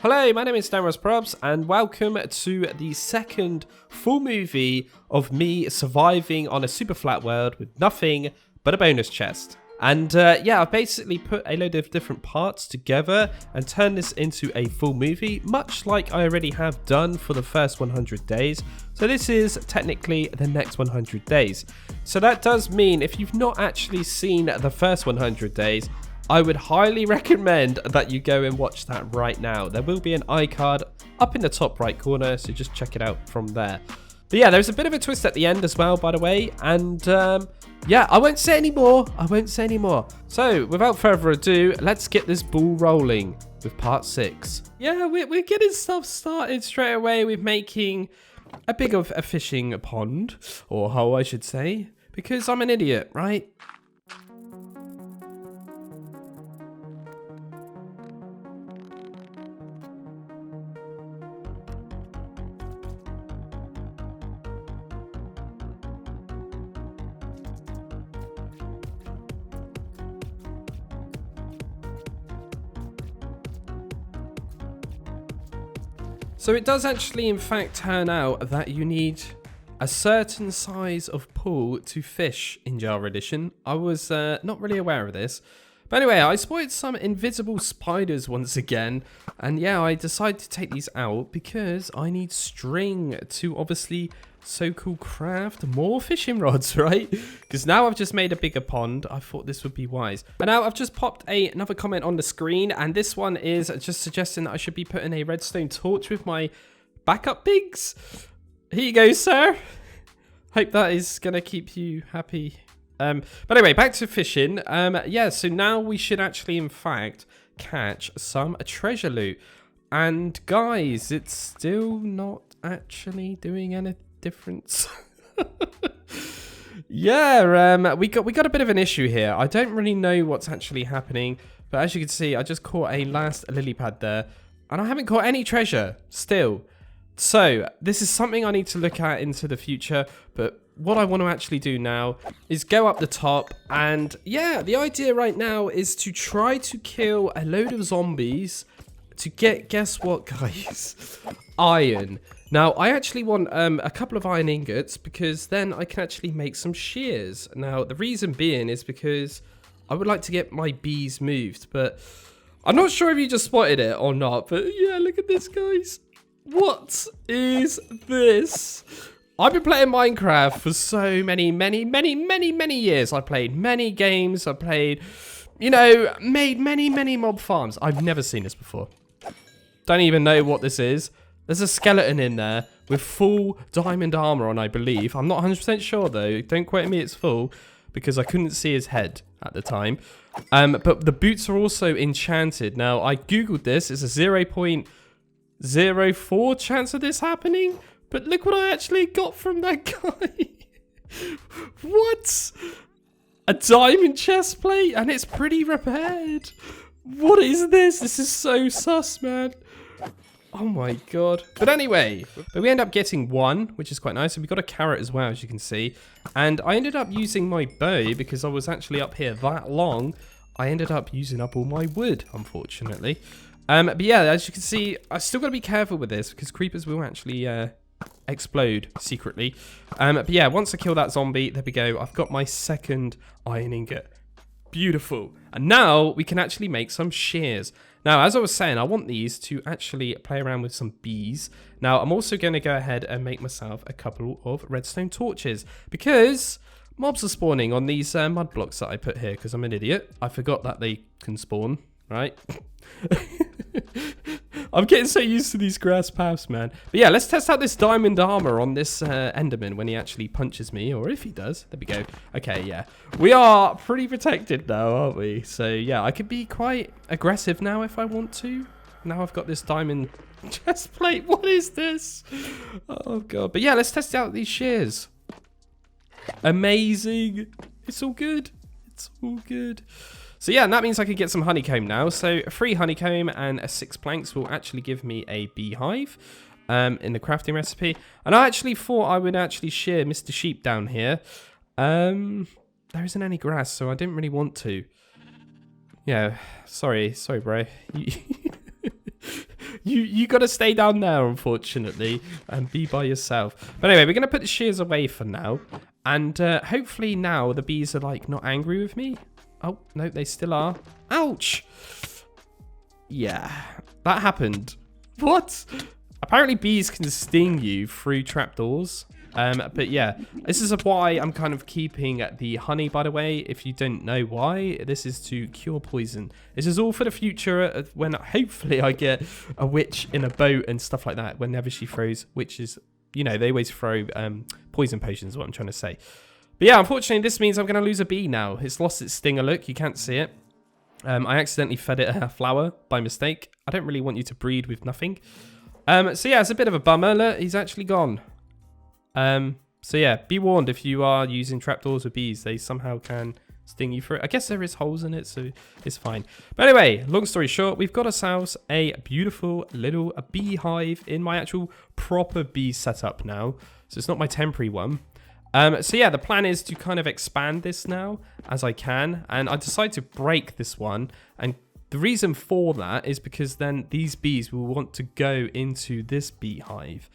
Hello, my name is DanRobzProbz and welcome to the second full movie of me surviving on a super flat world with nothing but a bonus chest. And yeah, I've basically put a load of different parts together and turned this into a full movie, much like I already have done for the first 100 days. So this is technically the next 100 days. So that does mean if you've not actually seen the first 100 days, I would highly recommend that you go and watch that right now. There will be an iCard up in the top right corner, so just check it out from there. But yeah, there's a bit of a twist at the end as well, by the way. And yeah, I won't say any more. So without further ado, let's get this ball rolling with part 6. Yeah, we're getting stuff started straight away with making a big of a fishing pond, or hole, I should say, because I'm an idiot, right? So it does actually in fact turn out that you need a certain size of pool to fish in Jar Edition. I was not really aware of this. But anyway, I spotted some invisible spiders once again. And yeah, I decided to take these out because I need string to obviously so-called craft more fishing rods, right? Because now I've just made a bigger pond. I thought this would be wise. But now I've just popped another comment on the screen, and this one is just suggesting that I should be putting a redstone torch with my backup pigs. Here you go, sir. Hope that is gonna keep you happy. But anyway, back to fishing. Yeah, so now we should actually in fact catch some treasure loot. And guys, it's still not actually doing any difference. Yeah, we got a bit of an issue here. I don't really know what's actually happening, but as you can see, I just caught a last lily pad there, and I haven't caught any treasure still. So this is something I need to look at into the future, but what I want to actually do now is go up the top, and yeah, the idea right now is to try to kill a load of zombies to get, guess what guys, iron. Now, I actually want a couple of iron ingots because then I can actually make some shears. Now, the reason being is because I would like to get my bees moved, but I'm not sure if you just spotted it or not, but yeah, look at this, guys. What is this? I've been playing Minecraft for so many years. I played many games. I played, you know, made many mob farms. I've never seen this before. Don't even know what this is. There's a skeleton in there with full diamond armor on, I believe. I'm not 100% sure, though. Don't quote me it's full, because I couldn't see his head at the time. But the boots are also enchanted. Now, I googled this. It's a 0.04 chance of this happening. But look what I actually got from that guy. What? A diamond chest plate? And it's pretty repaired. What is this? This is so sus, man. Oh my god. But anyway, we end up getting one, which is quite nice. And we got a carrot as well, as you can see. And I ended up using my bow because I was actually up here that long. I ended up using up all my wood, unfortunately. But yeah, as you can see, I still got to be careful with this because creepers will actually explode secretly. But yeah, once I kill that zombie, there we go. I've got my second iron ingot. Beautiful. And now we can actually make some shears. Now, as I was saying, I want these to actually play around with some bees. Now, I'm also going to go ahead and make myself a couple of redstone torches because mobs are spawning on these mud blocks that I put here because I'm an idiot. I forgot that they can spawn, right? I'm getting so used to these grass paths, man. But yeah, let's test out this diamond armor on this Enderman when he actually punches me, or if he does. There we go. Okay, yeah. We are pretty protected now, aren't we? So yeah, I could be quite aggressive now if I want to. Now I've got this diamond chest plate. What is this? Oh god. But yeah, let's test out these shears. Amazing. It's all good. It's all good. So yeah, and that means I could get some honeycomb now. So 3 honeycomb and 6 planks will actually give me a beehive in the crafting recipe. And I actually thought I would actually shear Mr. Sheep down here. There isn't any grass, so I didn't really want to. Yeah, sorry, bro. You got to stay down there, unfortunately, and be by yourself. But anyway, we're going to put the shears away for now. And hopefully now the bees are, like, not angry with me. Oh, no, they still are. Ouch! Yeah, that happened. What? Apparently bees can sting you through trapdoors. But yeah, this is why I'm kind of keeping the honey, by the way. If you don't know why, this is to cure poison. This is all for the future when hopefully I get a witch in a boat and stuff like that. Whenever she throws witches, you know, they always throw poison potions is what I'm trying to say. But yeah, unfortunately, this means I'm going to lose a bee now. It's lost its stinger. Look, you can't see it. I accidentally fed it a flower by mistake. I don't really want you to breed with nothing. So yeah, it's a bit of a bummer. Look, he's actually gone. So yeah, be warned if you are using trapdoors with bees, they somehow can sting you through it. I guess there is holes in it, so it's fine. But anyway, long story short, we've got ourselves a beautiful little beehive in my actual proper bee setup now. So it's not my temporary one. So yeah, the plan is to kind of expand this now as I can. And I decided to break this one. And the reason for that is because then these bees will want to go into this beehive.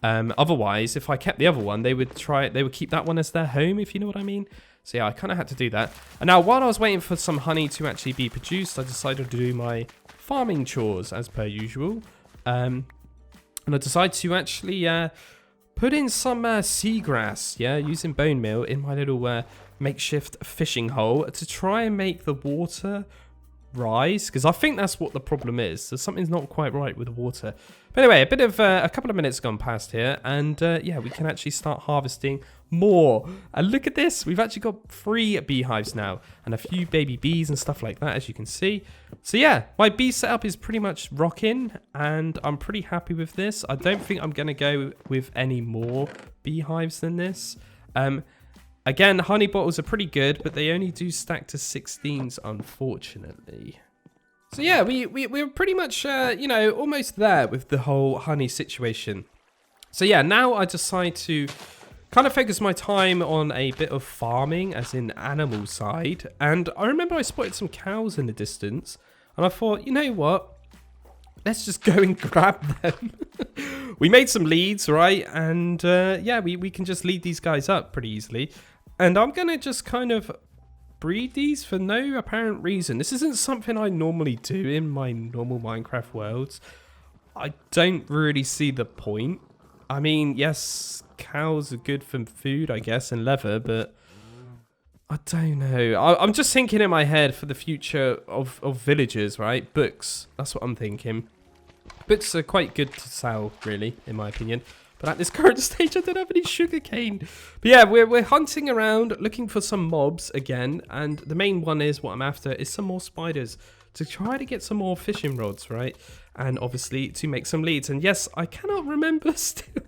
Otherwise, if I kept the other one, they would keep that one as their home, if you know what I mean. So yeah, I kind of had to do that. And now while I was waiting for some honey to actually be produced, I decided to do my farming chores as per usual. And I decided to actually put in some seagrass, yeah, using bone meal in my little makeshift fishing hole to try and make the water rise, because I think that's what the problem is. So something's not quite right with the water. But anyway, a couple of minutes gone past here, and yeah, we can actually start harvesting more. And look at this, we've actually got 3 beehives now, and a few baby bees and stuff like that, as you can see. So yeah, my bee setup is pretty much rocking, and I'm pretty happy with this. I don't think I'm gonna go with any more beehives than this. Again, honey bottles are pretty good, but they only do stack to 16s, unfortunately. So yeah, we're pretty much, you know, almost there with the whole honey situation. So yeah, now I decide to kind of focus my time on a bit of farming, as in animal side. And I remember I spotted some cows in the distance, and I thought, you know what? Let's just go and grab them. We made some leads, right? And yeah, we can just lead these guys up pretty easily. And I'm going to just kind of breed these for no apparent reason. This isn't something I normally do in my normal Minecraft worlds. I don't really see the point. I mean, yes, cows are good for food, I guess, and leather, but I don't know. I'm just thinking in my head for the future of villagers, right? Books. That's what I'm thinking. Books are quite good to sell, really, in my opinion. But at this current stage, I don't have any sugarcane. But yeah, we're hunting around, looking for some mobs again. And the main one is, what I'm after, is some more spiders. To try to get some more fishing rods, right? And obviously, to make some leads. And yes, I cannot remember still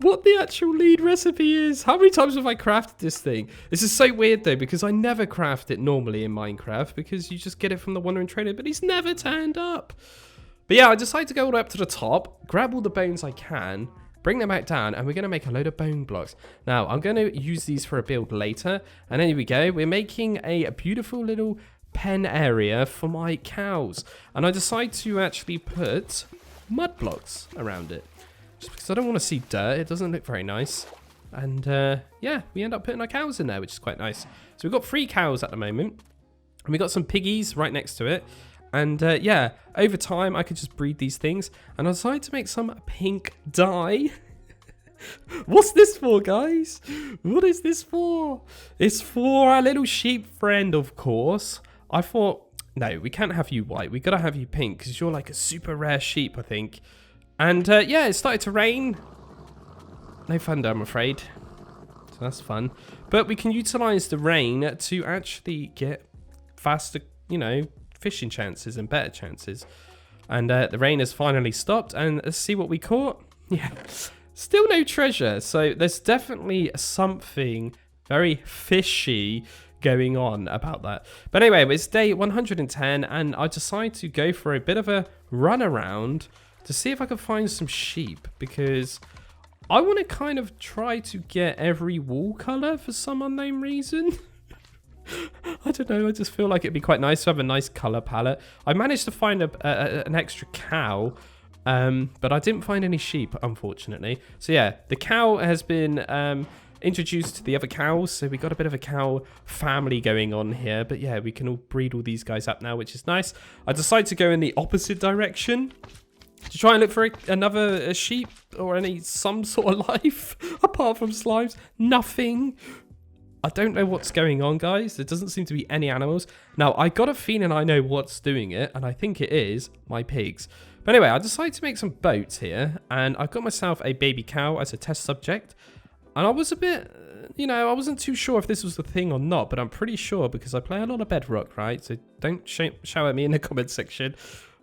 what the actual lead recipe is. How many times have I crafted this thing? This is so weird, though, because I never craft it normally in Minecraft. Because you just get it from the Wandering Trader, but he's never turned up. But yeah, I decided to go all the way up to the top, grab all the bones I can, bring them back down, and we're going to make a load of bone blocks. Now, I'm going to use these for a build later. And there we go. We're making a beautiful little pen area for my cows. And I decided to actually put mud blocks around it. Just because I don't want to see dirt. It doesn't look very nice. And yeah, we end up putting our cows in there, which is quite nice. So we've got 3 cows at the moment. And we've got some piggies right next to it. And yeah, over time, I could just breed these things. And I decided to make some pink dye. What's this for, guys? What is this for? It's for our little sheep friend, of course. I thought, no, we can't have you white. We got to have you pink because you're like a super rare sheep, I think. And yeah, it started to rain. No thunder, I'm afraid. So that's fun. But we can utilize the rain to actually get faster, you know, fishing chances and better chances. And the rain has finally stopped, and let's see what we caught. Yeah, still no treasure, so there's definitely something very fishy going on about that. But anyway, it's day 110, and I decided to go for a bit of a run around to see if I can find some sheep, because I want to kind of try to get every wool color for some unknown reason. I don't know. I just feel like it'd be quite nice to have a nice color palette. I managed to find an extra cow, but I didn't find any sheep, unfortunately. So yeah, the cow has been introduced to the other cows, so we got a bit of a cow family going on here. But yeah, we can all breed all these guys up now, which is nice. I decided to go in the opposite direction to try and look for another sheep or some sort of life apart from slimes. Nothing. I don't know what's going on, guys. There doesn't seem to be any animals. Now, I got a feeling I know what's doing it, and I think it is my pigs. But anyway, I decided to make some boats here, and I've got myself a baby cow as a test subject. And I was a bit, I wasn't too sure if this was the thing or not, but I'm pretty sure because I play a lot of Bedrock, right? So don't shout at me in the comment section.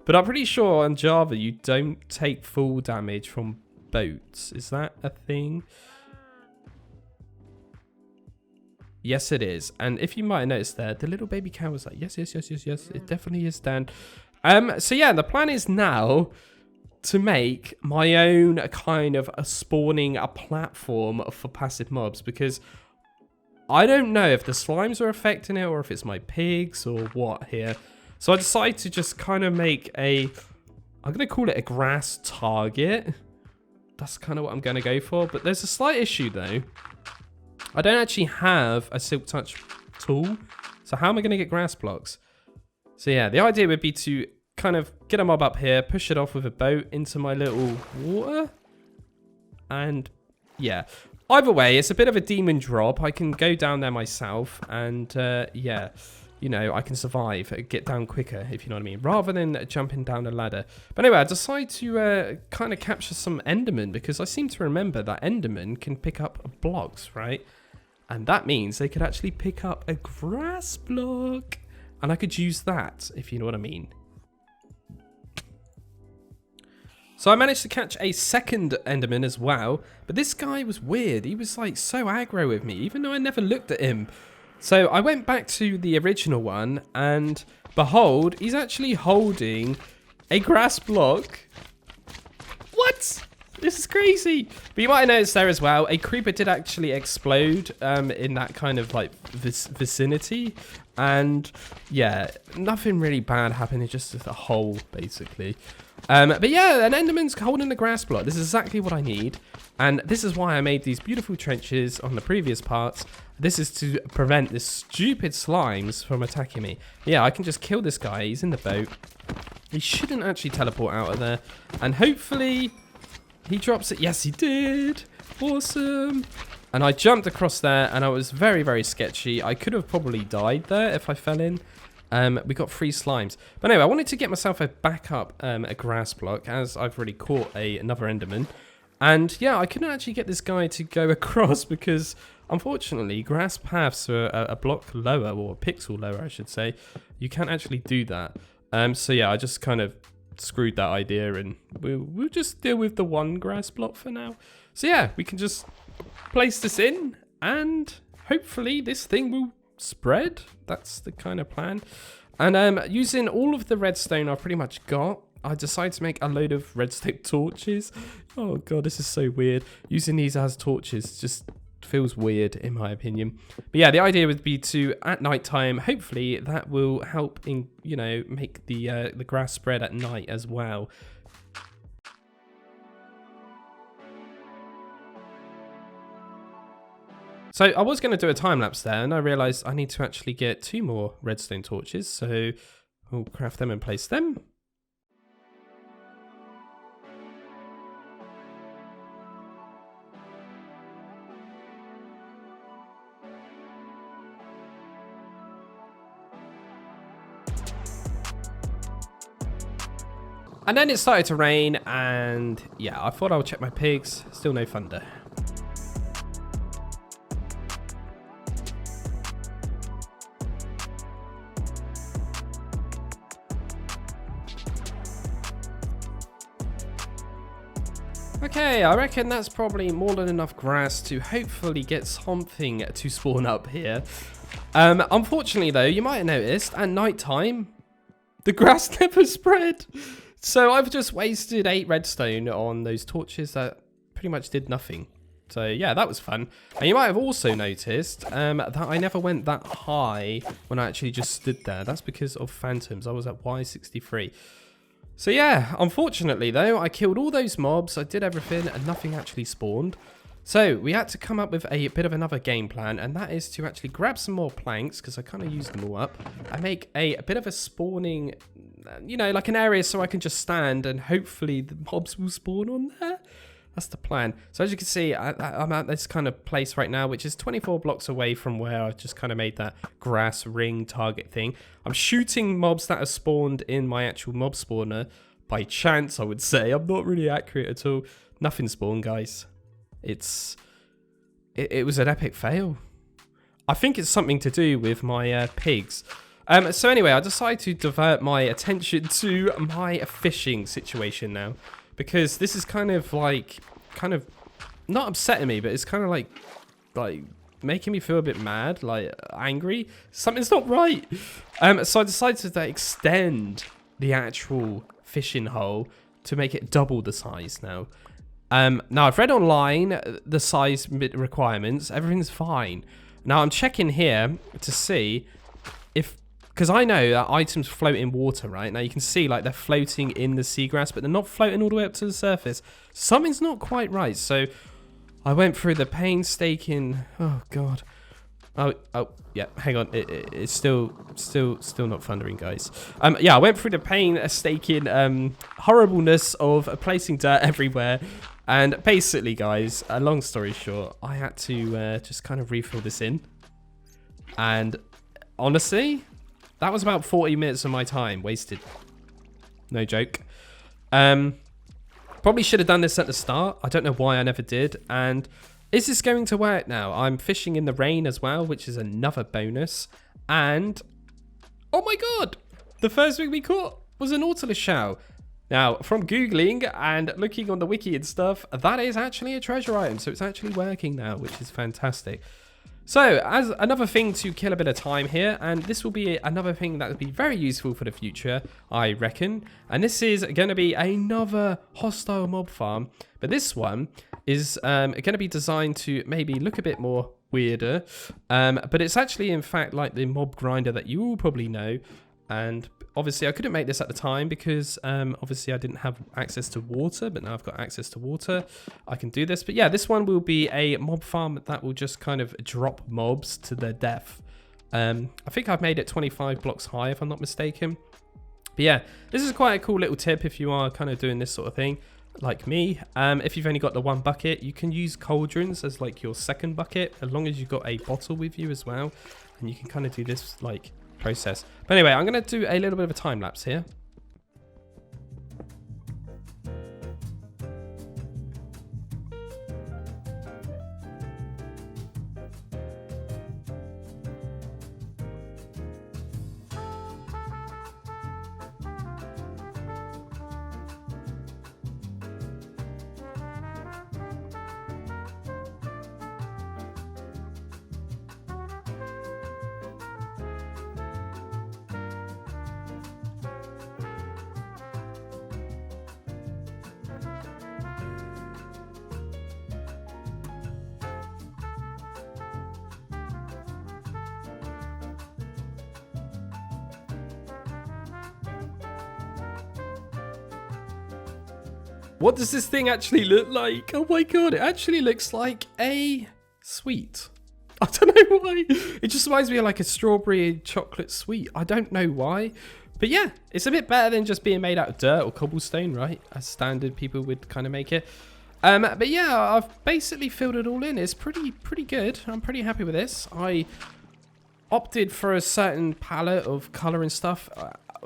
But I'm pretty sure on Java, you don't take full damage from boats. Is that a thing? Yes, it is. And if you might have noticed there, the little baby cow was like, yes. It definitely is, Dan. So yeah, the plan is now to make my own kind of spawning a platform for passive mobs, because I don't know if the slimes are affecting it or if it's my pigs or what here. So I decided to just kind of make I'm going to call it a grass target. That's kind of what I'm going to go for. But there's a slight issue though. I don't actually have a silk touch tool. So how am I going to get grass blocks? So yeah, the idea would be to kind of get a mob up here, push it off with a boat into my little water. And yeah, either way, it's a bit of a demon drop. I can go down there myself and yeah, I can survive, get down quicker, if you know what I mean, rather than jumping down a ladder. But anyway, I decided to kind of capture some Endermen, because I seem to remember that Endermen can pick up blocks, right? And that means they could actually pick up a grass block. And I could use that, if you know what I mean. So I managed to catch a second Enderman as well. But this guy was weird. He was like so aggro with me, even though I never looked at him. So I went back to the original one, and behold, he's actually holding a grass block. What? This is crazy. But you might have noticed there as well, a creeper did actually explode in that kind of like vicinity. And yeah, nothing really bad happened. It's just a hole, basically. But yeah, an Enderman's holding the grass block. This is exactly what I need. And this is why I made these beautiful trenches on the previous parts. This is to prevent the stupid slimes from attacking me. Yeah, I can just kill this guy. He's in the boat. He shouldn't actually teleport out of there. And hopefully he drops it. Yes, he did. Awesome. And I jumped across there, and I was very, very sketchy. I could have probably died there if I fell in. We got 3 slimes. But anyway, I wanted to get myself a backup a grass block, as I've already caught another Enderman. And yeah, I couldn't actually get this guy to go across because, unfortunately, grass paths are a block lower, or a pixel lower, I should say. You can't actually do that. So yeah, I just kind of screwed that idea, and we'll just deal with the 1 grass block for now. So yeah, we can just place this in, and hopefully this thing will spread. That's the kind of plan. And using all of the redstone I've pretty much got, I decided to make a load of redstone torches. Oh god, this is so weird. Using these as torches just feels weird in my opinion. But yeah, the idea would be to, at night time, hopefully that will help in, make the grass spread at night as well. So I was going to do a time lapse there, and I realized I need to actually get 2 more redstone torches. So we'll craft them and place them. And then it started to rain, and yeah, I thought I would check my pigs. Still no thunder. Okay, I reckon that's probably more than enough grass to hopefully get something to spawn up here. Unfortunately though, you might have noticed, at night time, the grass never spread. So I've just wasted 8 redstone on those torches that pretty much did nothing. So yeah, that was fun. And you might have also noticed that I never went that high when I actually just stood there. That's because of phantoms. I was at Y63. So yeah, unfortunately though, I killed all those mobs. I did everything and nothing actually spawned. So we had to come up with a bit of another game plan, and that is to actually grab some more planks, because I kind of used them all up, and make a bit of a spawning, you know, like an area so I can just stand and hopefully the mobs will spawn on there. That's the plan. So as you can see, I'm at this kind of place right now, which is 24 blocks away from where I just kind of made that grass ring target thing. I'm shooting mobs that are spawned in my actual mob spawner by chance, I would say. I'm not really accurate at all. Nothing spawned, guys. It was an epic fail. I think it's something to do with my pigs. So anyway, I decided to divert my attention to my fishing situation now, because this is kind of not upsetting me, but it's kind of like making me feel a bit mad, like angry. Something's not right. So I decided to extend the actual fishing hole to make it double the size now. Now I've read online the size requirements. Everything's fine. Now I'm checking here to see if, because I know that items float in water, right? Now you can see like they're floating in the seagrass, but they're not floating all the way up to the surface. Something's not quite right. So I went through the painstaking, oh god. Oh yeah, hang on. It's still not thundering, guys. Yeah, I went through the painstaking horribleness of placing dirt everywhere. And basically, guys, a long story short, I had to just kind of refill this in. And honestly, that was about 40 minutes of my time wasted. No joke. Probably should have done this at the start. I don't know why I never did. And is this going to work now? I'm fishing in the rain as well, which is another bonus. And, oh my god, the first thing we caught was an nautilus shell. Now, from Googling and looking on the wiki and stuff, that is actually a treasure item. So it's actually working now, which is fantastic. So, as another thing to kill a bit of time here, and this will be another thing that will be very useful for the future, I reckon. And this is going to be another hostile mob farm. But this one is going to be designed to maybe look a bit more weirder. But it's actually, in fact, like the mob grinder that you all probably know. And obviously I couldn't make this at the time because obviously I didn't have access to water, but now I've got access to water. I can do this. But yeah, this one will be a mob farm that will just kind of drop mobs to their death. I think I've made it 25 blocks high if I'm not mistaken. But yeah, this is quite a cool little tip if you are kind of doing this sort of thing like me. If you've only got the one bucket, you can use cauldrons as like your second bucket, as long as you've got a bottle with you as well. And you can kind of do this like process. But anyway, I'm going to do a little bit of a time lapse here. What does this thing actually look like? Oh my god, it actually looks like a sweet. I don't know why. It just reminds me of like a strawberry chocolate sweet. I don't know why. But yeah, it's a bit better than just being made out of dirt or cobblestone, right? As standard people would kind of make it. But yeah, I've basically filled it all in. It's pretty good. I'm pretty happy with this. I opted for a certain palette of color and stuff.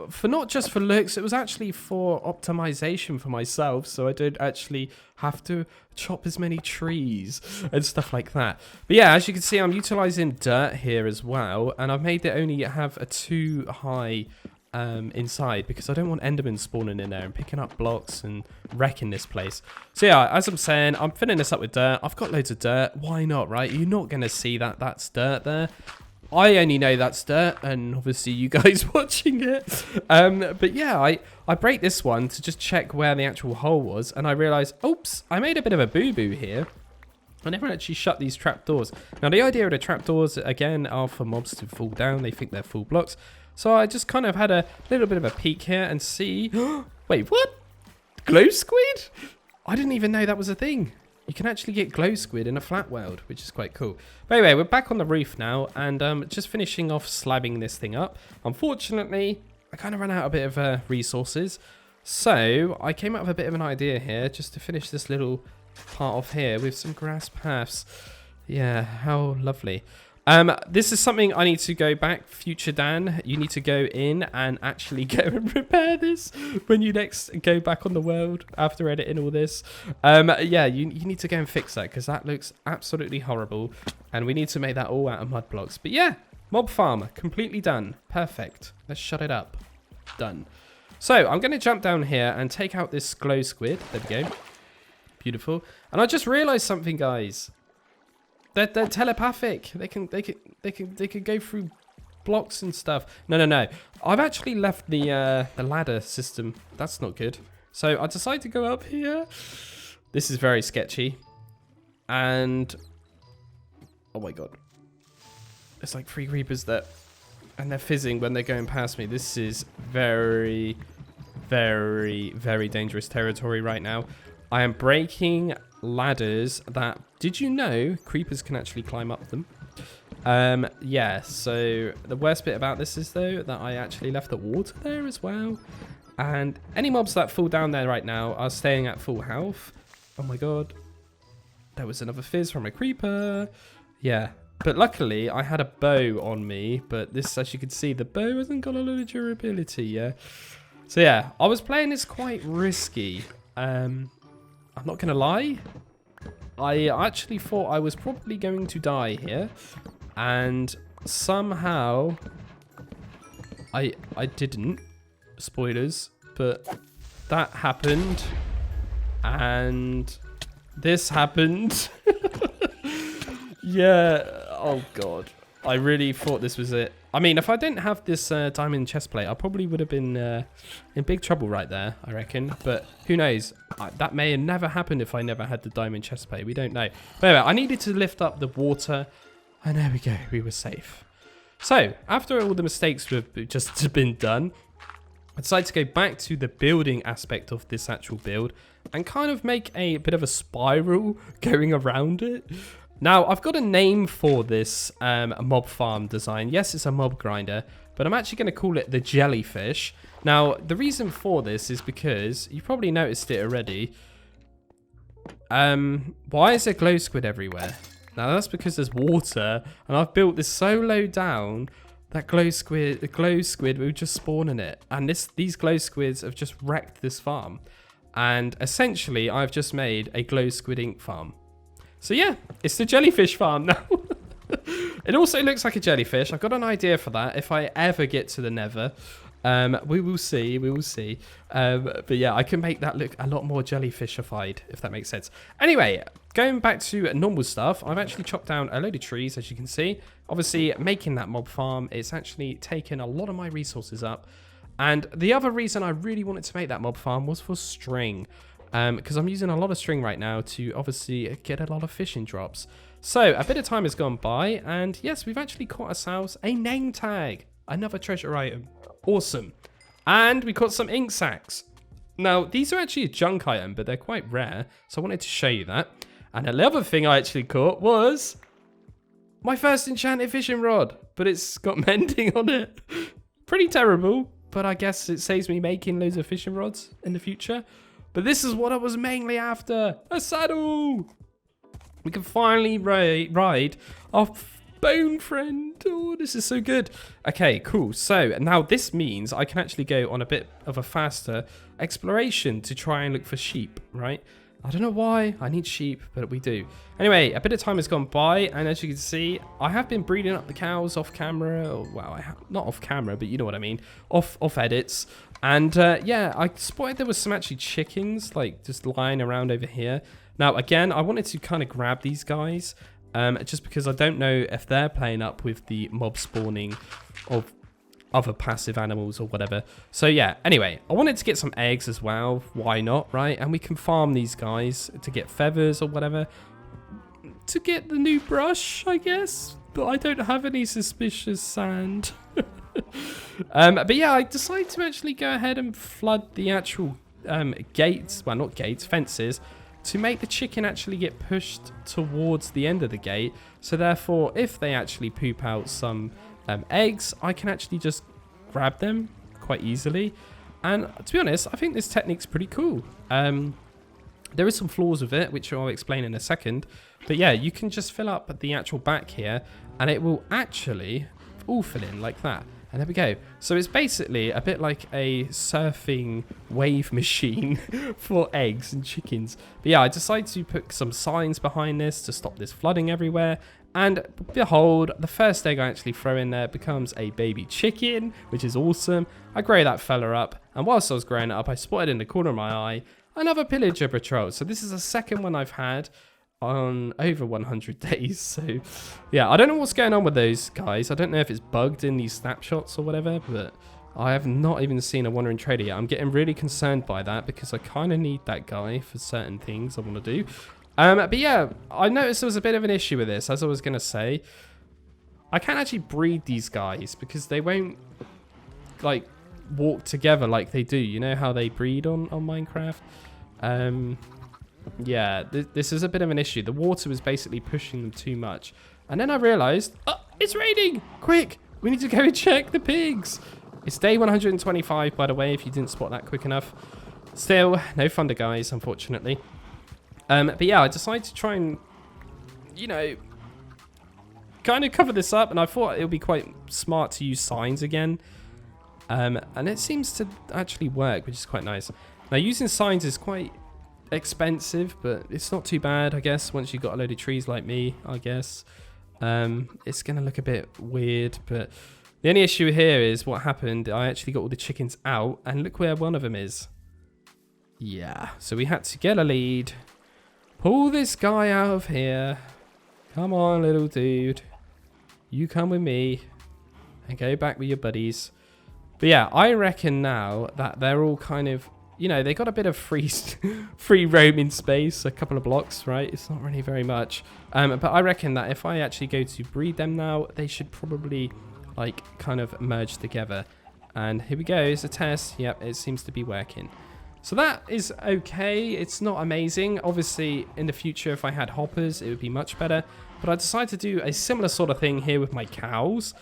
For not just for looks, it was actually for optimization for myself, so I don't actually have to chop as many trees and stuff like that. But yeah, as you can see, I'm utilizing dirt here as well, and I've made it only have a 2 high inside because I don't want endermen spawning in there and picking up blocks and wrecking this place. So yeah, as I'm saying, I'm filling this up with dirt. I've got loads of dirt. Why not, right? You're not going to see that that's dirt there. I only know that's dirt, and obviously you guys watching it. But yeah, I break this one to just check where the actual hole was, and I realized, oops, I made a bit of a boo-boo here. I never actually shut these trapdoors. Now, the idea of the trapdoors, again, are for mobs to fall down. They think they're full blocks. So I just kind of had a little bit of a peek here and see... Wait, what? Glow squid? I didn't even know that was a thing. You can actually get glow squid in a flat world, which is quite cool. But anyway, we're back on the roof now and just finishing off slabbing this thing up. Unfortunately, I kind of ran out a bit of resources. So I came up with a bit of an idea here just to finish this little part off here with some grass paths. Yeah, how lovely. This is something I need to go back, future Dan. You need to go in and actually go and repair this when you next go back on the world after editing all this. Yeah, you need to go and fix that because that looks absolutely horrible. And we need to make that all out of mud blocks. But yeah, mob farm, completely done. Perfect. Let's shut it up. Done. So I'm going to jump down here and take out this glow squid. There we go. Beautiful. And I just realized something, guys. They're telepathic. They can go through blocks and stuff. No. I've actually left the ladder system. That's not good. So I decided to go up here. This is very sketchy. And oh my god. It's like 3 creepers there. And they're fizzing when they're going past me. This is very, very, very dangerous territory right now. I am breaking ladders that, did you know creepers can actually climb up them? Yeah, so the worst bit about this is though that I actually left the water there as well. And any mobs that fall down there right now are staying at full health. Oh my god. There was another fizz from a creeper. Yeah. But luckily, I had a bow on me. But this, as you can see, the bow hasn't got a lot of durability, yeah? So yeah, I was playing this quite risky. I'm not going to lie. I actually thought I was probably going to die here. And somehow, I didn't. Spoilers. But that happened. And this happened. Yeah. Oh, God. I really thought this was it. I mean, if I didn't have this diamond chest plate, I probably would have been in big trouble right there, I reckon. But who knows? That may have never happened if I never had the diamond chest plate. We don't know. But anyway, I needed to lift up the water. And there we go. We were safe. So, after all the mistakes have just been done, I decided to go back to the building aspect of this actual build and kind of make a bit of a spiral going around it. Now, I've got a name for this mob farm design. Yes, it's a mob grinder, but I'm actually going to call it the jellyfish. Now, the reason for this is because you've probably noticed it already. Why is there glow squid everywhere? Now, that's because there's water, and I've built this so low down that the glow squid will just spawn in it. And these glow squids have just wrecked this farm. And essentially, I've just made a glow squid ink farm. So yeah, it's the jellyfish farm now. It also looks like a jellyfish. I've got an idea for that. If I ever get to the nether, we will see. But yeah, I can make that look a lot more jellyfishified, if that makes sense. Anyway, going back to normal stuff, I've actually chopped down a load of trees, as you can see. Obviously, making that mob farm, it's actually taken a lot of my resources up. And the other reason I really wanted to make that mob farm was for string. Because I'm using a lot of string right now to obviously get a lot of fishing drops. So a bit of time has gone by, and yes, we've actually caught ourselves a name tag. Another treasure item. Awesome. And we caught some ink sacks. Now, these are actually a junk item, but they're quite rare, so I wanted to show you that. And the other thing I actually caught was my first enchanted fishing rod, but it's got mending on it. Pretty terrible, but I guess it saves me making loads of fishing rods in the future. But this is what I was mainly after. A saddle. We can finally ride our bone friend. Oh, this is so good. Okay, cool. So now this means I can actually go on a bit of a faster exploration to try and look for sheep, right? I don't know why I need sheep, but we do. Anyway, a bit of time has gone by, and as you can see, I have been breeding up the cows off camera. Or, well, not off camera, but you know what I mean. Off edits. And yeah, I spotted there was some actually chickens, like just lying around over here. Now, again, I wanted to kind of grab these guys, just because I don't know if they're playing up with the mob spawning of other passive animals or whatever. So yeah, anyway, I wanted to get some eggs as well. Why not, right? And we can farm these guys to get feathers or whatever. to get the new brush, I guess. But I don't have any suspicious sand. But yeah, I decided to actually go ahead and flood the actual gates. Well, not gates, fences. To make the chicken actually get pushed towards the end of the gate. So therefore, if they actually poop out some eggs, I can actually just grab them quite easily. And to be honest, I think this technique's pretty cool. There is some flaws with it, which I'll explain in a second. But yeah, you can just fill up the actual back here, and it will actually all fill in like that. And there we go. So it's basically a bit like a surfing wave machine for eggs and chickens. But yeah, I decided to put some signs behind this to stop this flooding everywhere. And behold, the first egg I actually throw in there becomes a baby chicken, which is awesome. I grow that fella up, and whilst I was growing it up, I spotted in the corner of my eye another pillager patrol. So this is the second one I've had on over 100 days. So yeah, I don't know what's going on with those guys. I don't know if it's bugged in these snapshots or whatever, but I have not even seen a wandering trader yet. I'm getting really concerned by that because I kind of need that guy for certain things I want to do. But yeah, I noticed there was a bit of an issue with this, as I was going to say. I can't actually breed these guys because they won't like walk together like they do. You know how they breed on Minecraft? Yeah, this is a bit of an issue. The water was basically pushing them too much. And then I realized, oh, it's raining! Quick, we need to go and check the pigs. It's day 125, by the way, if you didn't spot that quick enough. Still, no thunder, guys, unfortunately. But yeah, I decided to try and, you know, kind of cover this up. And I thought it would be quite smart to use signs again. And it seems to actually work, which is quite nice. Now, using signs is quite expensive, but it's not too bad, I guess, once you've got a load of trees like me, I guess. It's going to look a bit weird, but the only issue here is what happened. I actually got all the chickens out, and look where one of them is. Yeah, so we had to get a lead. Pull this guy out of here. Come on, little dude. You come with me and go back with your buddies. But yeah, I reckon now that they're all kind of, you know, they got a bit of free roaming space, a couple of blocks, right? It's not really very much. But I reckon that if I actually go to breed them now, they should probably like kind of merge together. And here we go, it's a test. Yep, it seems to be working. So that is okay. It's not amazing. Obviously, in the future, if I had hoppers, it would be much better. But I decided to do a similar sort of thing here with my cows.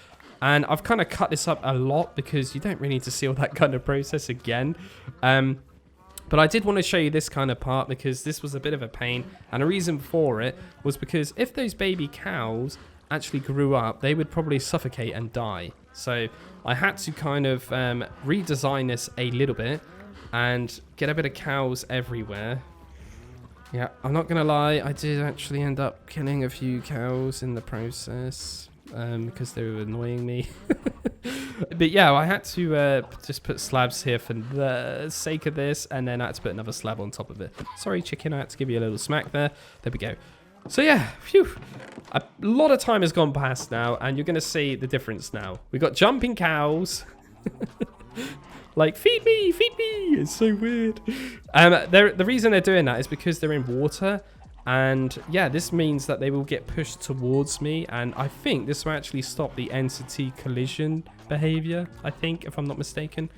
And I've kind of cut this up a lot because you don't really need to see all that kind of process again. But I did want to show you this kind of part because this was a bit of a pain. And a reason for it was because if those baby cows actually grew up, they would probably suffocate and die. So I had to kind of redesign this a little bit and get a bit of cows everywhere. Yeah, I'm not going to lie. I did actually end up killing a few cows in the process because they were annoying me. But yeah, I had to just put slabs here for the sake of this, and then I had to put another slab on top of it. Sorry, chicken, I had to give you a little smack there. There we go. So yeah, phew. A lot of time has gone past now, and you're going to see the difference now. We've got jumping cows. Like, feed me, feed me. It's so weird. The reason they're doing that is because they're in water. And yeah, this means that they will get pushed towards me. And I think this will actually stop the entity collision behavior, I think, if I'm not mistaken.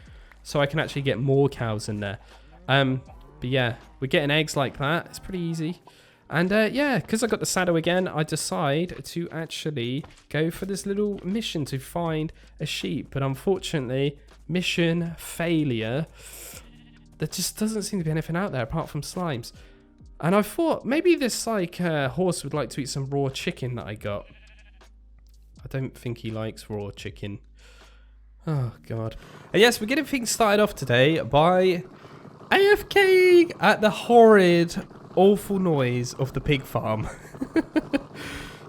So I can actually get more cows in there. But yeah, we're getting eggs like that. It's pretty easy. And yeah, because I got the saddle again, I decide to actually go for this little mission to find a sheep. But unfortunately, mission failure. There just doesn't seem to be anything out there apart from slimes. And I thought maybe this like horse would like to eat some raw chicken that I got. I don't think he likes raw chicken. Oh, God. And yes, we're getting things started off today by AFKing at the horrid, awful noise of the pig farm.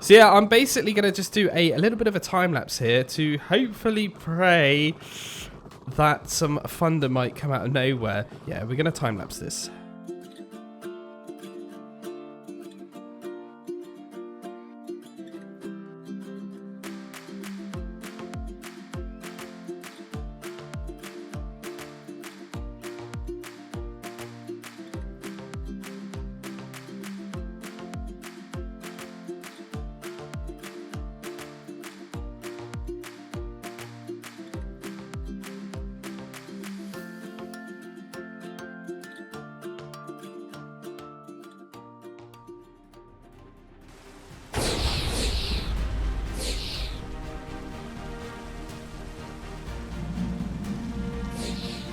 So yeah, I'm basically going to just do a little bit of a time lapse here to hopefully pray that some thunder might come out of nowhere. Yeah, we're going to time lapse this.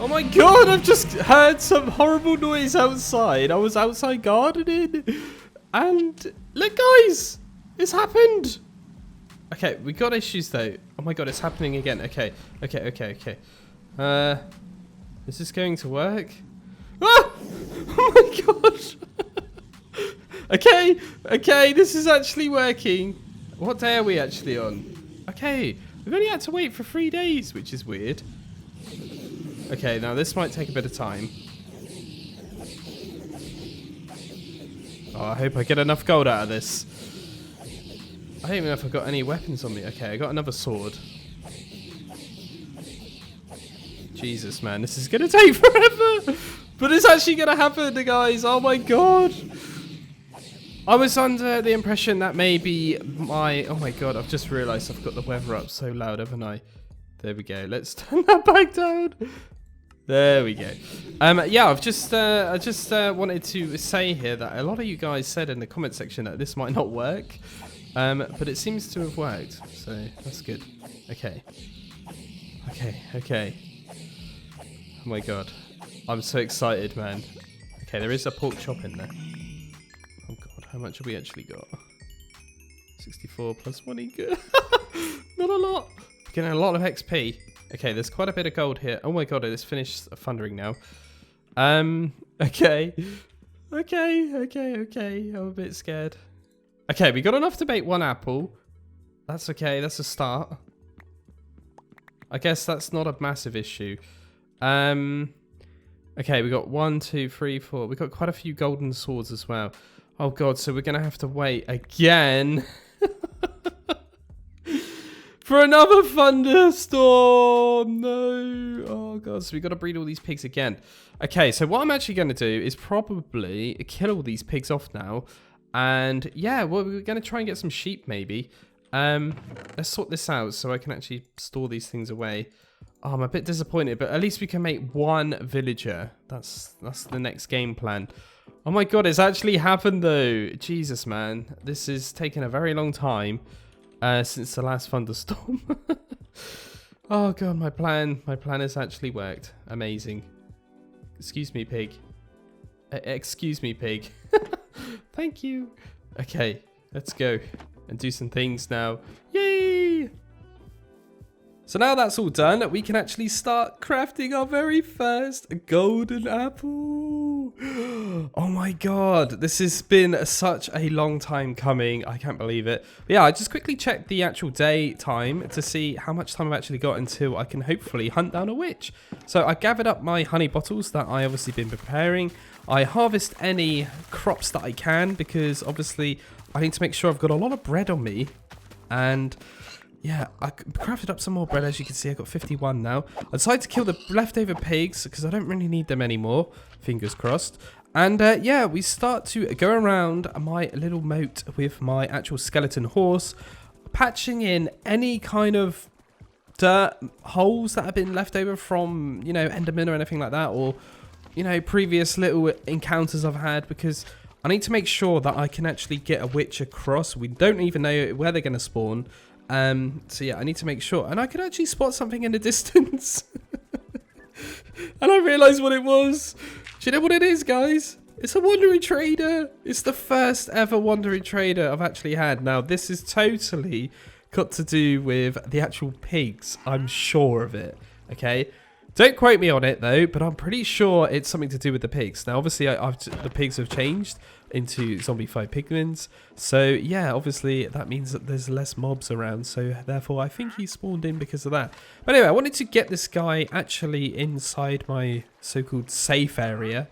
Oh my god, I've just heard some horrible noise outside. I was outside gardening. And look, guys, it's happened. Okay, we got issues though. Oh my god, it's happening again. Okay. Is this going to work? Ah! Oh my gosh. Okay, this is actually working. What day are we actually on? Okay, we've only had to wait for 3 days, which is weird. Okay, now this might take a bit of time. Oh, I hope I get enough gold out of this. I don't even know if I've got any weapons on me. Okay, I got another sword. Jesus, man, this is going to take forever. But it's actually going to happen, guys. Oh, my God. I was under the impression that maybe my... Oh, my God, I've just realised I've got the weather up so loud, haven't I? There we go. Let's turn that back down. There we go. Yeah, I just wanted to say here that a lot of you guys said in the comment section that this might not work. But it seems to have worked, so that's good. Okay. Oh my god. I'm so excited, man. Okay, there is a pork chop in there. Oh god, how much have we actually got? 64 plus 1 good. Not a lot. Getting a lot of XP. Okay, there's quite a bit of gold here. Oh my god, it's finished thundering now. Okay. I'm a bit scared. Okay, we got enough to make 1 apple. That's okay, that's a start. I guess that's not a massive issue. Okay, we got 1, 2, 3, 4. We got quite a few golden swords as well. Oh god, so we're gonna have to wait again for another thunderstorm. No. Oh god, so we got to breed all these pigs again. Okay, so what I'm actually gonna do is probably kill all these pigs off now. And yeah, well, we're going to try and get some sheep maybe. Let's sort this out so I can actually store these things away. Oh, I'm a bit disappointed, but at least we can make 1 villager. That's the next game plan. Oh my god, it's actually happened though. Jesus, man. This is taking a very long time since the last thunderstorm. Oh god, my plan has actually worked. Amazing. Excuse me, pig. Excuse me, pig. Thank you. Okay, let's go and do some things now. Yay! So now that's all done, we can actually start crafting our very first golden apple. Oh my god, this has been such a long time coming. I can't believe it. But yeah, I just quickly checked the actual day time to see how much time I've actually got until I can hopefully hunt down a witch. So I gathered up my honey bottles that I obviously been preparing. I harvest any crops that I can because obviously I need to make sure I've got a lot of bread on me. And yeah, I crafted up some more bread. As you can see, I got 51 now. I decided to kill the leftover pigs because I don't really need them anymore. Fingers crossed. And yeah, we start to go around my little moat with my actual skeleton horse, patching in any kind of dirt holes that have been left over from, you know, Enderman or anything like that, or you know, previous little encounters I've had, because I need to make sure that I can actually get a witch across. We don't even know where they're going to spawn. So yeah, I need to make sure. And I could actually spot something in the distance. And I realised what it was. Do you know what it is, guys? It's a wandering trader. It's the first ever wandering trader I've actually had. Now, this is totally got to do with the actual pigs. I'm sure of it. Okay? Don't quote me on it though, but I'm pretty sure it's something to do with the pigs. Now, obviously, the pigs have changed into zombified piglins. So, yeah, obviously, that means that there's less mobs around. So, therefore, I think he spawned in because of that. But anyway, I wanted to get this guy actually inside my so-called safe area.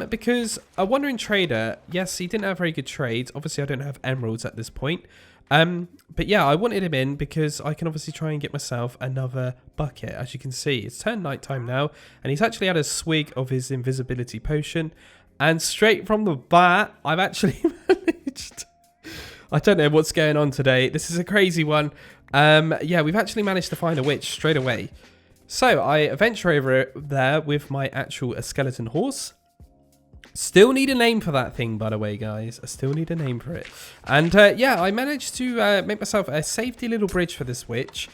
Because a wandering trader, yes, he didn't have very good trades. Obviously, I don't have emeralds at this point. But yeah, I wanted him in because I can obviously try and get myself another bucket. As you can see, it's turned nighttime now, and he's actually had a swig of his invisibility potion. And straight from the bat, I've actually managed... I don't know what's going on today. This is a crazy one. Yeah, we've actually managed to find a witch straight away. So I venture over there with my actual skeleton horse. Still need a name for that thing, by the way, guys. I still need a name for it. And yeah, I managed to make myself a safety little bridge for this witch.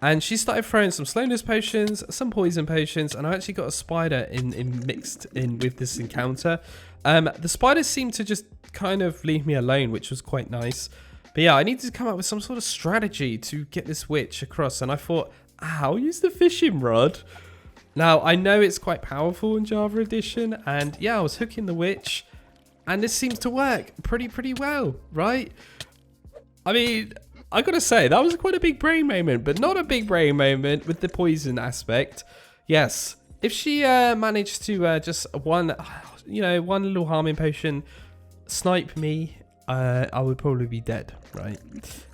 And she started throwing some slowness potions, some poison potions, and I actually got a spider mixed in with this encounter. The spiders seemed to just kind of leave me alone, which was quite nice. But yeah, I needed to come up with some sort of strategy to get this witch across. And I thought, I'll use the fishing rod. Now, I know it's quite powerful in Java Edition. And yeah, I was hooking the witch. And this seems to work pretty well, right? I mean, I gotta say, that was quite a big brain moment, but not a big brain moment with the poison aspect. Yes, if she managed to just one little harming potion snipe me, I would probably be dead, right?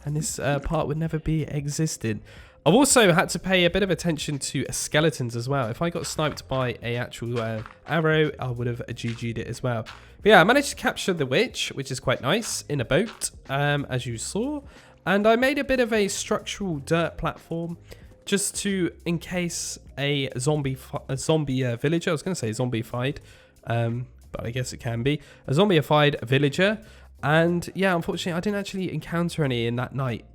And this part would never be existing. I've also had to pay a bit of attention to skeletons as well. If I got sniped by a actual arrow, I would have GG'd it as well. But yeah, I managed to capture the witch, which is quite nice, in a boat, as you saw. And I made a bit of a structural dirt platform just to, in case a zombie villager, I was going to say zombified, but I guess it can be, a zombified villager. And yeah, unfortunately, I didn't actually encounter any in that night.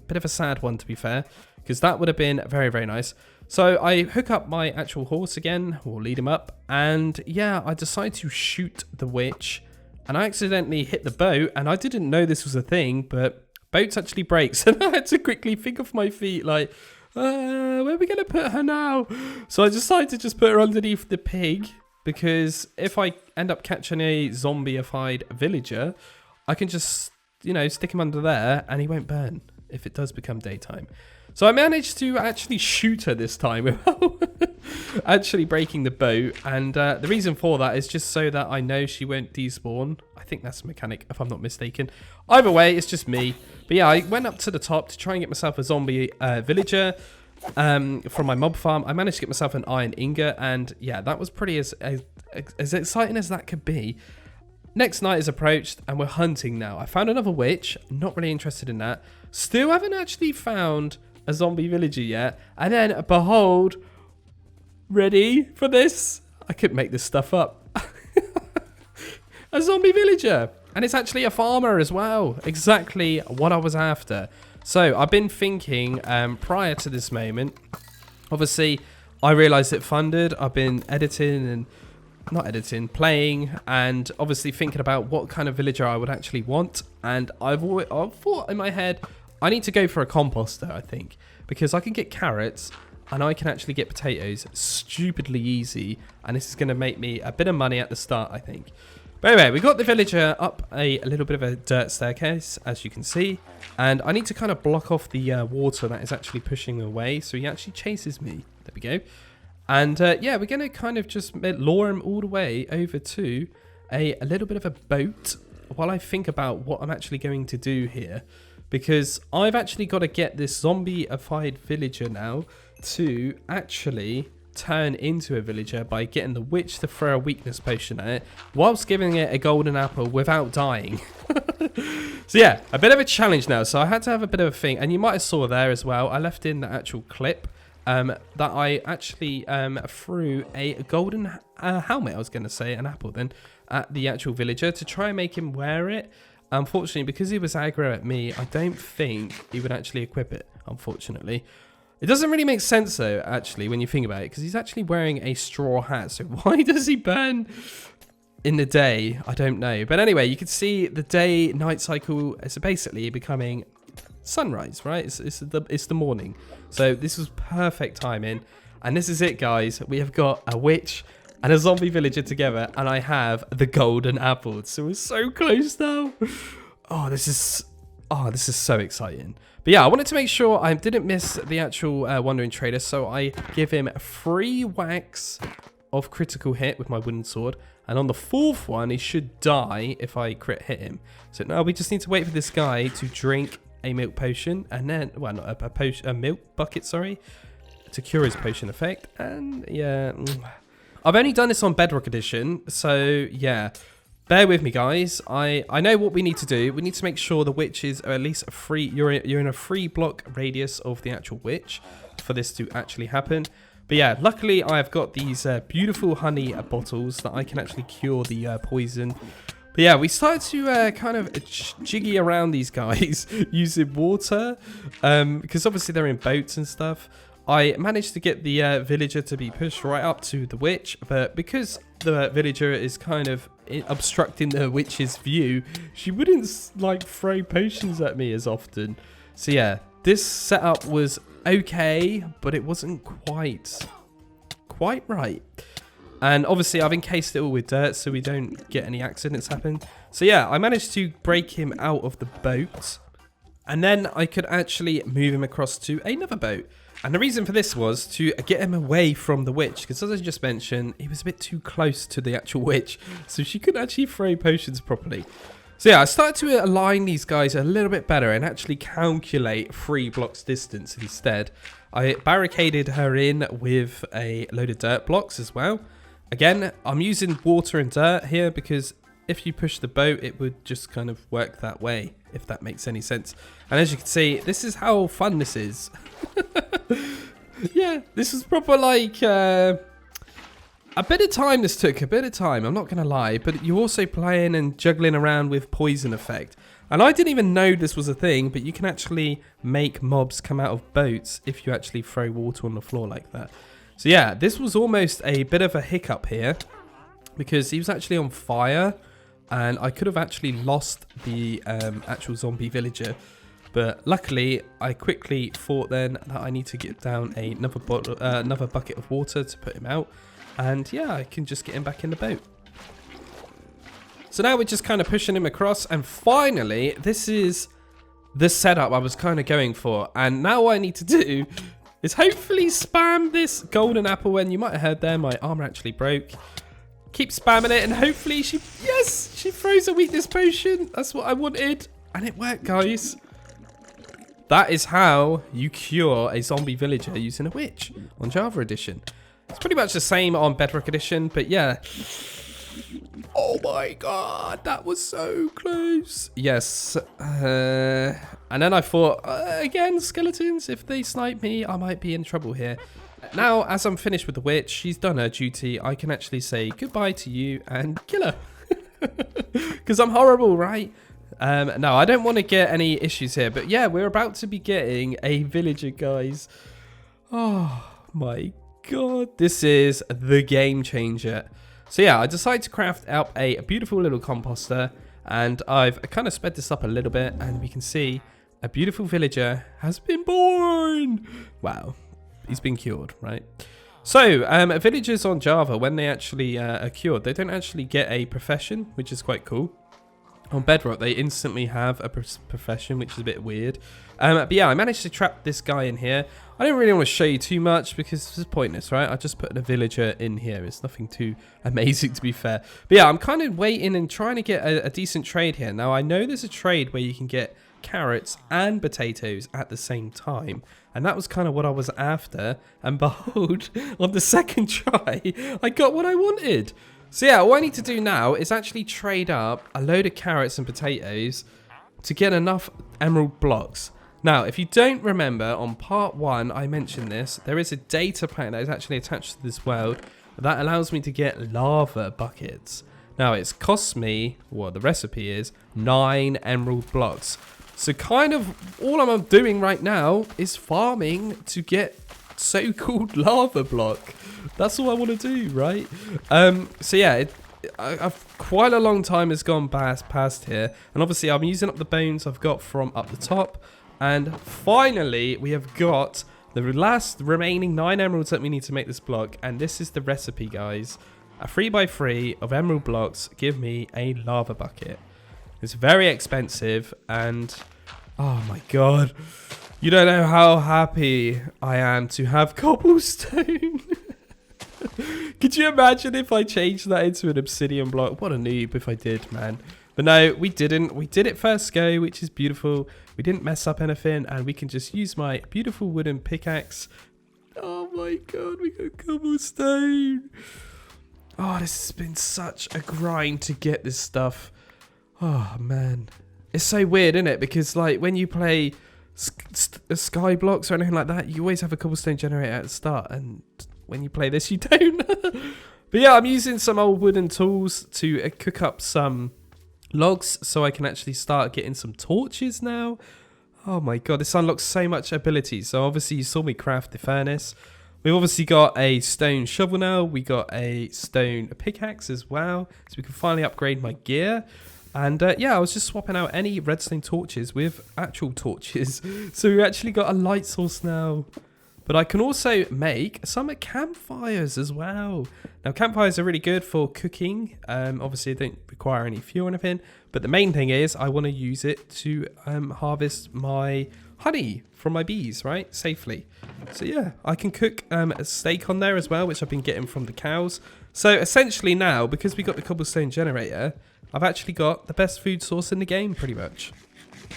Bit of a sad one, to be fair, because that would have been very nice. So I hook up my actual horse again, or lead him up, and yeah, I decide to shoot the witch, and I accidentally hit the boat, and I didn't know this was a thing, but boats actually break, so I had to quickly think of my feet, like, where are we going to put her now? So I decided to just put her underneath the pig, because if I end up catching a zombified villager, I can just, you know, stick him under there, and he won't burn if it does become daytime. So I managed to actually shoot her this time without actually breaking the boat. And the reason for that is just so that I know she won't despawn. I think that's a mechanic, if I'm not mistaken. Either way, it's just me. But yeah, I went up to the top to try and get myself a zombie villager from my mob farm. I managed to get myself an iron ingot. And yeah, that was pretty as exciting as that could be. Next night is approached and we're hunting now. I found another witch. Not really interested in that. Still haven't actually found a zombie villager yet. And then, behold, ready for this? I couldn't make this stuff up. A zombie villager. And it's actually a farmer as well. Exactly what I was after. So I've been thinking prior to this moment. Obviously, I realized it funded. I've been playing, and obviously thinking about what kind of villager I would actually want. And I've thought in my head, I need to go for a composter, I think, because I can get carrots and I can actually get potatoes stupidly easy, and this is going to make me a bit of money at the start, I think. But anyway, we got the villager up a little bit of a dirt staircase, as you can see, and I need to kind of block off the water that is actually pushing away, so he actually chases me. There we go. And yeah, we're going to kind of just lure him all the way over to a little bit of a boat while I think about what I'm actually going to do here. Because I've actually got to get this zombified villager now to actually turn into a villager by getting the witch to throw a weakness potion at it whilst giving it a golden apple without dying. So yeah, a bit of a challenge now. So I had to have a bit of a thing. And you might have saw there as well, I left in the actual clip that I actually threw a golden helmet, I was going to say, an apple then, at the actual villager to try and make him wear it. Unfortunately, because he was aggro at me, I don't think he would actually equip it, unfortunately. It doesn't really make sense, though, actually, when you think about it, because he's actually wearing a straw hat. So why does he burn in the day? I don't know. But anyway, you can see the day-night cycle is basically becoming sunrise, right? It's the morning. So this was perfect timing. And this is it, guys. We have got a witch and a zombie villager together, and I have the golden apple. So we're so close now. Oh, this is so exciting. But yeah, I wanted to make sure I didn't miss the actual Wandering Trader, so I give him 3 whacks of critical hit with my wooden sword, and on the 4th one, he should die if I crit hit him. So now we just need to wait for this guy to drink a milk potion, and then, well, not a potion, a milk bucket, sorry, to cure his potion effect. And yeah, I've only done this on Bedrock Edition, so yeah, bear with me, guys. I know what we need to do. We need to make sure the witches are at least you're in a 3 block radius of the actual witch for this to actually happen. But yeah, luckily I've got these beautiful honey bottles that I can actually cure the poison But yeah, we started to kind of jiggy around these guys using water, because obviously they're in boats and stuff. I managed to get the villager to be pushed right up to the witch, but because the villager is kind of obstructing the witch's view, she wouldn't like throw potions at me as often. So yeah, this setup was okay, but it wasn't quite right. And obviously I've encased it all with dirt so we don't get any accidents happen. So yeah, I managed to break him out of the boat. And then I could actually move him across to another boat. And the reason for this was to get him away from the witch. Because as I just mentioned, he was a bit too close to the actual witch. So she couldn't actually throw potions properly. So yeah, I started to align these guys a little bit better and actually calculate 3 blocks distance instead. I barricaded her in with a load of dirt blocks as well. Again, I'm using water and dirt here because if you push the boat, it would just kind of work that way, if that makes any sense. And as you can see, this is how fun this is. Yeah, this is proper like a bit of time this took, a bit of time, I'm not going to lie. But you're also playing and juggling around with poison effect. And I didn't even know this was a thing, but you can actually make mobs come out of boats if you actually throw water on the floor like that. So yeah, this was almost a bit of a hiccup here because he was actually on fire and I could have actually lost the actual zombie villager. But luckily, I quickly thought then that I need to get down another bucket of water to put him out. And yeah, I can just get him back in the boat. So now we're just kind of pushing him across. And finally, this is the setup I was kind of going for. And now what I need to do is hopefully spam this golden apple. And you might have heard there, my armor actually broke. Keep spamming it and hopefully she throws a weakness potion. That's what I wanted. And it worked, guys. That is how you cure a zombie villager using a witch on Java Edition. It's pretty much the same on Bedrock Edition, but yeah. Oh my god, that was so close. Yes. And then I thought, again, skeletons, if they snipe me, I might be in trouble here. Now, as I'm finished with the witch, she's done her duty. I can actually say goodbye to you and kill her. Because I'm horrible, right? No, I don't want to get any issues here. But yeah, we're about to be getting a villager, guys. Oh my god. This is the game changer. So yeah, I decided to craft out a beautiful little composter. And I've kind of sped this up a little bit. And we can see a beautiful villager has been born. Wow. He's been cured, right? So, villagers on Java, when they actually are cured, they don't actually get a profession, which is quite cool. On Bedrock, they instantly have a profession, which is a bit weird. But yeah, I managed to trap this guy in here. I don't really want to show you too much because this is pointless, right? I just put a villager in here. It's nothing too amazing, to be fair. But yeah, I'm kind of waiting and trying to get a decent trade here. Now, I know there's a trade where you can get carrots and potatoes at the same time, and that was kind of what I was after. And behold, on the second try, I got what I wanted. So yeah, all I need to do now is actually trade up a load of carrots and potatoes to get enough emerald blocks. Now, if you don't remember, on part 1, I mentioned this. There is a data pack that is actually attached to this world that allows me to get lava buckets. Now, it's cost me, well, the recipe is 9 emerald blocks. So kind of all I'm doing right now is farming to get so-called lava block. That's all I want to do, right? So yeah, I've quite a long time has gone past here. And obviously I'm using up the bones I've got from up the top. And finally, we have got the last remaining 9 emeralds that we need to make this block. And this is the recipe, guys. A 3x3 of emerald blocks give me a lava bucket. It's very expensive and oh my god, you don't know how happy I am to have cobblestone. Could you imagine if I changed that into an obsidian block? What a noob if I did, man. But no, we didn't. We did it first go, which is beautiful. We didn't mess up anything and we can just use my beautiful wooden pickaxe. Oh my god, we got cobblestone. Oh, this has been such a grind to get this stuff. Oh, man. It's so weird, isn't it? Because, like, when you play sky blocks or anything like that, you always have a cobblestone generator at the start. And when you play this, you don't. But yeah, I'm using some old wooden tools to cook up some logs so I can actually start getting some torches now. Oh my god, this unlocks so much ability. So obviously you saw me craft the furnace. We've obviously got a stone shovel now. We got a stone pickaxe as well. So we can finally upgrade my gear. And yeah, I was just swapping out any redstone torches with actual torches. So we actually got a light source now. But I can also make some campfires as well. Now, campfires are really good for cooking. Obviously, they don't require any fuel or anything. But the main thing is I want to use it to harvest my honey from my bees, right? Safely. So, yeah, I can cook a steak on there as well, which I've been getting from the cows. So, essentially now, because we got the cobblestone generator, I've actually got the best food source in the game, pretty much.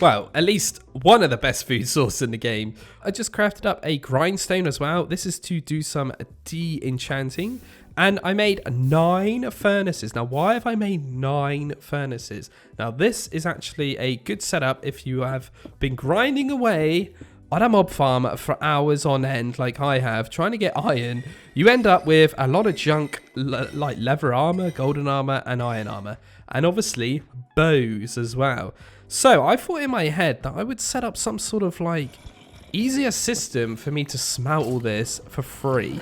Well, at least one of the best food sources in the game. I just crafted up a grindstone as well. This is to do some de-enchanting. And I made 9 furnaces. Now, why have I made 9 furnaces? Now, this is actually a good setup if you have been grinding away on a mob farm for hours on end, like I have, trying to get iron. You end up with a lot of junk, like leather armor, golden armor, and iron armor. And obviously, bows as well. So I thought in my head that I would set up some sort of like easier system for me to smelt all this for free.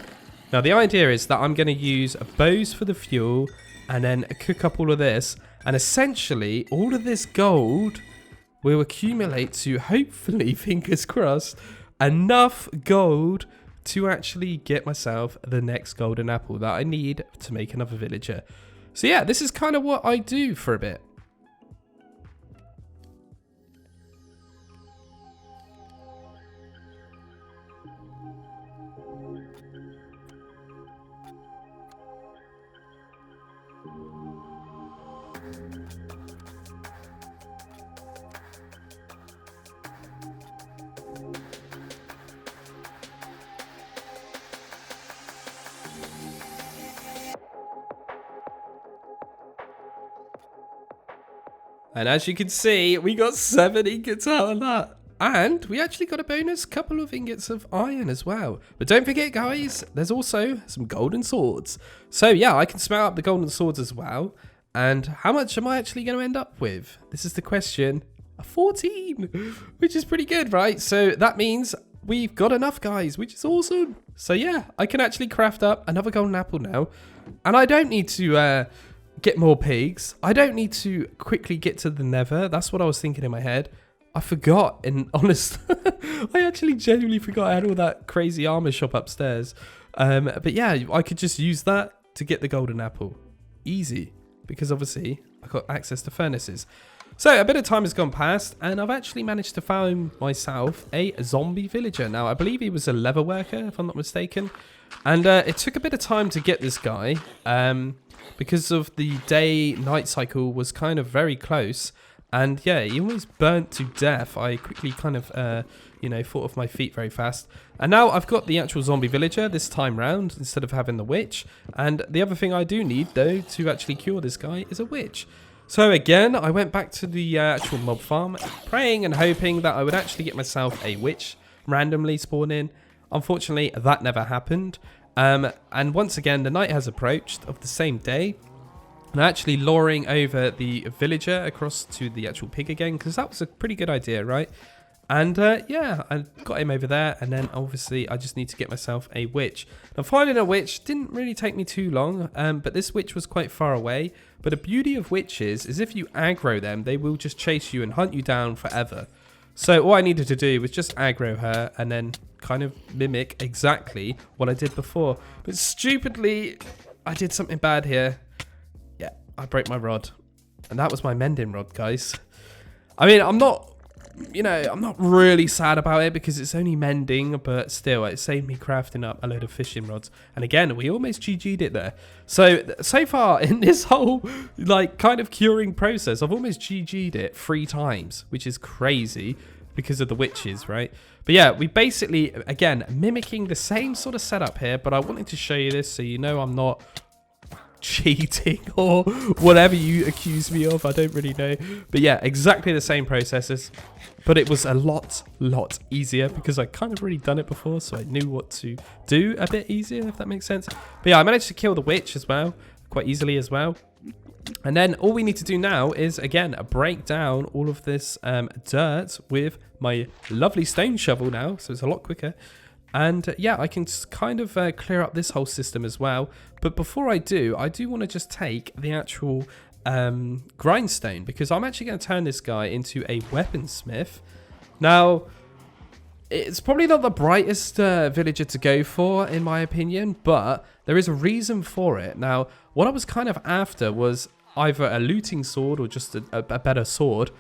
Now the idea is that I'm going to use bows for the fuel and then cook up all of this. And essentially all of this gold will accumulate to, hopefully, fingers crossed, enough gold to actually get myself the next golden apple that I need to make another villager. So yeah, this is kind of what I do for a bit. And as you can see, we got 7 ingots out of that. And we actually got a bonus couple of ingots of iron as well. But don't forget, guys, there's also some golden swords. So yeah, I can smelt up the golden swords as well. And how much am I actually going to end up with? This is the question. 14, which is pretty good, right? So that means we've got enough, guys, which is awesome. So yeah, I can actually craft up another golden apple now. And I don't need to get more pigs. I don't need to quickly get to the nether. That's what I was thinking in my head. I forgot, in honest, I actually genuinely forgot I had all that crazy armor shop upstairs. But yeah, I could just use that to get the golden apple. Easy, because obviously I got access to furnaces. So a bit of time has gone past, and I've actually managed to find myself a zombie villager. Now, I believe he was a leather worker, if I'm not mistaken. And it took a bit of time to get this guy, because of the day-night cycle was kind of very close. And yeah, he almost burnt to death. I quickly kind of, thought of my feet very fast. And now I've got the actual zombie villager this time round, instead of having the witch. And the other thing I do need, though, to actually cure this guy is a witch. So again, I went back to the actual mob farm, praying and hoping that I would actually get myself a witch randomly spawn in. Unfortunately, that never happened. And once again, the night has approached of the same day. And actually luring over the villager across to the actual pig again, because that was a pretty good idea, right? And yeah, I got him over there, and then obviously I just need to get myself a witch. Now, finding a witch didn't really take me too long, but this witch was quite far away. But the beauty of witches is if you aggro them, they will just chase you and hunt you down forever. So all I needed to do was just aggro her and then kind of mimic exactly what I did before. But stupidly, I did something bad here. Yeah, I broke my rod. And that was my mending rod, guys. I mean, I'm not really sad about it because it's only mending, but still, it saved me crafting up a load of fishing rods. And again, we almost GG'd it there. So far in this whole, kind of curing process, I've almost GG'd it 3 times, which is crazy because of the witches, right? But yeah, we basically, again, mimicking the same sort of setup here, but I wanted to show you this so you know I'm not cheating or whatever you accuse me of. I don't really know, but yeah, exactly the same processes, but it was a lot easier because I kind of already done it before, so I knew what to do a bit easier, if that makes sense. But yeah, I managed to kill the witch as well quite easily as well. And then all we need to do now is, again, break down all of this dirt with my lovely stone shovel now. So it's a lot quicker. And yeah, I can kind of clear up this whole system as well. But before I do want to just take the actual grindstone, because I'm actually going to turn this guy into a weaponsmith. Now, it's probably not the brightest villager to go for, in my opinion, but there is a reason for it. Now, what I was kind of after was either a looting sword or just a better sword,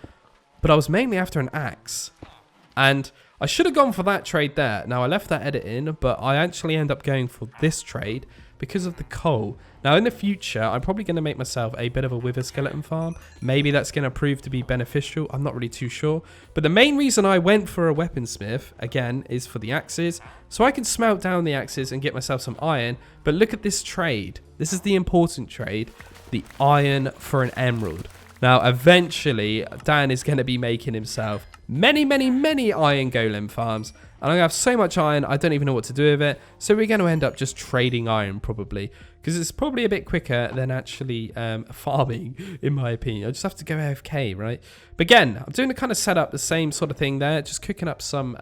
but I was mainly after an axe. And I should have gone for that trade there. Now, I left that edit in, but I actually end up going for this trade because of the coal. Now, in the future, I'm probably going to make myself a bit of a wither skeleton farm. Maybe that's going to prove to be beneficial. I'm not really too sure. But the main reason I went for a weaponsmith, again, is for the axes. So I can smelt down the axes and get myself some iron. But look at this trade. This is the important trade. The iron for an emerald. Now, eventually, Dan is going to be making himself many, many, many iron golem farms. And I'm going to have so much iron, I don't even know what to do with it. So we're going to end up just trading iron, probably. Because it's probably a bit quicker than actually farming, in my opinion. I just have to go AFK, right? But again, I'm doing the kind of setup, the same sort of thing there. Just cooking up some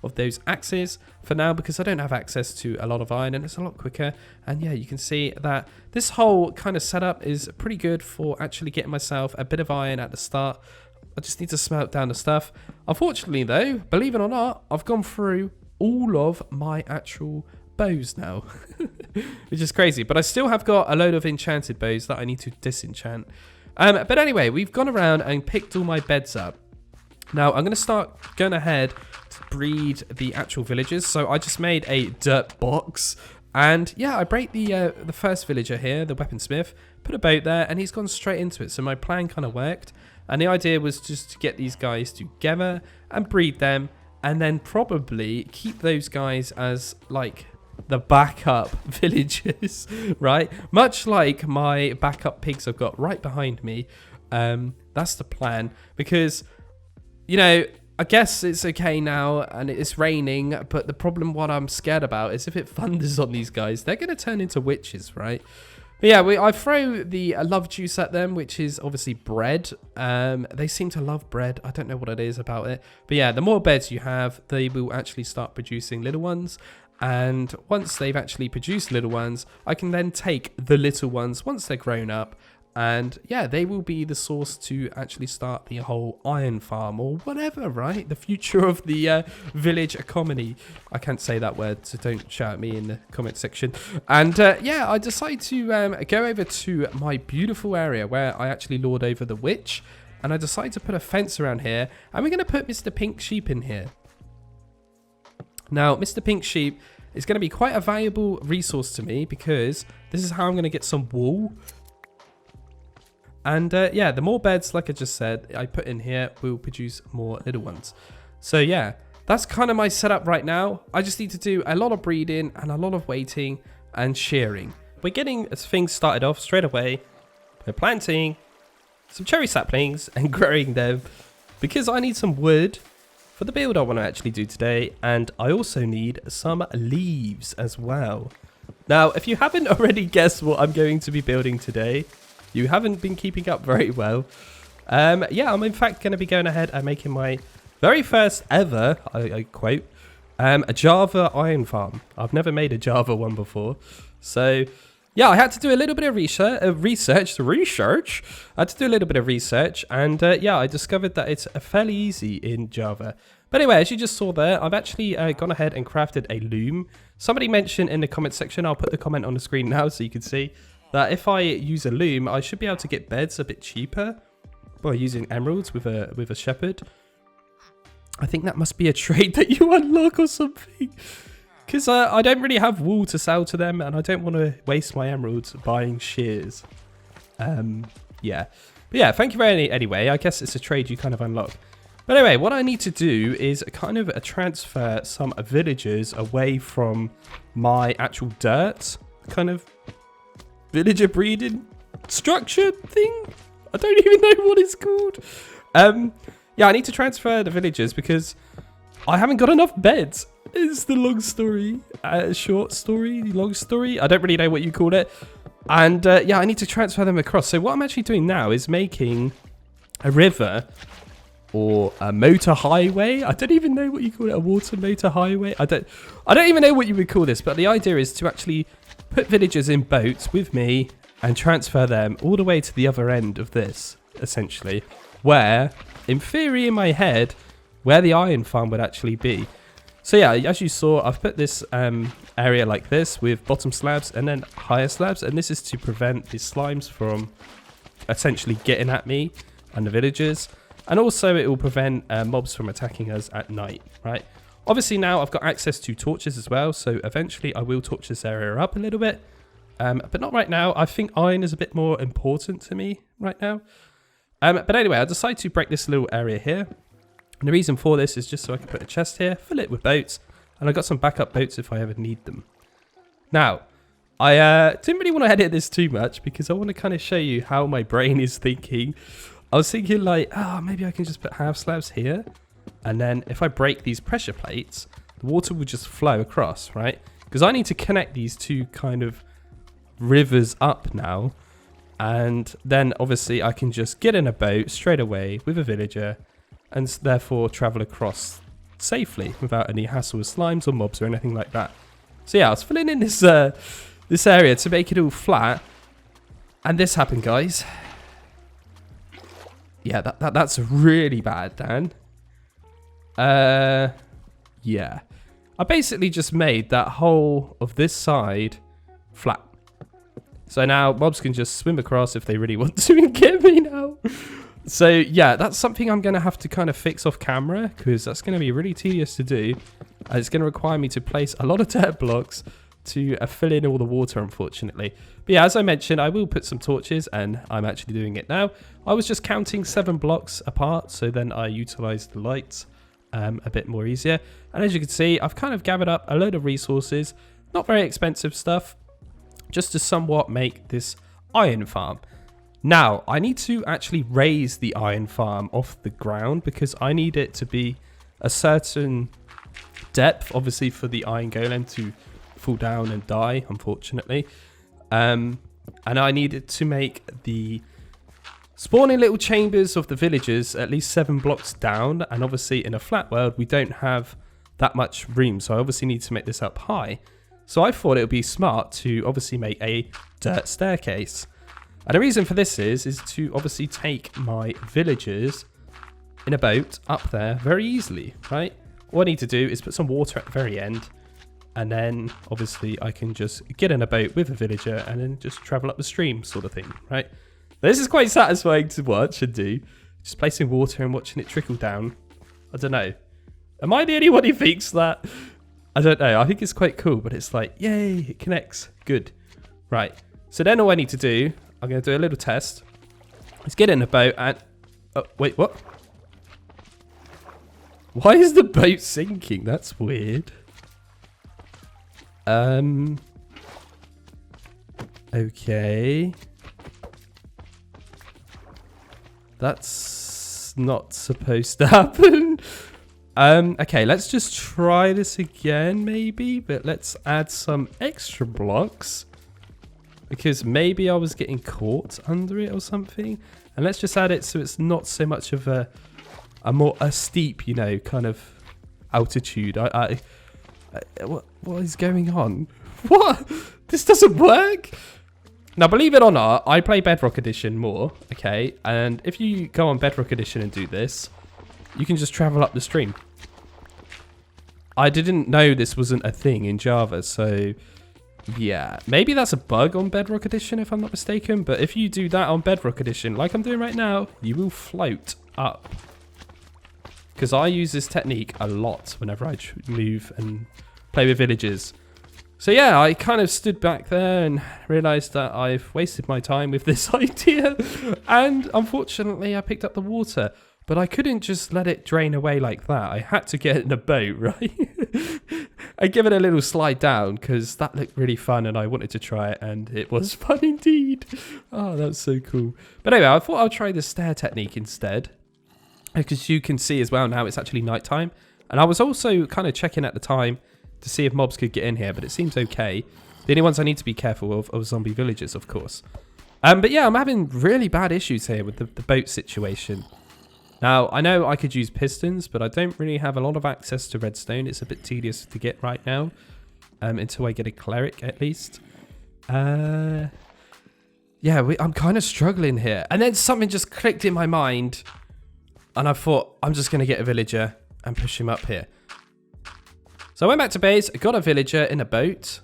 of those axes for now, because I don't have access to a lot of iron, and it's a lot quicker. And yeah, you can see that this whole kind of setup is pretty good for actually getting myself a bit of iron at the start. I just need to smelt down the stuff. Unfortunately, though, believe it or not, I've gone through all of my actual bows now, which is crazy. But I still have got a load of enchanted bows that I need to disenchant. But anyway, we've gone around and picked all my beds up. Now, I'm going to start going ahead to breed the actual villagers. So I just made a dirt box. And yeah, I break the first villager here, the weaponsmith, put a boat there, and he's gone straight into it. So my plan kind of worked. And the idea was just to get these guys together and breed them, and then probably keep those guys as like the backup villagers, right? Much like my backup pigs I've got right behind me. That's the plan, because, you know, I guess it's okay now and it's raining, but the problem, what I'm scared about, is if it thunders on these guys, they're going to turn into witches, right? But yeah, I throw the love juice at them, which is obviously bread. They seem to love bread. I don't know what it is about it. But yeah, the more beds you have, they will actually start producing little ones. And once they've actually produced little ones, I can then take the little ones once they're grown up. And yeah, they will be the source to actually start the whole iron farm or whatever, right? The future of the village economy. I can't say that word, so don't shout at me in the comment section. And yeah, I decided to go over to my beautiful area where I actually lord over the witch. And I decided to put a fence around here. And we're going to put Mr. Pink Sheep in here. Now, Mr. Pink Sheep is going to be quite a valuable resource to me, because this is how I'm going to get some wool. And yeah, the more beds, like I just said, I put in here will produce more little ones. So yeah, that's kind of my setup right now. I just need to do a lot of breeding and a lot of waiting and shearing. We're getting things started off straight away. We're planting some cherry saplings and growing them, because I need some wood for the build I want to actually do today. And I also need some leaves as well. Now, if you haven't already guessed what I'm going to be building today, you haven't been keeping up very well. Yeah, I'm in fact going to be going ahead and making my very first ever, I quote, a Java iron farm. I've never made a Java one before. So yeah, I had to do a little bit of research. I had to do a little bit of research, and yeah, I discovered that it's fairly easy in Java. But anyway, as you just saw there, I've actually gone ahead and crafted a loom. Somebody mentioned in the comment section, I'll put the comment on the screen now so you can see, that if I use a loom, I should be able to get beds a bit cheaper by using emeralds with a shepherd. I think that must be a trade that you unlock or something, because I don't really have wool to sell to them, and I don't want to waste my emeralds buying shears. Yeah, but yeah, thank you very anyway. I guess it's a trade you kind of unlock. But anyway, what I need to do is kind of transfer some villagers away from my actual dirt kind of villager breeding structure thing. I don't even know what it's called. Yeah, I need to transfer the villagers because I haven't got enough beds. It's the long story, short story, long story. I don't really know what you call it. And yeah, I need to transfer them across. So what I'm actually doing now is making a river or a motor highway. I don't even know what you call it, a water motor highway. I don't even know what you would call this, but the idea is to actually put villagers in boats with me and transfer them all the way to the other end of this, essentially, where, in theory, in my head, where the iron farm would actually be. So yeah, as you saw, I've put this area like this with bottom slabs and then higher slabs, and this is to prevent the slimes from essentially getting at me and the villagers, and also it will prevent mobs from attacking us at night, right? Obviously now I've got access to torches as well, so eventually I will torch this area up a little bit, but not right now. I think iron is a bit more important to me right now. But anyway, I decided to break this little area here. And the reason for this is just so I can put a chest here, fill it with boats, and I got some backup boats if I ever need them. Now, I didn't really want to edit this too much because I want to kind of show you how my brain is thinking. I was thinking like, oh, maybe I can just put half slabs here. And then if I break these pressure plates, the water will just flow across, right? Because I need to connect these two kind of rivers up now. And then obviously I can just get in a boat straight away with a villager and therefore travel across safely without any hassle with slimes or mobs or anything like that. So yeah, I was filling in this this area to make it all flat, and this happened, guys. Yeah, that's really bad, Dan. Yeah, I basically just made that whole of this side flat. So now mobs can just swim across if they really want to and get me now. So yeah, that's something I'm going to have to kind of fix off camera because that's going to be really tedious to do. It's going to require me to place a lot of dirt blocks to fill in all the water, unfortunately. But yeah, as I mentioned, I will put some torches and I'm actually doing it now. I was just counting 7 blocks apart, so then I utilized the lights a bit more easier. And as you can see, I've kind of gathered up a load of resources, not very expensive stuff, just to somewhat make this iron farm. Now, I need to actually raise the iron farm off the ground because I need it to be a certain depth, obviously, for the iron golem to fall down and die, unfortunately. And I needed to make the spawning little chambers of the villagers at least 7 blocks down. And obviously, in a flat world, we don't have that much room. So I obviously need to make this up high. So I thought it would be smart to obviously make a dirt staircase. And the reason for this is to obviously take my villagers in a boat up there very easily, right? All I need to do is put some water at the very end. And then obviously I can just get in a boat with a villager and then just travel up the stream sort of thing, right? This is quite satisfying to watch and do. Just placing water and watching it trickle down. I don't know. Am I the only one who thinks that? I don't know. I think it's quite cool, but it's like, yay, it connects. Good. Right. So then all I need to do, I'm going to do a little test. Let's get in the boat and... Oh, wait, what? Why is the boat sinking? That's weird. Okay. That's not supposed to happen. Okay, let's just try this again, maybe. But let's add some extra blocks. Because maybe I was getting caught under it or something. And let's just add it so it's not so much of a steep, you know, kind of altitude. What is going on? What? This doesn't work? Now, believe it or not, I play Bedrock Edition more, okay? And if you go on Bedrock Edition and do this, you can just travel up the stream. I didn't know this wasn't a thing in Java, so... yeah, maybe that's a bug on Bedrock Edition if I'm not mistaken, but if you do that on Bedrock Edition, like I'm doing right now, you will float up. Because I use this technique a lot whenever I move and play with villagers. So yeah, I kind of stood back there and realised that I've wasted my time with this idea. And unfortunately, I picked up the water. But I couldn't just let it drain away like that. I had to get in a boat, right? I give it a little slide down because that looked really fun and I wanted to try it and it was fun indeed. Oh, that was so cool. But anyway, I thought I'll try the stair technique instead. Because you can see as well now it's actually nighttime. And I was also kind of checking at the time to see if mobs could get in here, but it seems okay. The only ones I need to be careful of are zombie villagers, of course. But yeah, I'm having really bad issues here with the boat situation. Now, I know I could use pistons, but I don't really have a lot of access to redstone. It's a bit tedious to get right now, until I get a cleric at least. Yeah, I'm kind of struggling here. And then something just clicked in my mind, and I thought, I'm just going to get a villager and push him up here. So I went back to base, got a villager in a boat.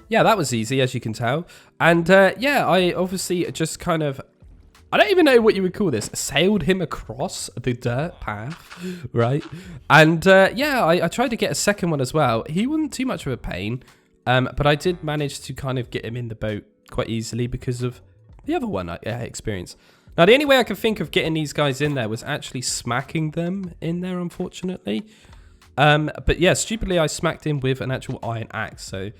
Yeah, that was easy, as you can tell. And yeah, I obviously just kind of, I don't even know what you would call this, sailed him across the dirt path, right? And yeah, I tried to get a second one as well. He wasn't too much of a pain, but I did manage to kind of get him in the boat quite easily because of the other one I experienced. Now, the only way I could think of getting these guys in there was actually smacking them in there, unfortunately. But yeah, stupidly, I smacked him with an actual iron axe, so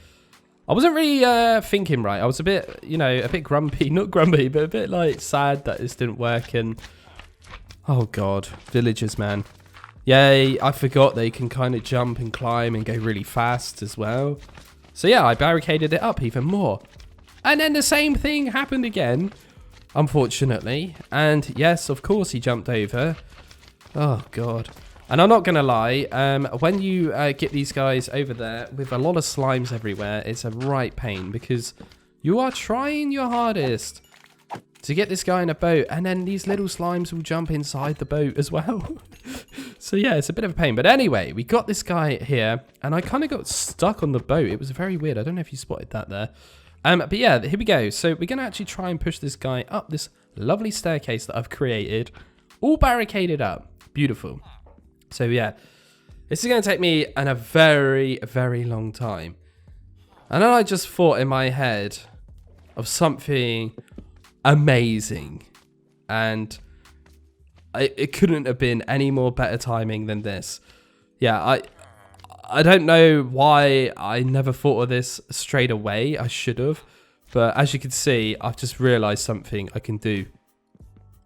I wasn't really thinking right. I was a bit, you know, a bit grumpy. Not grumpy, but a bit, like, sad that this didn't work. And, oh, God. Villagers, man. Yay, I forgot they can kind of jump and climb and go really fast as well. So, yeah, I barricaded it up even more. And then the same thing happened again, unfortunately. And, yes, of course, he jumped over. Oh, God. And I'm not going to lie, when you get these guys over there with a lot of slimes everywhere, it's a right pain because you are trying your hardest to get this guy in a boat, and then these little slimes will jump inside the boat as well. So yeah, it's a bit of a pain. But anyway, we got this guy here, and I kind of got stuck on the boat. It was very weird. I don't know if you spotted that there. But yeah, here we go. So we're going to actually try and push this guy up this lovely staircase that I've created, all barricaded up. Beautiful. So yeah, this is going to take me a very, very long time. And then I just thought in my head of something amazing. And it couldn't have been any more better timing than this. Yeah, I don't know why I never thought of this straight away. I should have. But as you can see, I've just realized something I can do.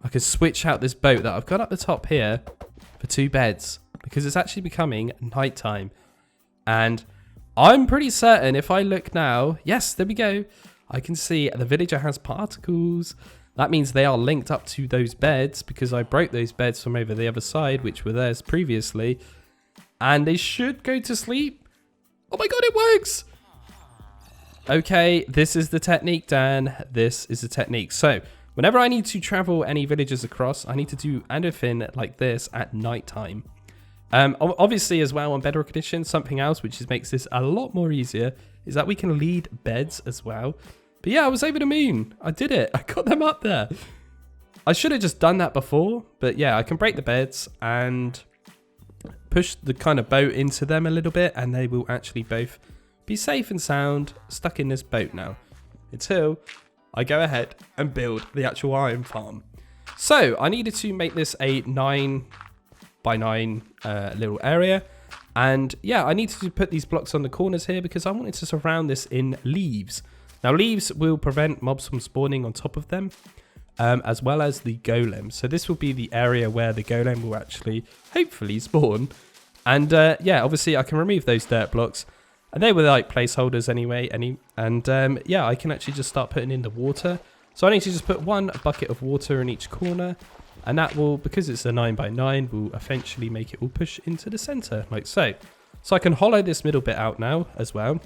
I can switch out this boat that I've got up the top here for 2 beds, because it's actually becoming nighttime. And I'm pretty certain if I look now, yes, there we go. I can see the villager has particles. That means they are linked up to those beds because I broke those beds from over the other side, which were theirs previously. And they should go to sleep. Oh my God, it works. Okay, this is the technique, Dan. This is the technique. So whenever I need to travel any villagers across, I need to do anything like this at nighttime. Obviously, as well, on Bedrock Edition, something else which makes this a lot more easier is that we can lead beds as well. But yeah, I was over the moon. I did it. I got them up there. I should have just done that before. But yeah, I can break the beds and push the kind of boat into them a little bit, and they will actually both be safe and sound stuck in this boat now until I go ahead and build the actual iron farm. So I needed to make this a 9 by 9 little area, and yeah, I needed to put these blocks on the corners here because I wanted to surround this in leaves. Now leaves will prevent mobs from spawning on top of them, as well as the golem. So this will be the area where the golem will actually hopefully spawn. And yeah, obviously I can remove those dirt blocks, and they were like placeholders anyway. And yeah, I can actually just start putting in the water. So I need to just put 1 bucket of water in each corner, and that will, because it's a 9 by 9, will eventually make it all push into the center like so. So I can hollow this middle bit out now as well,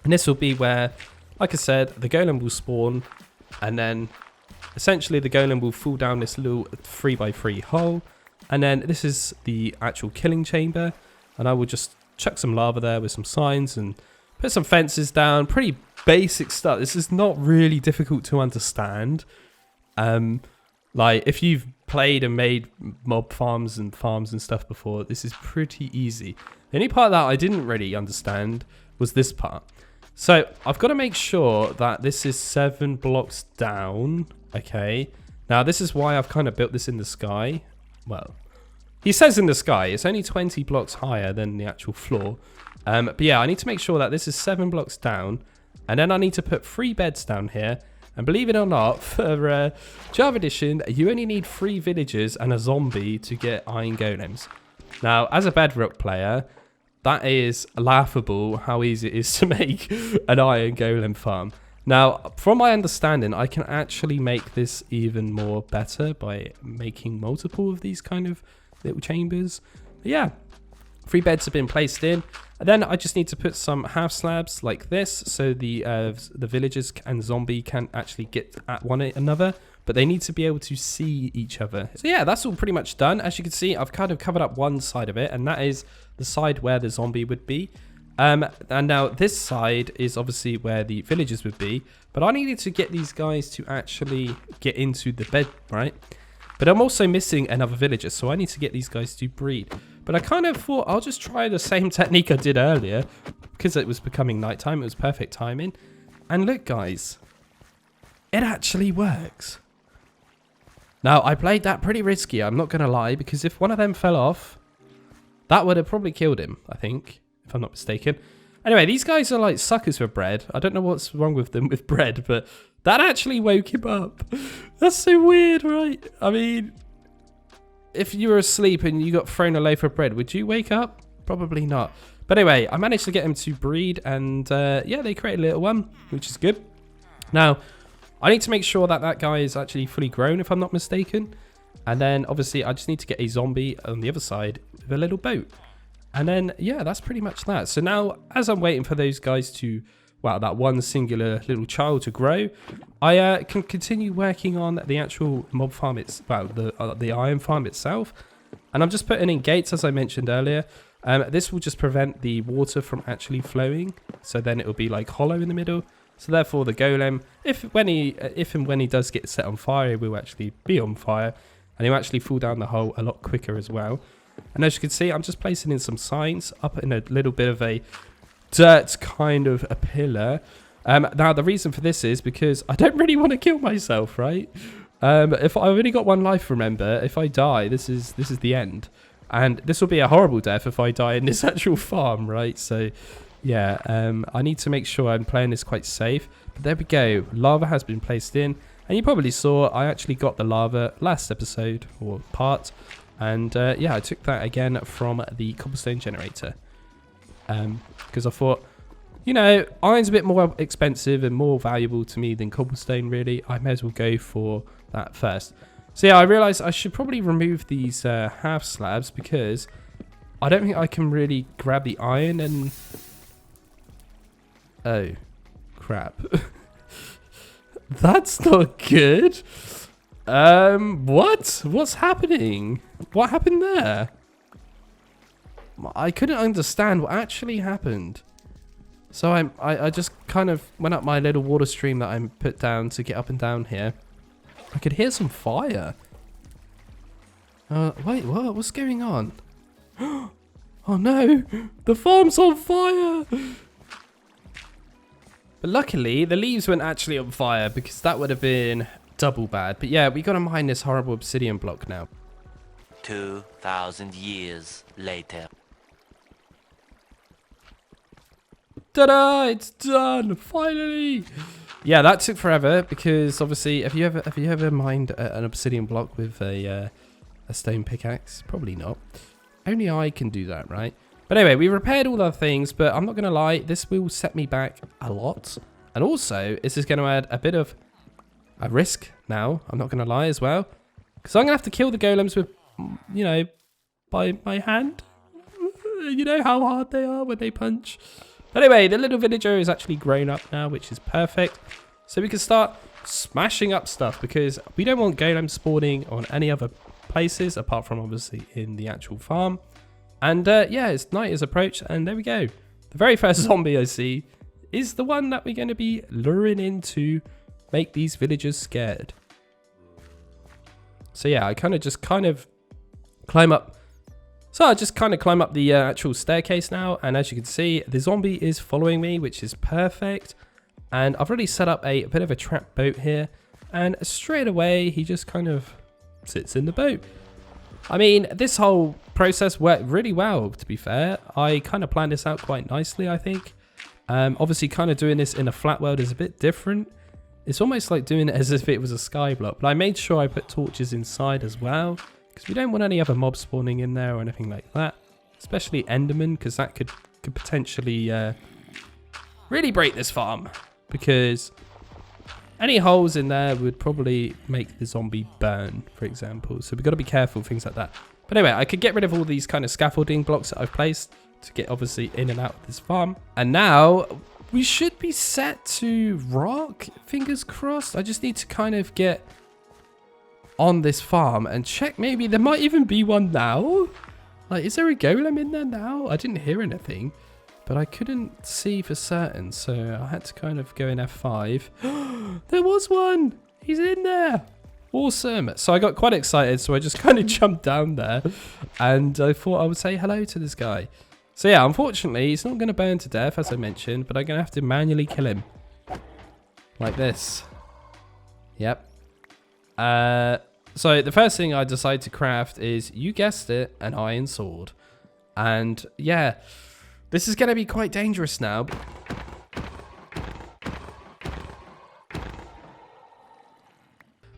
and this will be where, like I said, the golem will spawn, and then essentially the golem will fall down this little 3 by 3 hole, and then this is the actual killing chamber, and I will just chuck some lava there with some signs and put some fences down. Pretty basic stuff. This is not really difficult to understand. Like if you've played and made mob farms and stuff before, this is pretty easy. The only part that I didn't really understand was this part. So I've got to make sure that this is 7 blocks down. Okay. Now this is why I've kind of built this in the sky. Well, he says in the sky. It's only 20 blocks higher than the actual floor. But yeah, I need to make sure that this is 7 blocks down. And then I need to put 3 beds down here. And believe it or not, for Java Edition, you only need 3 villagers and a zombie to get iron golems. Now, as a Bedrock player, that is laughable how easy it is to make an iron golem farm. Now, from my understanding, I can actually make this even more better by making multiple of these kind of little chambers. But yeah, 3 beds have been placed in. And then I just need to put some half slabs like this so the villagers and zombie can actually get at one another, but they need to be able to see each other. So yeah, that's all pretty much done. As you can see, I've kind of covered up one side of it, and that is the side where the zombie would be. And now this side is obviously where the villagers would be, but I needed to get these guys to actually get into the bed, right? But I'm also missing another villager, so I need to get these guys to breed. But I kind of thought I'll just try the same technique I did earlier because it was becoming nighttime. It was perfect timing. And look, guys, it actually works. Now, I played that pretty risky, I'm not going to lie, because if one of them fell off, that would have probably killed him, I think, if I'm not mistaken. Anyway, these guys are like suckers for bread. I don't know what's wrong with them with bread, but that actually woke him up. That's so weird, right? I mean, if you were asleep and you got thrown a loaf of bread, would you wake up? Probably not. But anyway, I managed to get him to breed, and yeah, they created a little one, which is good. Now, I need to make sure that that guy is actually fully grown, if I'm not mistaken. And then, obviously, I just need to get a zombie on the other side with a little boat. And then, yeah, that's pretty much that. So now, as I'm waiting for those guys to, well, that one singular little child to grow, I can continue working on the actual mob farm, the iron farm itself. And I'm just putting in gates, as I mentioned earlier. This will just prevent the water from actually flowing. So then it will be like hollow in the middle. So therefore the golem, if and when he does get set on fire, he will actually be on fire. And he'll actually fall down the hole a lot quicker as well. And as you can see, I'm just placing in some signs up in a little bit of a dirt kind of a pillar. Now the reason for this is because I don't really want to kill myself, right? If I've only got one life, remember, if I die, this is the end. And this will be a horrible death if I die in this actual farm, right? So yeah, I need to make sure I'm playing this quite safe. But there we go. Lava has been placed in. And you probably saw I actually got the lava last episode or part. And yeah, I took that again from the cobblestone generator. Because I thought, you know, iron's a bit more expensive and more valuable to me than cobblestone, really. I may as well go for that first. So yeah, I realised I should probably remove these half slabs because I don't think I can really grab the iron and... Oh, crap. That's not good. What? What's happening? What happened there? I couldn't understand what actually happened. So I just kind of went up my little water stream that I put down to get up and down here. I could hear some fire. Wait, what? What's going on? Oh no, the farm's on fire. But luckily, the leaves weren't actually on fire because that would have been double bad. But yeah, we got to mine this horrible obsidian block now. 2,000 years later. Ta-da! It's done! Finally! Yeah, that took forever because obviously, have you ever mined an obsidian block with a stone pickaxe? Probably not. Only I can do that, right? But anyway, we repaired all our things, but I'm not going to lie, this will set me back a lot. And also, this is going to add a bit of a risk now, I'm not going to lie as well. Because I'm going to have to kill the golems with, you know, by my hand. You know how hard they are when they punch. But anyway, the little villager is actually grown up now, which is perfect. So we can start smashing up stuff because we don't want golems spawning on any other places apart from obviously in the actual farm. And yeah, it's night is approached and there we go. The very first zombie I see is the one that we're going to be luring in to make these villagers scared. So yeah, I kind of climb up So I just kind of climb up the actual staircase now, and as you can see, the zombie is following me, which is perfect. And I've already set up a bit of a trap boat here, and straight away he just kind of sits in the boat. I mean, this whole process worked really well, to be fair. I kind of planned this out quite nicely, I think. Obviously, kind of doing this in a flat world is a bit different. It's almost like doing it as if it was a sky block, but I made sure I put torches inside as well, because we don't want any other mobs spawning in there or anything like that, especially Enderman, because that could potentially really break this farm, because any holes in there would probably make the zombie burn, for example. So we've got to be careful, things like that. But anyway, I could get rid of all these kind of scaffolding blocks that I've placed to get obviously in and out of this farm. And now we should be set to rock, fingers crossed. I just need to kind of get on this farm and check. Maybe there might even be one now. Like, is there a golem in there now? I didn't hear anything, but I couldn't see for certain, so I had to kind of go in F5. There was one! He's in there! Awesome! So I got quite excited, so I just kind of jumped down there, and I thought I would say hello to this guy. So yeah, unfortunately, he's not going to burn to death, as I mentioned, but I'm going to have to manually kill him. Like this. Yep. So the first thing I decided to craft is, you guessed it, an iron sword. And yeah, this is going to be quite dangerous now.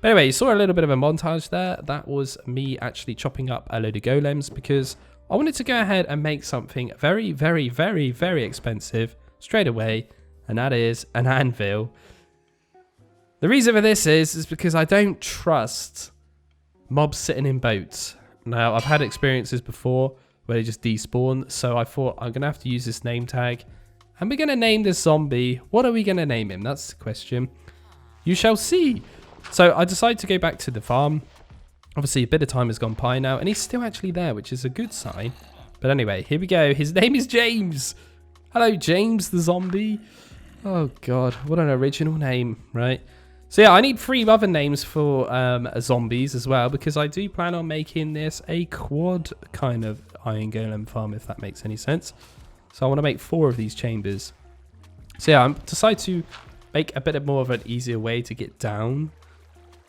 But anyway, you saw a little bit of a montage there. That was me actually chopping up a load of golems, because I wanted to go ahead and make something very, very, very, very expensive straight away, and that is an anvil. The reason for this is because I don't trust mobs sitting in boats. Now, I've had experiences before where they just despawn, so I thought I'm going to have to use this name tag, and we're going to name this zombie. What are we going to name him? That's the question. You shall see. So I decided to go back to the farm. Obviously, a bit of time has gone by now, and he's still actually there, which is a good sign. But anyway, here we go. His name is James. Hello, James the zombie. Oh, God. What an original name, right? So, yeah, I need 3 other names for zombies as well, because I do plan on making this a quad kind of iron golem farm, if that makes any sense. So I want to make 4 of these chambers. So, yeah, I decided to make a bit more of an easier way to get down.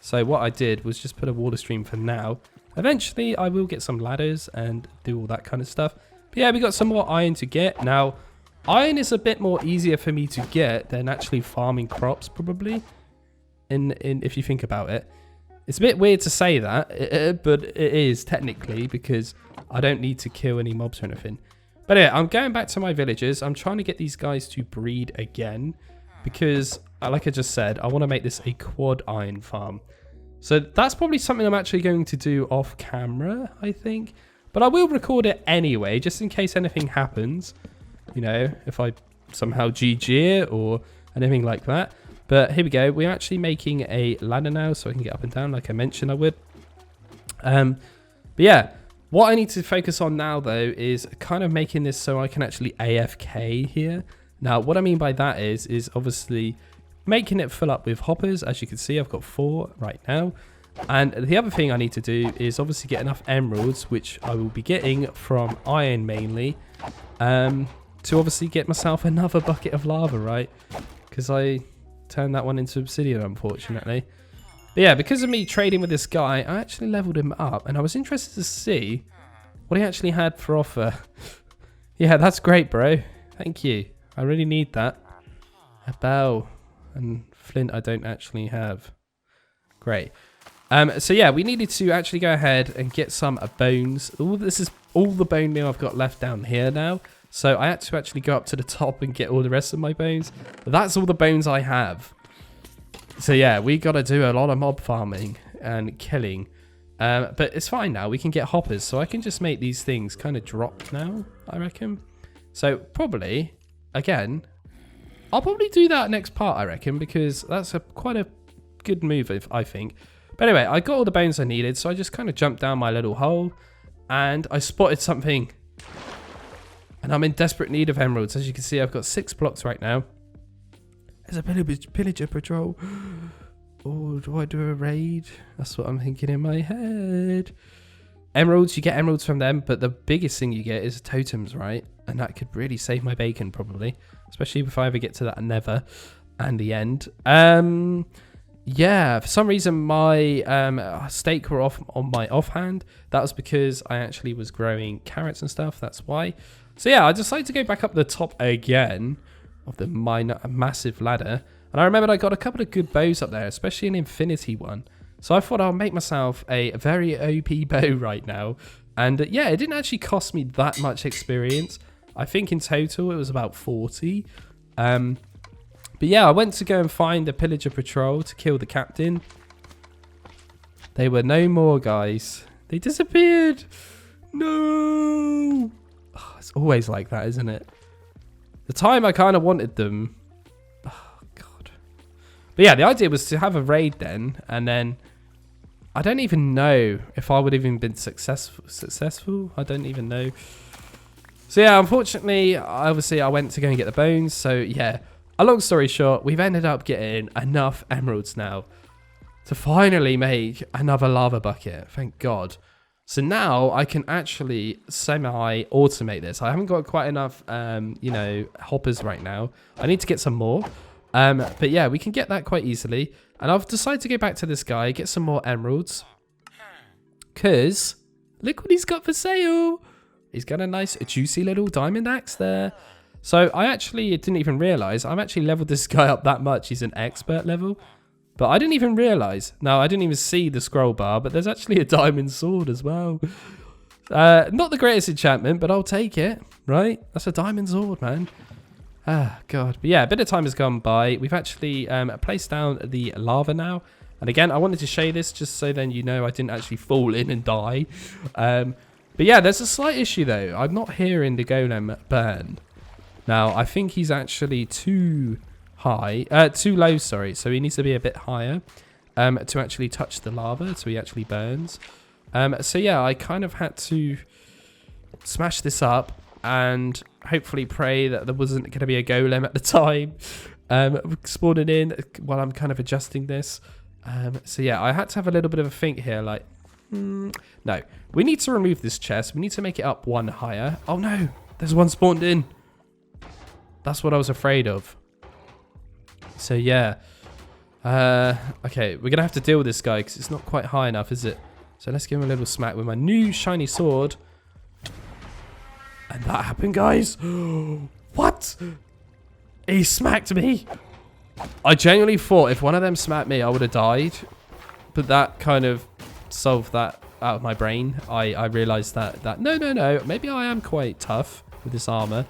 So what I did was just put a water stream for now. Eventually, I will get some ladders and do all that kind of stuff. But yeah, we got some more iron to get. Now, iron is a bit more easier for me to get than actually farming crops, probably. If you think about it. It's a bit weird to say that, but it is technically, because I don't need to kill any mobs or anything. But yeah, I'm going back to my villagers. I'm trying to get these guys to breed again, because, like I just said, I want to make this a quad iron farm. So that's probably something I'm actually going to do off camera, I think. But I will record it anyway, just in case anything happens. You know, if I somehow GG it or anything like that. But here we go. We're actually making a ladder now, so I can get up and down, like I mentioned I would. But yeah, what I need to focus on now, though, is kind of making this so I can actually AFK here. Now, what I mean by that is obviously making it fill up with hoppers. As you can see, I've got 4 right now. And the other thing I need to do is obviously get enough emeralds, which I will be getting from iron mainly, to obviously get myself another bucket of lava, right? Because I turned that one into obsidian, unfortunately. But yeah, because of me trading with this guy, I actually leveled him up, and I was interested to see what he actually had for offer. Yeah, that's great, bro. Thank you. I really need that. A bow and flint I don't actually have. Great. So yeah, we needed to actually go ahead and get some bones. This is all the bone meal I've got left down here now. So I had to actually go up to the top and get all the rest of my bones. But that's all the bones I have. So yeah, we got to do a lot of mob farming and killing. But it's fine now. We can get hoppers. So I can just make these things kind of drop now, I reckon. So probably, again, I'll probably do that next part, I reckon. Because that's quite a good move, I think. But anyway, I got all the bones I needed. So I just kind of jumped down my little hole. And I spotted something. And I'm in desperate need of emeralds. As you can see, I've got 6 blocks right now. There's a pillager patrol. Oh, do I do a raid? That's what I'm thinking in my head. Emeralds, you get emeralds from them, but the biggest thing you get is totems, right? And that could really save my bacon, probably. Especially if I ever get to that nether and the end. Yeah, for some reason my steak were off on my offhand. That was because I actually was growing carrots and stuff. That's why. So yeah, I decided to go back up the top again of the massive ladder. And I remembered I got a couple of good bows up there, especially an infinity one. So I thought I'll make myself a very OP bow right now. And yeah, it didn't actually cost me that much experience. I think in total it was about 40. But yeah, I went to go and find the pillager patrol to kill the captain. They were no more, guys. They disappeared. No. Oh, it's always like that, isn't it? The time I kind of wanted them. Oh, God. But yeah, the idea was to have a raid then. And then I don't even know if I would have even been successful. I don't even know. So yeah, unfortunately, obviously I went to go and get the bones. So yeah. A long story short, we've ended up getting enough emeralds now to finally make another lava bucket. Thank God. So now I can actually semi-automate this. I haven't got quite enough, you know, hoppers right now. I need to get some more. But yeah, we can get that quite easily. And I've decided to go back to this guy, get some more emeralds. Because look what he's got for sale. He's got a nice, juicy little diamond axe there. So I actually didn't even realize I've actually leveled this guy up that much. He's an expert level, but I didn't even realize. Now I didn't even see the scroll bar, but there's actually a diamond sword as well. Not the greatest enchantment, but I'll take it, right? That's a diamond sword, man. Ah, God. But yeah, a bit of time has gone by. We've actually placed down the lava now. And again, I wanted to show you this just so then you know I didn't actually fall in and die. But yeah, there's a slight issue though. I'm not hearing the golem burn. Now, I think he's actually too low, sorry. So he needs to be a bit higher to actually touch the lava, so he actually burns. So yeah, I kind of had to smash this up and hopefully pray that there wasn't going to be a golem at the time spawning in while I'm kind of adjusting this. So yeah, I had to have a little bit of a think here, like, no. We need to remove this chest. We need to make it up one higher. Oh no, there's one spawned in. That's what I was afraid of. So yeah. Okay, we're going to have to deal with this guy because it's not quite high enough, is it? So let's give him a little smack with my new shiny sword. And that happened, guys. What? He smacked me. I genuinely thought if one of them smacked me, I would have died. But that kind of solved that out of my brain. I realized that no. Maybe I am quite tough with this armor.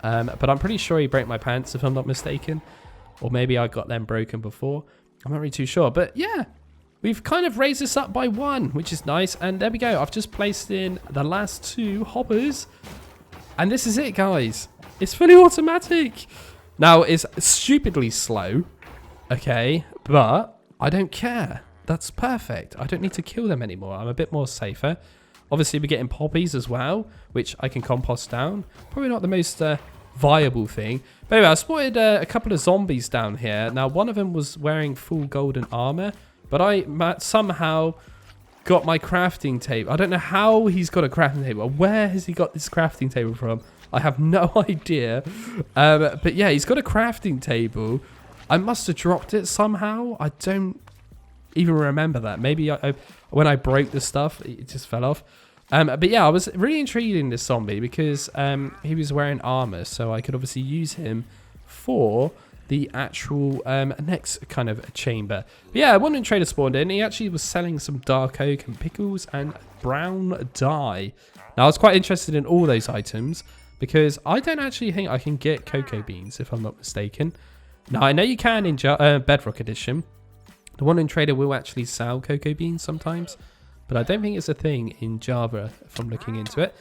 But I'm pretty sure he broke my pants, if I'm not mistaken. Or maybe I got them broken before. I'm not really too sure. But yeah, we've kind of raised this up by one, which is nice. And there we go. I've just placed in the last 2 hoppers. And this is it, guys. It's fully automatic. Now, it's stupidly slow. Okay. But I don't care. That's perfect. I don't need to kill them anymore. I'm a bit more safer. Obviously, we're getting poppies as well, which I can compost down. Probably not the most viable thing. But anyway, I spotted a couple of zombies down here. Now, one of them was wearing full golden armor, but I somehow got my crafting table. I don't know how he's got a crafting table. Where has he got this crafting table from? I have no idea. But yeah, he's got a crafting table. I must have dropped it somehow. I don't even remember that. Maybe when I broke the stuff, it just fell off. But yeah, I was really intrigued in this zombie because he was wearing armor, so I could obviously use him for the actual next kind of chamber. But yeah, one trader spawned in. He actually was selling some dark oak and pickles and brown dye. Now, I was quite interested in all those items because I don't actually think I can get cocoa beans, if I'm not mistaken. Now, I know you can in Bedrock Edition. The one in Trader will actually sell cocoa beans sometimes, but I don't think it's a thing in Java if I'm looking into it.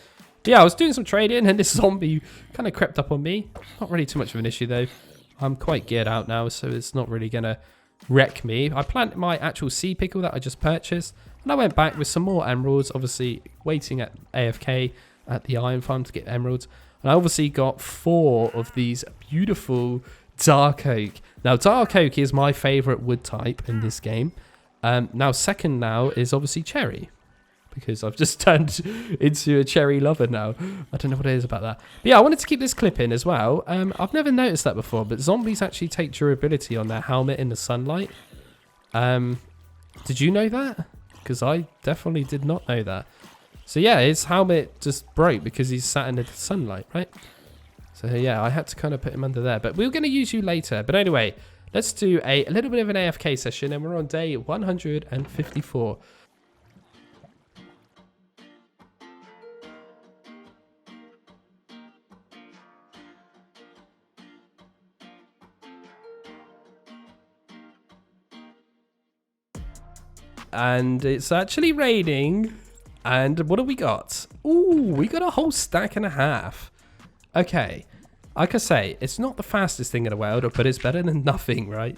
But yeah, I was doing some trading and this zombie kind of crept up on me. Not really too much of an issue though. I'm quite geared out now, so it's not really going to wreck me. I planted my actual sea pickle that I just purchased, and I went back with some more emeralds, obviously waiting at AFK at the iron farm to get emeralds. And I obviously got 4 of these beautiful dark oak. Now, dark oak is my favorite wood type in this game. Now, second now is obviously cherry. because I've just turned into a cherry lover now. I don't know what it is about that. But yeah, I wanted to keep this clip in as well. I've never noticed that before, but zombies actually take durability on their helmet in the sunlight. Did you know that? Because I definitely did not know that. So yeah, his helmet just broke because he's sat in the sunlight, right? So yeah, I had to kind of put him under there, but we were going to use you later. But anyway, let's do a little bit of an AFK session, and we're on day 154. And it's actually raining. And what do we got? Ooh, we got a whole stack and a half. Okay, like I say, it's not the fastest thing in the world, but it's better than nothing, right?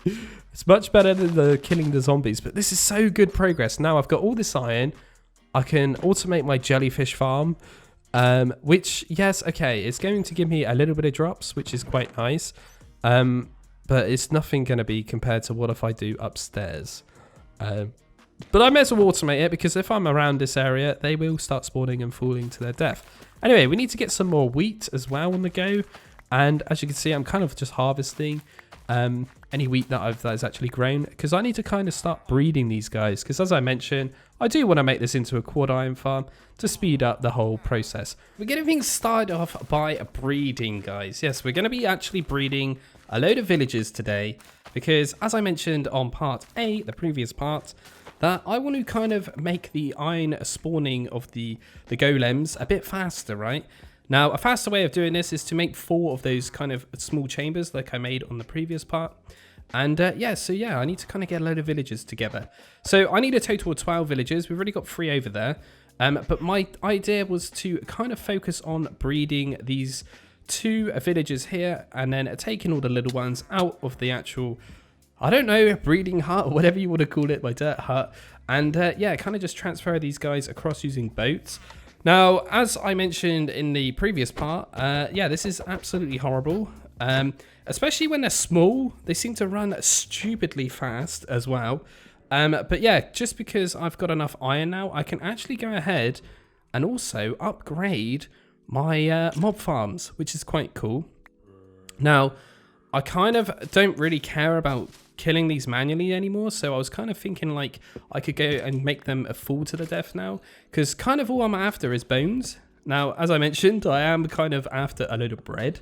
It's much better than the killing the zombies, but this is so good progress. Now I've got all this iron. I can automate my jellyfish farm, which, yes, okay, it's going to give me a little bit of drops, which is quite nice. But it's nothing going to be compared to what if I do upstairs. But I may as well automate it, because if I'm around this area, they will start spawning and falling to their death. Anyway, we need to get some more wheat as well on the go. And as you can see, I'm kind of just harvesting any wheat that is actually grown, because I need to kind of start breeding these guys. Because as I mentioned, I do want to make this into a quad iron farm to speed up the whole process. We're getting things started off by breeding, guys. Yes, we're going to be actually breeding a load of villagers today, because as I mentioned on part A, the previous part, that I want to kind of make the iron spawning of the golems a bit faster, right? Now, a faster way of doing this is to make 4 of those kind of small chambers like I made on the previous part. And yeah, I need to kind of get a load of villagers together. So I need a total of 12 villagers. We've already got 3 over there. But my idea was to kind of focus on breeding these 2 villagers here, and then taking all the little ones out of the actual, I don't know, breeding hut or whatever you want to call it, my dirt hut. And yeah, kind of just transfer these guys across using boats. Now, as I mentioned in the previous part, yeah, this is absolutely horrible. Especially when they're small, they seem to run stupidly fast as well. But yeah, just because I've got enough iron now, I can actually go ahead and also upgrade my mob farms, which is quite cool. Now, I kind of don't really care about killing these manually anymore, so I was kind of thinking like I could go and make them a full to the death now, because kind of all I'm after is bones. Now, as I mentioned, I am kind of after a load of bread,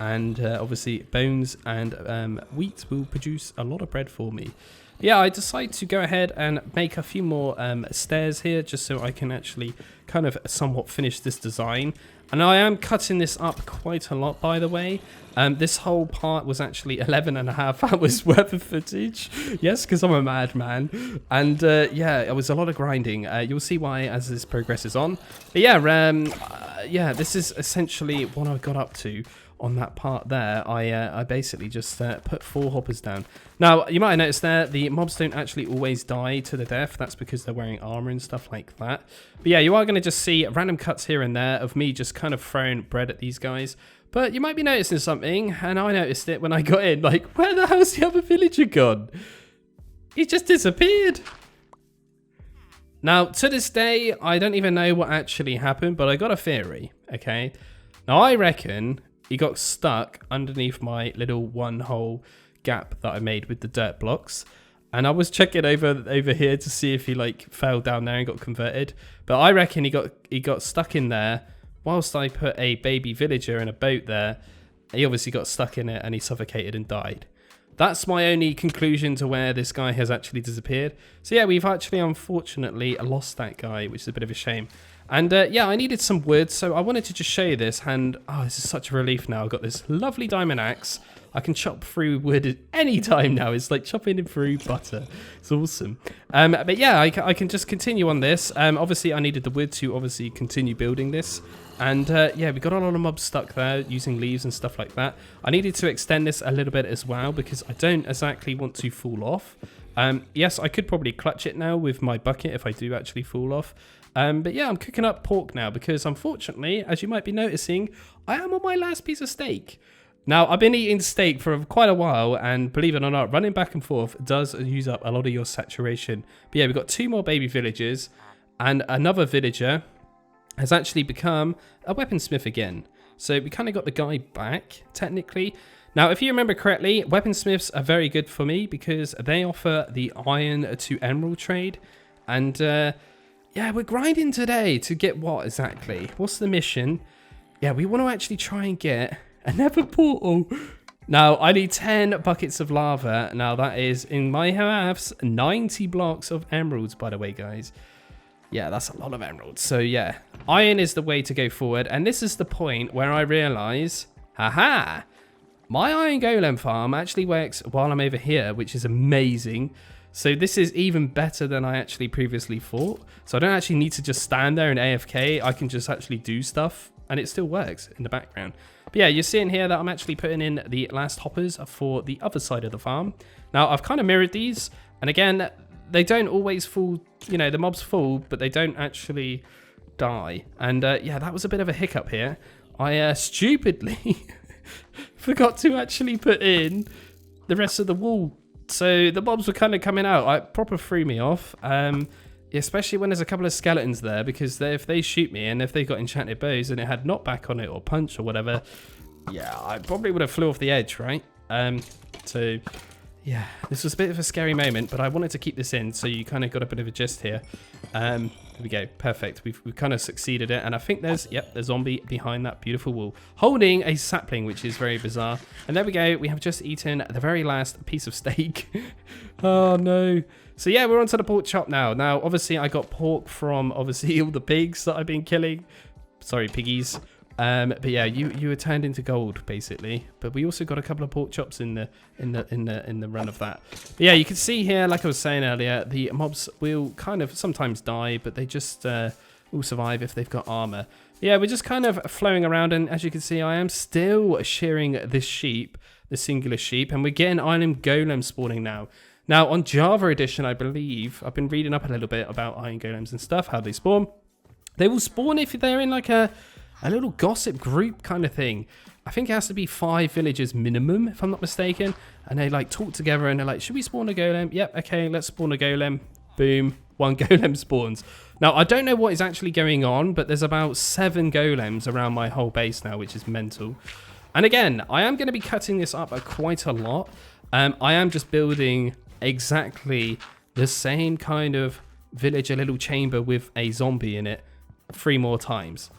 and obviously bones and wheat will produce a lot of bread for me. Yeah, I decided to go ahead and make a few more stairs here, just so I can actually kind of somewhat finish this design. And I am cutting this up quite a lot, by the way. This whole part was actually 11.5 hours worth of footage. Yes, because I'm a madman. And yeah, it was a lot of grinding. You'll see why as this progresses on. But yeah, yeah, this is essentially what I got up to on that part there. I basically just put 4 hoppers down. Now, you might have noticed there, the mobs don't actually always die to the death. That's because they're wearing armor and stuff like that. But yeah, you are going to just see random cuts here and there of me just kind of throwing bread at these guys. But you might be noticing something, and I noticed it when I got in. Like, where the hell's the other villager gone? He just disappeared. Now, to this day, I don't even know what actually happened, but I got a theory, okay? Now, I reckon he got stuck underneath my little one-hole gap that I made with the dirt blocks. And I was checking over here to see if he, like, fell down there and got converted. But I reckon he got stuck in there. Whilst I put a baby villager in a boat there, he obviously got stuck in it and he suffocated and died. That's my only conclusion to where this guy has actually disappeared. So yeah, we've actually unfortunately lost that guy, which is a bit of a shame. And yeah, I needed some wood, so I wanted to just show you this. And oh, this is such a relief now. I've got this lovely diamond axe. I can chop through wood at any time now. It's like chopping through butter. It's awesome. But yeah, I can just continue on this. Obviously, I needed the wood to obviously continue building this. And yeah, we got a lot of mobs stuck there using leaves and stuff like that. I needed to extend this a little bit as well because I don't exactly want to fall off. Yes, I could probably clutch it now with my bucket if I do actually fall off. But yeah, I'm cooking up pork now because unfortunately, as you might be noticing, I am on my last piece of steak. Now, I've been eating steak for quite a while, and believe it or not, running back and forth does use up a lot of your saturation. But yeah, we've got 2 more baby villagers. And another villager has actually become a weaponsmith again. So we kind of got the guy back, technically. Now, if you remember correctly, weaponsmiths are very good for me because they offer the iron to emerald trade. And yeah, we're grinding today to get what exactly? What's the mission? Yeah, we want to actually try and get a nether portal. Now, I need 10 buckets of lava. Now, that is, in my maths, 90 blocks of emeralds, by the way, guys. Yeah, that's a lot of emeralds. So, yeah, iron is the way to go forward. And this is the point where I realize, haha, my iron golem farm actually works while I'm over here, which is amazing. So this is even better than I actually previously thought. So I don't actually need to just stand there and AFK. I can just actually do stuff and it still works in the background. But yeah, you're seeing here that I'm actually putting in the last hoppers for the other side of the farm. Now, I've kind of mirrored these. And again, they don't always fall, you know, the mobs fall, but they don't actually die. And yeah, that was a bit of a hiccup here. I stupidly forgot to actually put in the rest of the wall. So the mobs were kind of coming out. It proper threw me off. Especially when there's a couple of skeletons there, because if they shoot me and if they got enchanted bows and it had knockback on it or punch or whatever, yeah, I probably would have flew off the edge, right? So yeah, this was a bit of a scary moment, but I wanted to keep this in so you kind of got a bit of a gist here. There we go, perfect. We've kind of succeeded it, and I think there's, yep, the zombie behind that beautiful wall holding a sapling, which is very bizarre. And there we go, we have just eaten the very last piece of steak. Oh no. So yeah, we're on to the pork chop now. Now, obviously, I got pork from obviously all the pigs that I've been killing. Sorry, piggies. But yeah, you were turned into gold basically. But we also got a couple of pork chops in the run of that. But yeah, you can see here, like I was saying earlier, the mobs will kind of sometimes die, but they just will survive if they've got armor. Yeah, we're just kind of flowing around, and as you can see, I am still shearing this sheep, the singular sheep, and we're getting iron golem spawning now. Now, on Java Edition, I believe, I've been reading up a little bit about iron golems and stuff, how they spawn. They will spawn if they're in like a little gossip group kind of thing. I think it has to be 5 villagers minimum, if I'm not mistaken. And they like talk together and they're like, should we spawn a golem? Yep, okay, let's spawn a golem. Boom, 1 golem spawns. Now, I don't know what is actually going on, but there's about 7 golems around my whole base now, which is mental. And again, I am going to be cutting this up quite a lot. I am just building exactly the same kind of villager little chamber with a zombie in it 3 more times.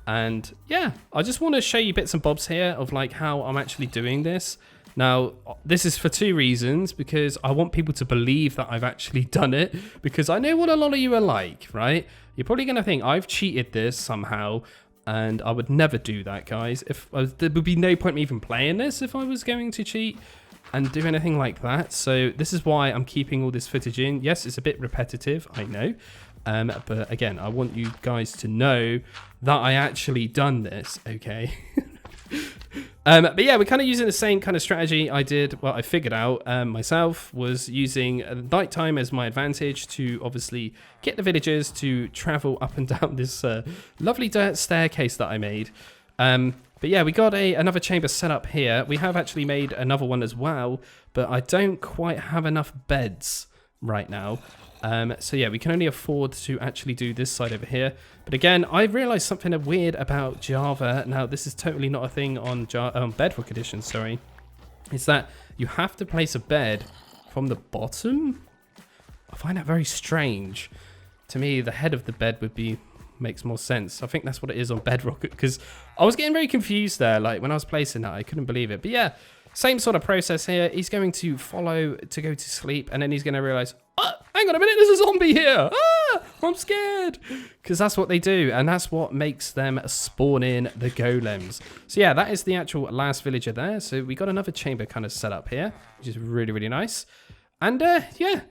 And yeah, I just want to show you bits and bobs here of like how I'm actually doing this. Now, this is for 2 reasons, because I want people to believe that I've actually done it, because I know what a lot of you are like, right? You're probably going to think I've cheated this somehow, and I would never do that, guys. There would be no point in me even playing this if I was going to cheat and do anything like that. So this is why I'm keeping all this footage in. Yes, it's a bit repetitive, I know. But again, I want you guys to know that I actually done this, okay? But yeah, we're kind of using the same kind of strategy I did, well, I figured out myself, was using nighttime as my advantage to obviously get the villagers to travel up and down this lovely dirt staircase that I made. But yeah, we got another chamber set up here. We have actually made another one as well, but I don't quite have enough beds right now. So yeah, we can only afford to actually do this side over here. But again, I realized something weird about Java. Now, this is totally not a thing on Bedrock Edition, sorry. Is that you have to place a bed from the bottom? I find that very strange. To me, the head of the bed makes more sense. I think that's what it is on Bedrock, because I was getting very confused there. Like when I was placing that, I couldn't believe it. But yeah, same sort of process here. He's going to follow to go to sleep, and then he's going to realize, oh, hang on a minute, there's a zombie here. Ah, I'm scared. Because that's what they do, and that's what makes them spawn in the golems. So yeah, that is the actual last villager there. So we got another chamber kind of set up here, which is really, really nice. And yeah,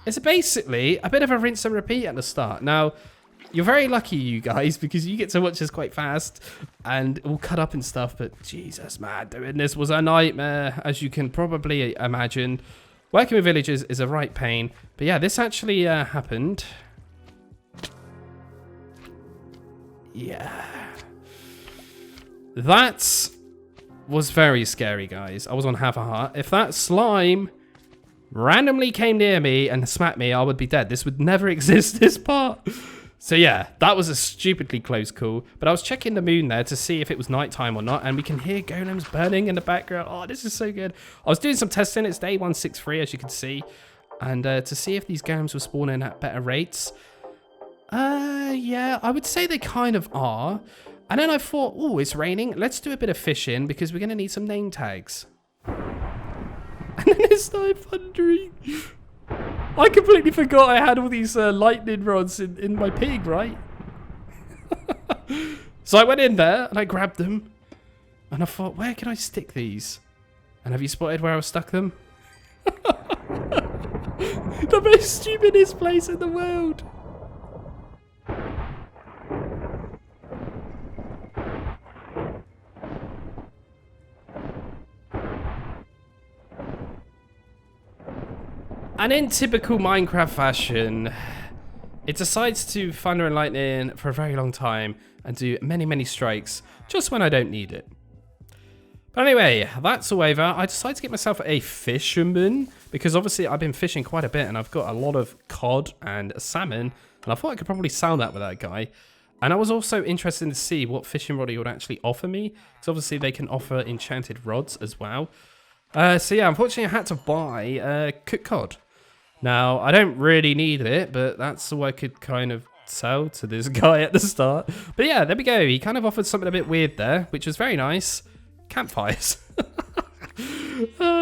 it's basically a bit of a rinse and repeat at the start. Now, you're very lucky, you guys, because you get to watch this quite fast and it will cut up and stuff. But Jesus, man, doing this was a nightmare, as you can probably imagine. Working with villagers is a right pain. But yeah, this actually happened. Yeah. That was very scary, guys. I was on half a heart. If that slime randomly came near me and smacked me, I would be dead. This would never exist, this part. So yeah, that was a stupidly close call. But I was checking the moon there to see if it was nighttime or not, and we can hear golems burning in the background. Oh, this is so good. I was doing some testing. It's day 163, as you can see. And to see if these golems were spawning at better rates. Yeah, I would say they kind of are. And then I thought, oh, it's raining. Let's do a bit of fishing because we're going to need some name tags. And then it started thundering. I completely forgot I had all these lightning rods in my pig, right? So I went in there and I grabbed them. And I thought, where can I stick these? And have you spotted where I stuck them? The most stupidest place in the world. And in typical Minecraft fashion, it decides to thunder and lightning for a very long time and do many, many strikes just when I don't need it. But anyway, that's all over. I decided to get myself a fisherman because obviously I've been fishing quite a bit and I've got a lot of cod and salmon, and I thought I could probably sell that with that guy. And I was also interested to see what fishing rod he would actually offer me, because obviously they can offer enchanted rods as well. So yeah, unfortunately I had to buy cooked cod. Now, I don't really need it, but that's all I could kind of sell to this guy at the start. But yeah, there we go. He kind of offered something a bit weird there, which was very nice. Campfires.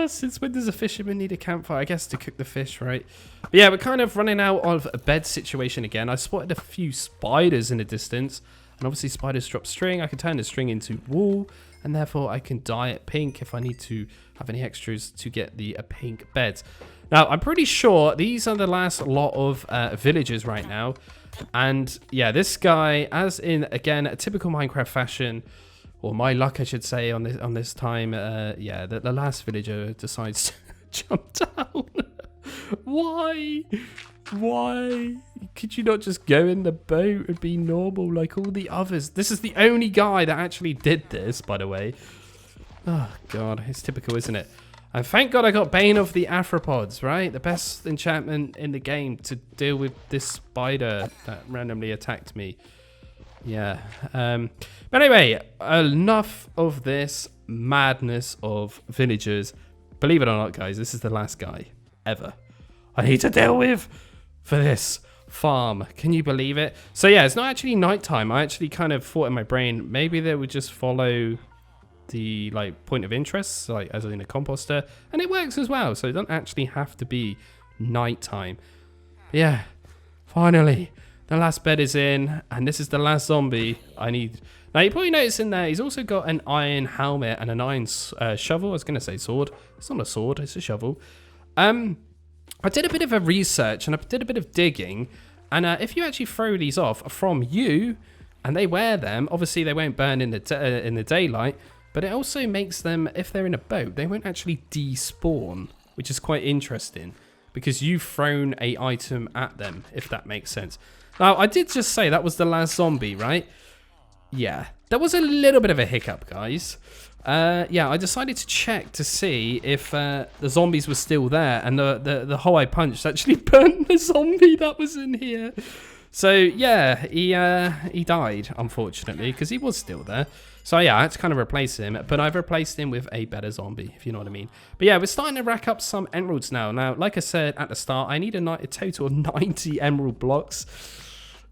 Since when does a fisherman need a campfire? I guess to cook the fish, right? But yeah, we're kind of running out of a bed situation again. I spotted a few spiders in the distance. And obviously spiders drop string. I can turn the string into wool. And therefore I can dye it pink if I need to have any extras to get the pink beds. Now, I'm pretty sure these are the last lot of villagers right now. And yeah, this guy, as in, again, a typical Minecraft fashion, or my luck, I should say, on this time, yeah, the last villager decides to jump down. Why? Why? Could you not just go in the boat and be normal like all the others? This is the only guy that actually did this, by the way. Oh, God. It's typical, isn't it? And thank God I got Bane of the Arthropods, right? The best enchantment in the game to deal with this spider that randomly attacked me. Yeah. But anyway, enough of this madness of villagers. Believe it or not, guys, this is the last guy ever I need to deal with for this farm. Can you believe it? So yeah, it's not actually nighttime. I actually kind of thought in my brain, maybe they would just follow the like point of interest, like as in a composter, and it works as well. So it doesn't actually have to be nighttime. But yeah, finally, the last bed is in, and this is the last zombie I need. Now you probably notice in there, he's also got an iron helmet and an iron shovel. I was gonna say sword. It's not a sword, it's a shovel. I did a bit of a research and I did a bit of digging, and if you actually throw these off from you and they wear them, obviously they won't burn in the daylight, but it also makes them, if they're in a boat, they won't actually despawn, which is quite interesting because you've thrown a item at them, if that makes sense. Now, I did just say that was the last zombie, right? Yeah, there was a little bit of a hiccup, guys. Yeah, I decided to check to see if the zombies were still there, and the hole I punched actually burnt the zombie that was in here. So yeah, he died, unfortunately, because he was still there. So yeah, I had to kind of replace him, but I've replaced him with a better zombie, if you know what I mean. But yeah, we're starting to rack up some emeralds now. Now, like I said at the start, I need a total of 90 emerald blocks.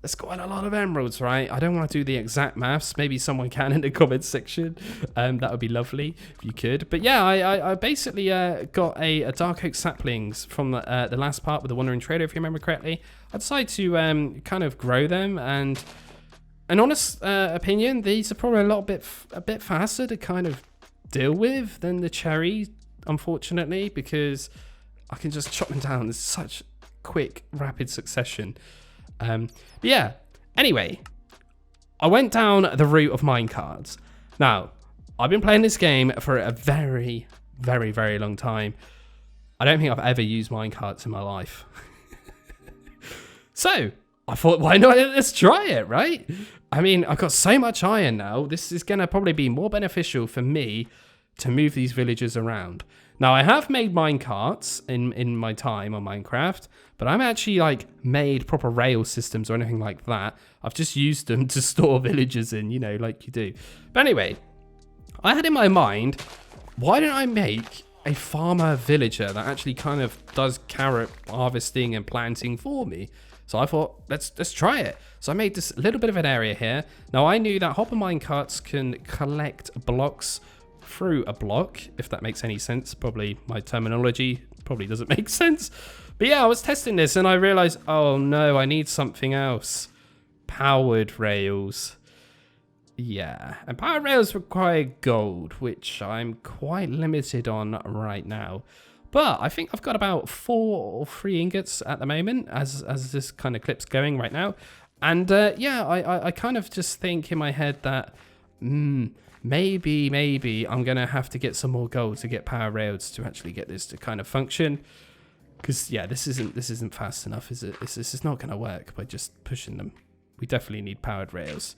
That's quite a lot of emeralds, right? I don't want to do the exact maths. Maybe someone can in the comments section. That would be lovely if you could. But yeah, I basically got a dark oak saplings from the last part with the wandering trader, if you remember correctly. I decided to kind of grow them, and an honest opinion, these are probably a bit faster to kind of deal with than the cherry, unfortunately, because I can just chop them down in such quick, rapid succession. But yeah, anyway, I went down the route of minecarts. Now, I've been playing this game for a very, very, very long time. I don't think I've ever used minecarts in my life. So, I thought, why not? Let's try it, right? I mean, I've got so much iron now. This is going to probably be more beneficial for me to move these villagers around. Now, I have made minecarts in my time on Minecraft, but I haven't actually, like, made proper rail systems or anything like that. I've just used them to store villagers in, you know, like you do. But anyway, I had in my mind, why don't I make a farmer villager that actually kind of does carrot harvesting and planting for me? So I thought, let's try it. So I made this little bit of an area here. Now, I knew that hopper minecarts can collect blocks through a block, if that makes any sense. Probably my terminology probably doesn't make sense. But yeah, I was testing this and I realized, oh no, I need something else. Powered rails. Yeah, and powered rails require gold, which I'm quite limited on right now. But I think I've got about 4 or 3 ingots at the moment as this kind of clip's going right now. And yeah, I kind of just think in my head that maybe I'm gonna have to get some more gold to get power rails to actually get this to kind of function. Because yeah, this isn't fast enough, is it? This is not gonna work by just pushing them. We definitely need powered rails.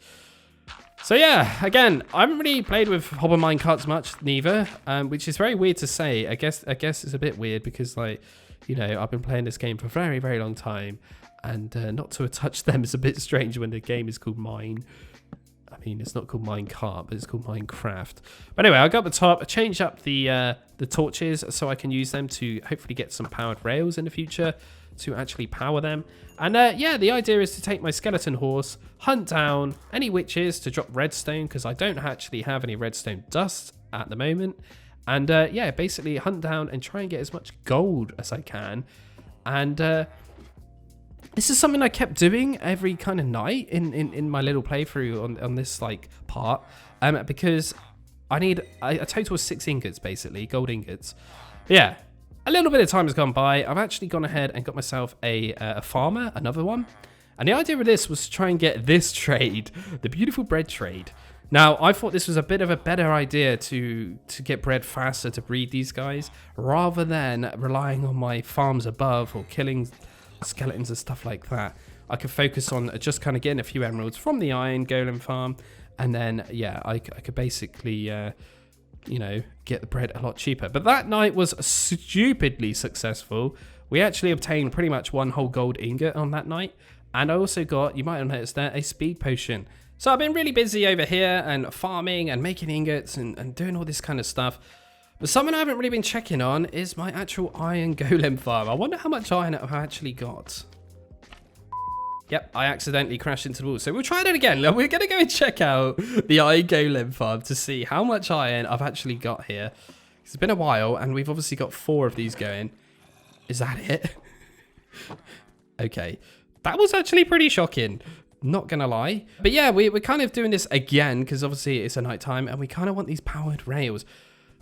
So yeah, again, I haven't really played with hopper minecarts much, neither, which is very weird to say. I guess it's a bit weird because, like, you know, I've been playing this game for a very, very long time, and not to touch them is a bit strange when the game is called Mine. I mean, it's not called Minecart, but it's called Minecraft. But anyway, I got the top. I changed up the torches so I can use them to hopefully get some powered rails in the future to actually power them. And yeah, the idea is to take my skeleton horse, hunt down any witches to drop redstone, because I don't actually have any redstone dust at the moment. And yeah, basically hunt down and try and get as much gold as I can. And this is something I kept doing every kind of night in my little playthrough on this like part, because I need a total of 6 ingots, basically, gold ingots. Yeah. A little bit of time has gone by. I've actually gone ahead and got myself a farmer, another one. And the idea of this was to try and get this trade, the beautiful bread trade. Now, I thought this was a bit of a better idea to get bread faster to breed these guys, rather than relying on my farms above or killing skeletons and stuff like that. I could focus on just kind of getting a few emeralds from the iron golem farm. And then, yeah, I could basically... you know, get the bread a lot cheaper. But that night was stupidly successful. We actually obtained pretty much 1 whole gold ingot on that night. And I also got, you might have noticed there, a speed potion. So I've been really busy over here and farming and making ingots and doing all this kind of stuff. But something I haven't really been checking on is my actual iron golem farm. I wonder how much iron I've actually got. Yep, I accidentally crashed into the wall. So we'll try that again. We're going to go and check out the iron golem farm to see how much iron I've actually got here. It's been a while, and we've obviously got 4 of these going. Is that it? Okay. That was actually pretty shocking. Not going to lie. But yeah, we're kind of doing this again, because obviously it's a night time, and we kind of want these powered rails.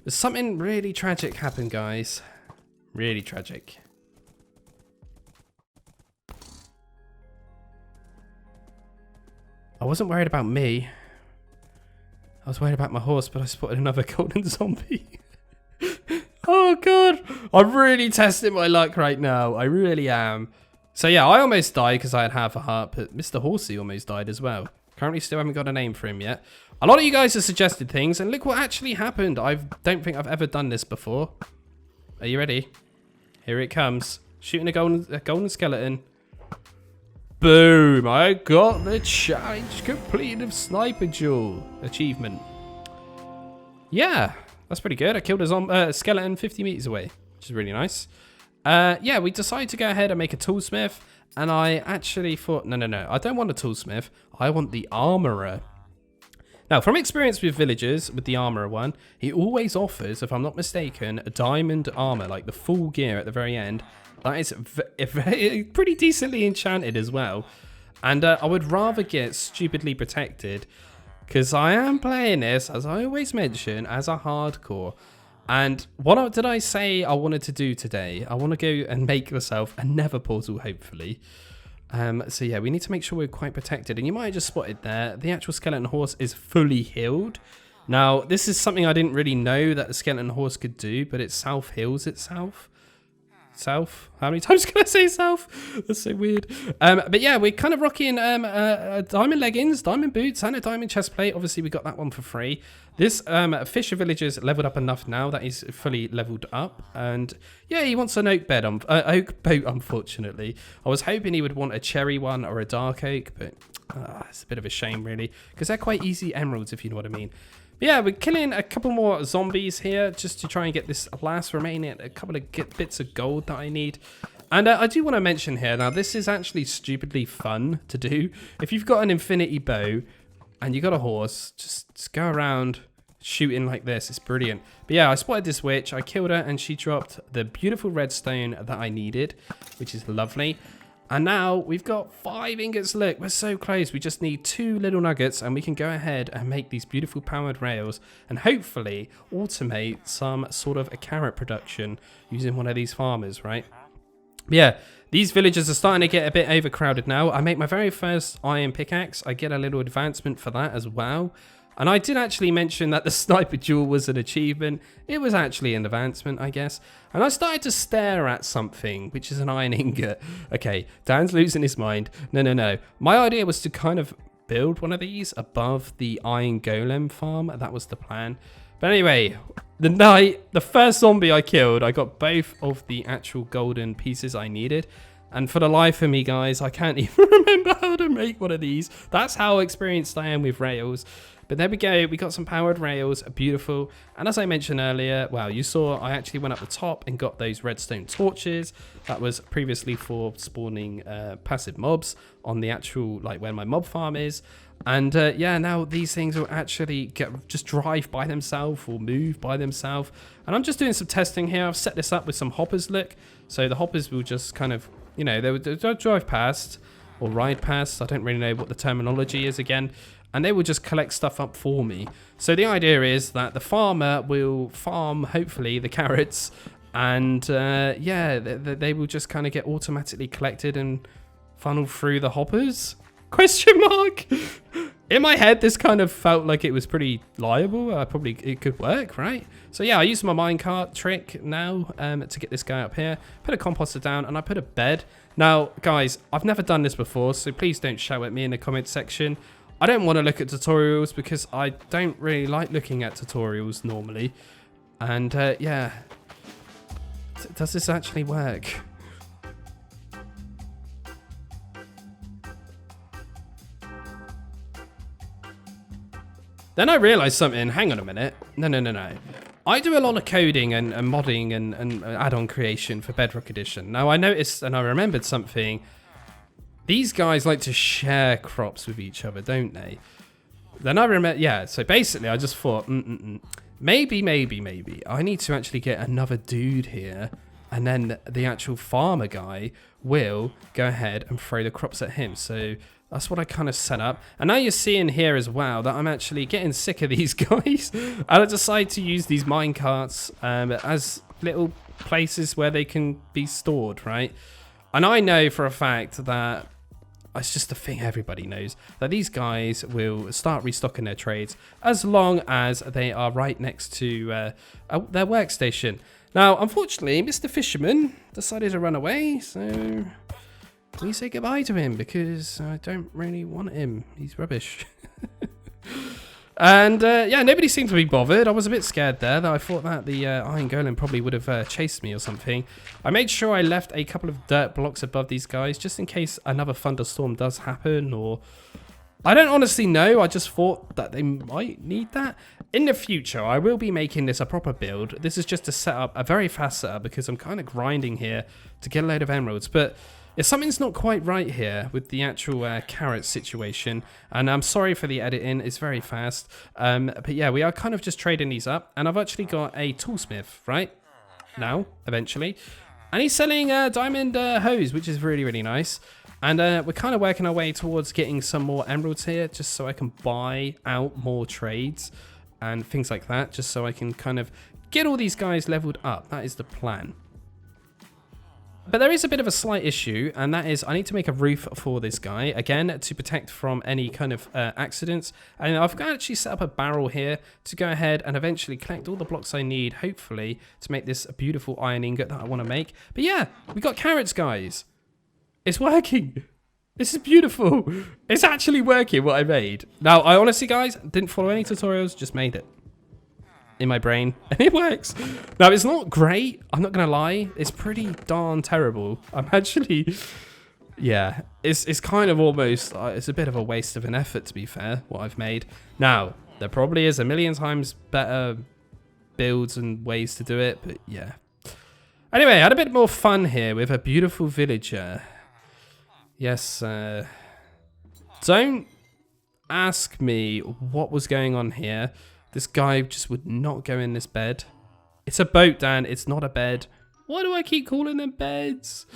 But something really tragic happened, guys. Really tragic. I wasn't worried about me. I was worried about my horse, but I spotted another golden zombie. Oh, God. I'm really testing my luck right now. I really am. So, yeah, I almost died because I had half a heart, but Mr. Horsey almost died as well. Currently still haven't got a name for him yet. A lot of you guys have suggested things, and look what actually happened. I don't think I've ever done this before. Are you ready? Here it comes. Shooting a golden skeleton. Boom! I got the challenge completed of Sniper Duel achievement. Yeah, that's pretty good. I killed a skeleton 50 meters away, which is really nice. Yeah, we decided to go ahead and make a toolsmith, and I actually thought, no, I don't want a toolsmith. I want the armorer. Now, from experience with villagers, with the armorer one, he always offers, if I'm not mistaken, a diamond armor, like the full gear at the very end. That is pretty decently enchanted as well. And I would rather get stupidly protected, because I am playing this, as I always mention, as a hardcore. And what did I say I wanted to do today? I want to go and make myself a nether portal, hopefully. So yeah, we need to make sure we're quite protected. And you might have just spotted there, the actual skeleton horse is fully healed. Now, this is something I didn't really know that the skeleton horse could do, but it self-heals itself. Self. How many times can I say self? That's so weird. But yeah, we're kind of rocking diamond leggings, diamond boots, and a diamond chest plate. Obviously, we got that one for free. This Fisher Villager's leveled up enough now that he's fully leveled up. And yeah, he wants an oak bed, oak boat, unfortunately. I was hoping he would want a cherry one or a dark oak, but it's a bit of a shame, really, because they're quite easy emeralds, if you know what I mean. But yeah, we're killing a couple more zombies here just to try and get this last remaining a couple of bits of gold that I need. And I do want to mention here, now this is actually stupidly fun to do. If you've got an infinity bow and you got a horse, just go around shooting like this. It's brilliant. But yeah, I spotted this witch, I killed her, and she dropped the beautiful redstone that I needed, which is lovely. And now we've got 5 ingots. Look, we're so close. We just need 2 little nuggets and we can go ahead and make these beautiful powered rails and hopefully automate some sort of a carrot production using one of these farmers, right? Yeah, these villagers are starting to get a bit overcrowded now. I make my very first iron pickaxe. I get a little advancement for that as well. And I did actually mention that the sniper duel was an achievement. It was actually an advancement, I guess. And I started to stare at something, which is an iron ingot. Okay, Dan's losing his mind. No. My idea was to kind of build one of these above the iron golem farm. That was the plan. But anyway, the first zombie I killed, I got both of the actual golden pieces I needed. And for the life of me, guys, I can't even remember how to make one of these. That's how experienced I am with rails. But there we go, we got some powered rails, beautiful. And as I mentioned earlier, well, you saw I actually went up the top and got those redstone torches. That was previously for spawning passive mobs on the actual, like where my mob farm is. And yeah, now these things will actually just drive by themselves or move by themselves. And I'm just doing some testing here. I've set this up with some hoppers, look. So the hoppers will just kind of, you know, they'll drive past or ride past. I don't really know what the terminology is again. And they will just collect stuff up for me. So the idea is that the farmer will farm, hopefully, the carrots. And yeah, they will just kind of get automatically collected and funneled through the hoppers? Question mark? In my head, this kind of felt like it was pretty liable. It could work, right? So yeah, I used my minecart trick now to get this guy up here. Put a composter down and I put a bed. Now, guys, I've never done this before, so please don't shout at me in the comment section. I don't want to look at tutorials because I don't really like looking at tutorials normally. And yeah, does this actually work? Then I realized something. Hang on a minute. No. I do a lot of coding and modding and add-on creation for Bedrock Edition. Now I noticed and I remembered something. These guys like to share crops with each other, don't they? Then I remember, yeah, so basically I just thought, maybe I need to actually get another dude here, and then the actual farmer guy will go ahead and throw the crops at him. So that's what I kind of set up. And now you're seeing here as well that I'm actually getting sick of these guys. And I decided to use these minecarts as little places where they can be stored, right? And I know for a fact that it's just a thing everybody knows, that these guys will start restocking their trades as long as they are right next to their workstation. Now, unfortunately, Mr. Fisherman decided to run away, so please say goodbye to him because I don't really want him. He's rubbish. And yeah, nobody seemed to be bothered. I was a bit scared there, that I thought that the Iron Golem probably would have chased me or something. I made sure I left a couple of dirt blocks above these guys just in case another thunderstorm does happen, or I don't honestly know. I just thought that they might need that. In the future, I will be making this a proper build. This is just a setup, a very fast setup, because I'm kind of grinding here to get a load of emeralds. But if something's not quite right here with the actual carrot situation, and I'm sorry for the editing, it's very fast. But yeah, we are kind of just trading these up, and I've actually got a toolsmith right now, eventually. And he's selling diamond hose, which is really, really nice. And we're kind of working our way towards getting some more emeralds here, just so I can buy out more trades and things like that, just so I can kind of get all these guys leveled up. That is the plan. But there is a bit of a slight issue, and that is I need to make a roof for this guy, again, to protect from any kind of accidents. And I've actually set up a barrel here to go ahead and eventually collect all the blocks I need, hopefully, to make this a beautiful iron ingot that I want to make. But yeah, we got carrots, guys. It's working. This is beautiful. It's actually working, what I made. Now, I honestly, guys, didn't follow any tutorials, just made it. In my brain, and it works. Now, it's not great, I'm not gonna lie, it's pretty darn terrible. I'm actually, yeah, it's kind of almost, it's a bit of a waste of an effort, to be fair, what I've made. Now, there probably is a million times better builds and ways to do it, but yeah. Anyway, I had a bit more fun here with a beautiful villager. Yes, don't ask me what was going on here. This guy just would not go in this bed. It's a boat, Dan. It's not a bed. Why do I keep calling them beds?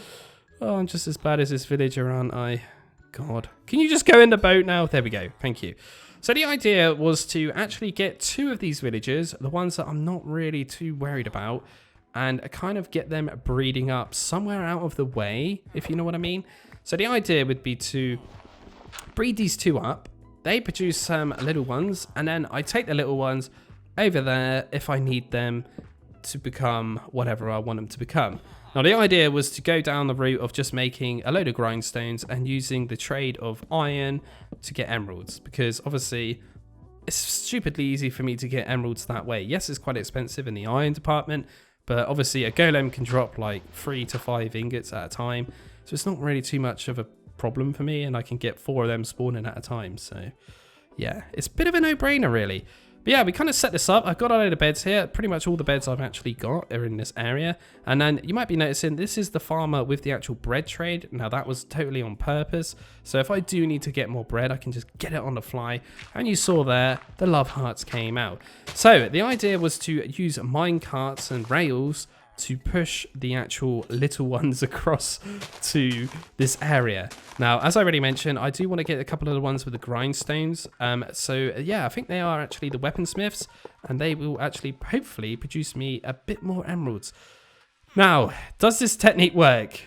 Oh, I'm just as bad as this villager, aren't I? God. Can you just go in the boat now? There we go. Thank you. So the idea was to actually get 2 of these villagers, the ones that I'm not really too worried about, and kind of get them breeding up somewhere out of the way, if you know what I mean. So the idea would be to breed these 2 up. They produce some little ones, and then I take the little ones over there if I need them to become whatever I want them to become. Now, the idea was to go down the route of just making a load of grindstones and using the trade of iron to get emeralds, because obviously it's stupidly easy for me to get emeralds that way. Yes, it's quite expensive in the iron department, but obviously a golem can drop like 3 to 5 ingots at a time, so it's not really too much of a problem for me, and I can get 4 of them spawning at a time. So yeah, it's a bit of a no-brainer really. But yeah, we kind of set this up. I've got a load of beds here. Pretty much all the beds I've actually got are in this area. And then you might be noticing this is the farmer with the actual bread trade. Now that was totally on purpose. So if I do need to get more bread, I can just get it on the fly. And you saw there, the love hearts came out. So the idea was to use mine carts and rails to push the actual little ones across to this area. Now, as I already mentioned, I do want to get a couple of the ones with the grindstones. So yeah, I think they are actually the weaponsmiths, and they will actually hopefully produce me a bit more emeralds. Now, does this technique work?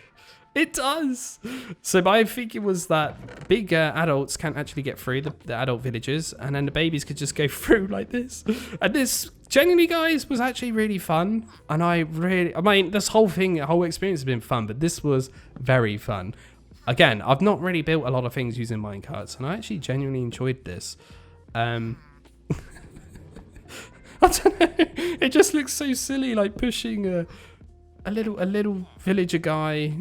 It does. So my thinking was that big adults can't actually get through, the adult villagers, and then the babies could just go through like this. And this, genuinely, guys, was actually really fun. And I mean, this whole experience has been fun, but this was very fun. Again, I've not really built a lot of things using minecarts, and I actually genuinely enjoyed this. I don't know. It just looks so silly, like pushing a little villager guy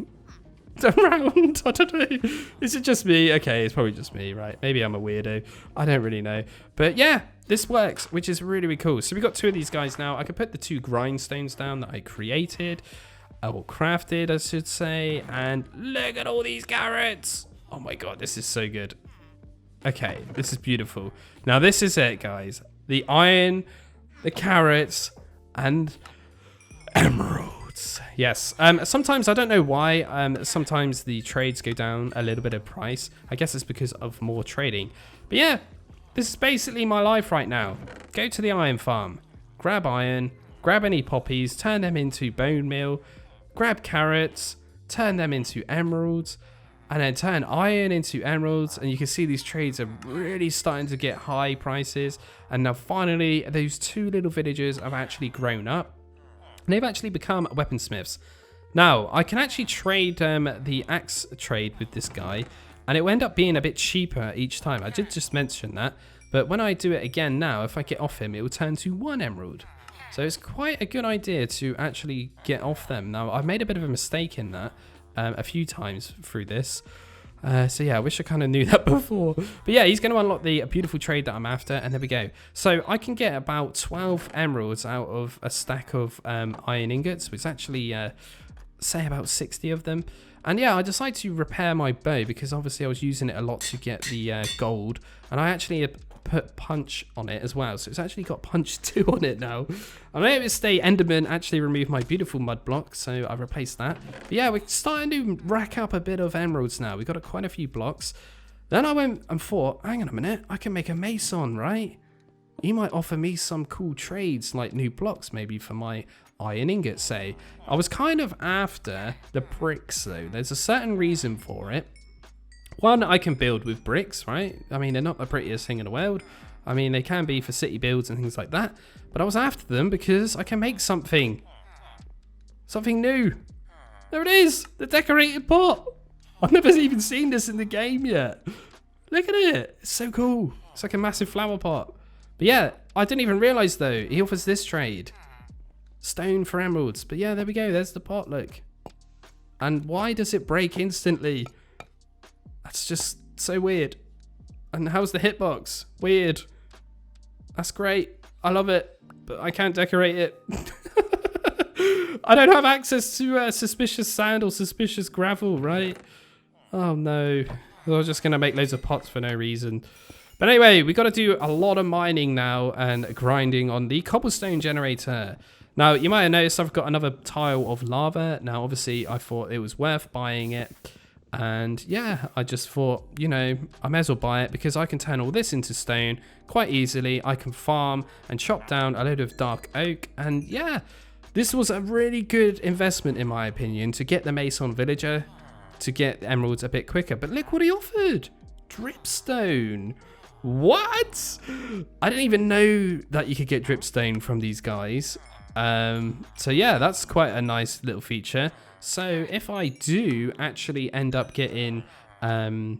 around. I don't know. Is it just me? Okay, it's probably just me, right? Maybe I'm a weirdo. I don't really know. But yeah, this works, which is really, really cool. So we got 2 of these guys now. I could put the 2 grindstones down that I created, or crafted, I should say. And look at all these carrots. Oh my god, this is so good. Okay, this is beautiful. Now this is it, guys. The iron, the carrots, and emerald. Yes. Sometimes, I don't know why, sometimes the trades go down a little bit of price. I guess it's because of more trading. But yeah, this is basically my life right now. Go to the iron farm, grab iron, grab any poppies, turn them into bone meal, grab carrots, turn them into emeralds, and then turn iron into emeralds. And you can see these trades are really starting to get high prices. And now finally, those 2 little villagers have actually grown up. They've actually become weaponsmiths. Now, I can actually trade the axe trade with this guy, and it will end up being a bit cheaper each time. I did just mention that, but when I do it again now, if I get off him, it will turn to 1 emerald. So it's quite a good idea to actually get off them. Now, I've made a bit of a mistake in that a few times through this. So yeah, I wish I kind of knew that before. But yeah, he's going to unlock the beautiful trade that I'm after, and there we go. So I can get about 12 emeralds out of a stack of iron ingots, which actually, say about 60 of them. And yeah, I decided to repair my bow because obviously I was using it a lot to get the gold. And I actually put punch on it as well, so it's actually got punch 2 on it now. I made a mistake. Enderman actually removed my beautiful mud block, so I replaced that. But yeah, we're starting to rack up a bit of emeralds now. We've got quite a few blocks. Then I went and thought, hang on a minute, I can make a mason, right? he might offer me some cool trades, like new blocks maybe for my iron ingot, say. I was kind of after the bricks, though. There's a certain reason for it. One, I can build with bricks, right? I mean, they're not the prettiest thing in the world. I mean, they can be for city builds and things like that. But I was after them because I can make something. Something new. There it is. The decorated pot. I've never even seen this in the game yet. Look at it. It's so cool. It's like a massive flower pot. But yeah, I didn't even realize, though, he offers this trade. Stone for emeralds. But yeah, there we go. There's the pot, look. And why does it break instantly? That's just so weird. And how's the hitbox? Weird. That's great. I love it. But I can't decorate it. I don't have access to suspicious sand or suspicious gravel, right? Oh no. I was just going to make loads of pots for no reason. But anyway, we got to do a lot of mining now and grinding on the cobblestone generator. Now, you might have noticed I've got another tile of lava. Now, obviously, I thought it was worth buying it. And yeah, I just thought, you know, I may as well buy it because I can turn all this into stone quite easily. I can farm and chop down a load of dark oak. And yeah, this was a really good investment in my opinion to get the Mason villager to get emeralds a bit quicker. But look what he offered. Dripstone. What? I didn't even know that you could get dripstone from these guys. So yeah, that's quite a nice little feature. So if I do actually end up getting, dripstone,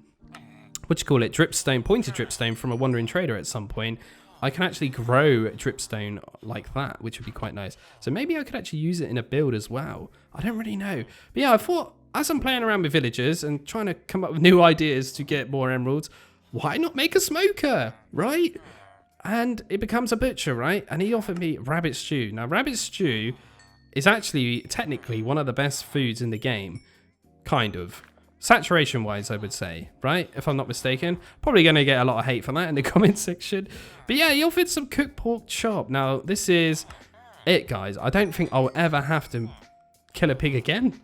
pointed dripstone from a wandering trader at some point, I can actually grow dripstone like that, which would be quite nice. So maybe I could actually use it in a build as well. I don't really know. But yeah, I thought as I'm playing around with villagers and trying to come up with new ideas to get more emeralds, why not make a smoker, right? And it becomes a butcher, right? And he offered me rabbit stew. Now, rabbit stew is actually technically one of the best foods in the game. Kind of. Saturation-wise, I would say, right? If I'm not mistaken. Probably going to get a lot of hate for that in the comment section. But yeah, he offered some cooked pork chop. Now, this is it, guys. I don't think I'll ever have to kill a pig again.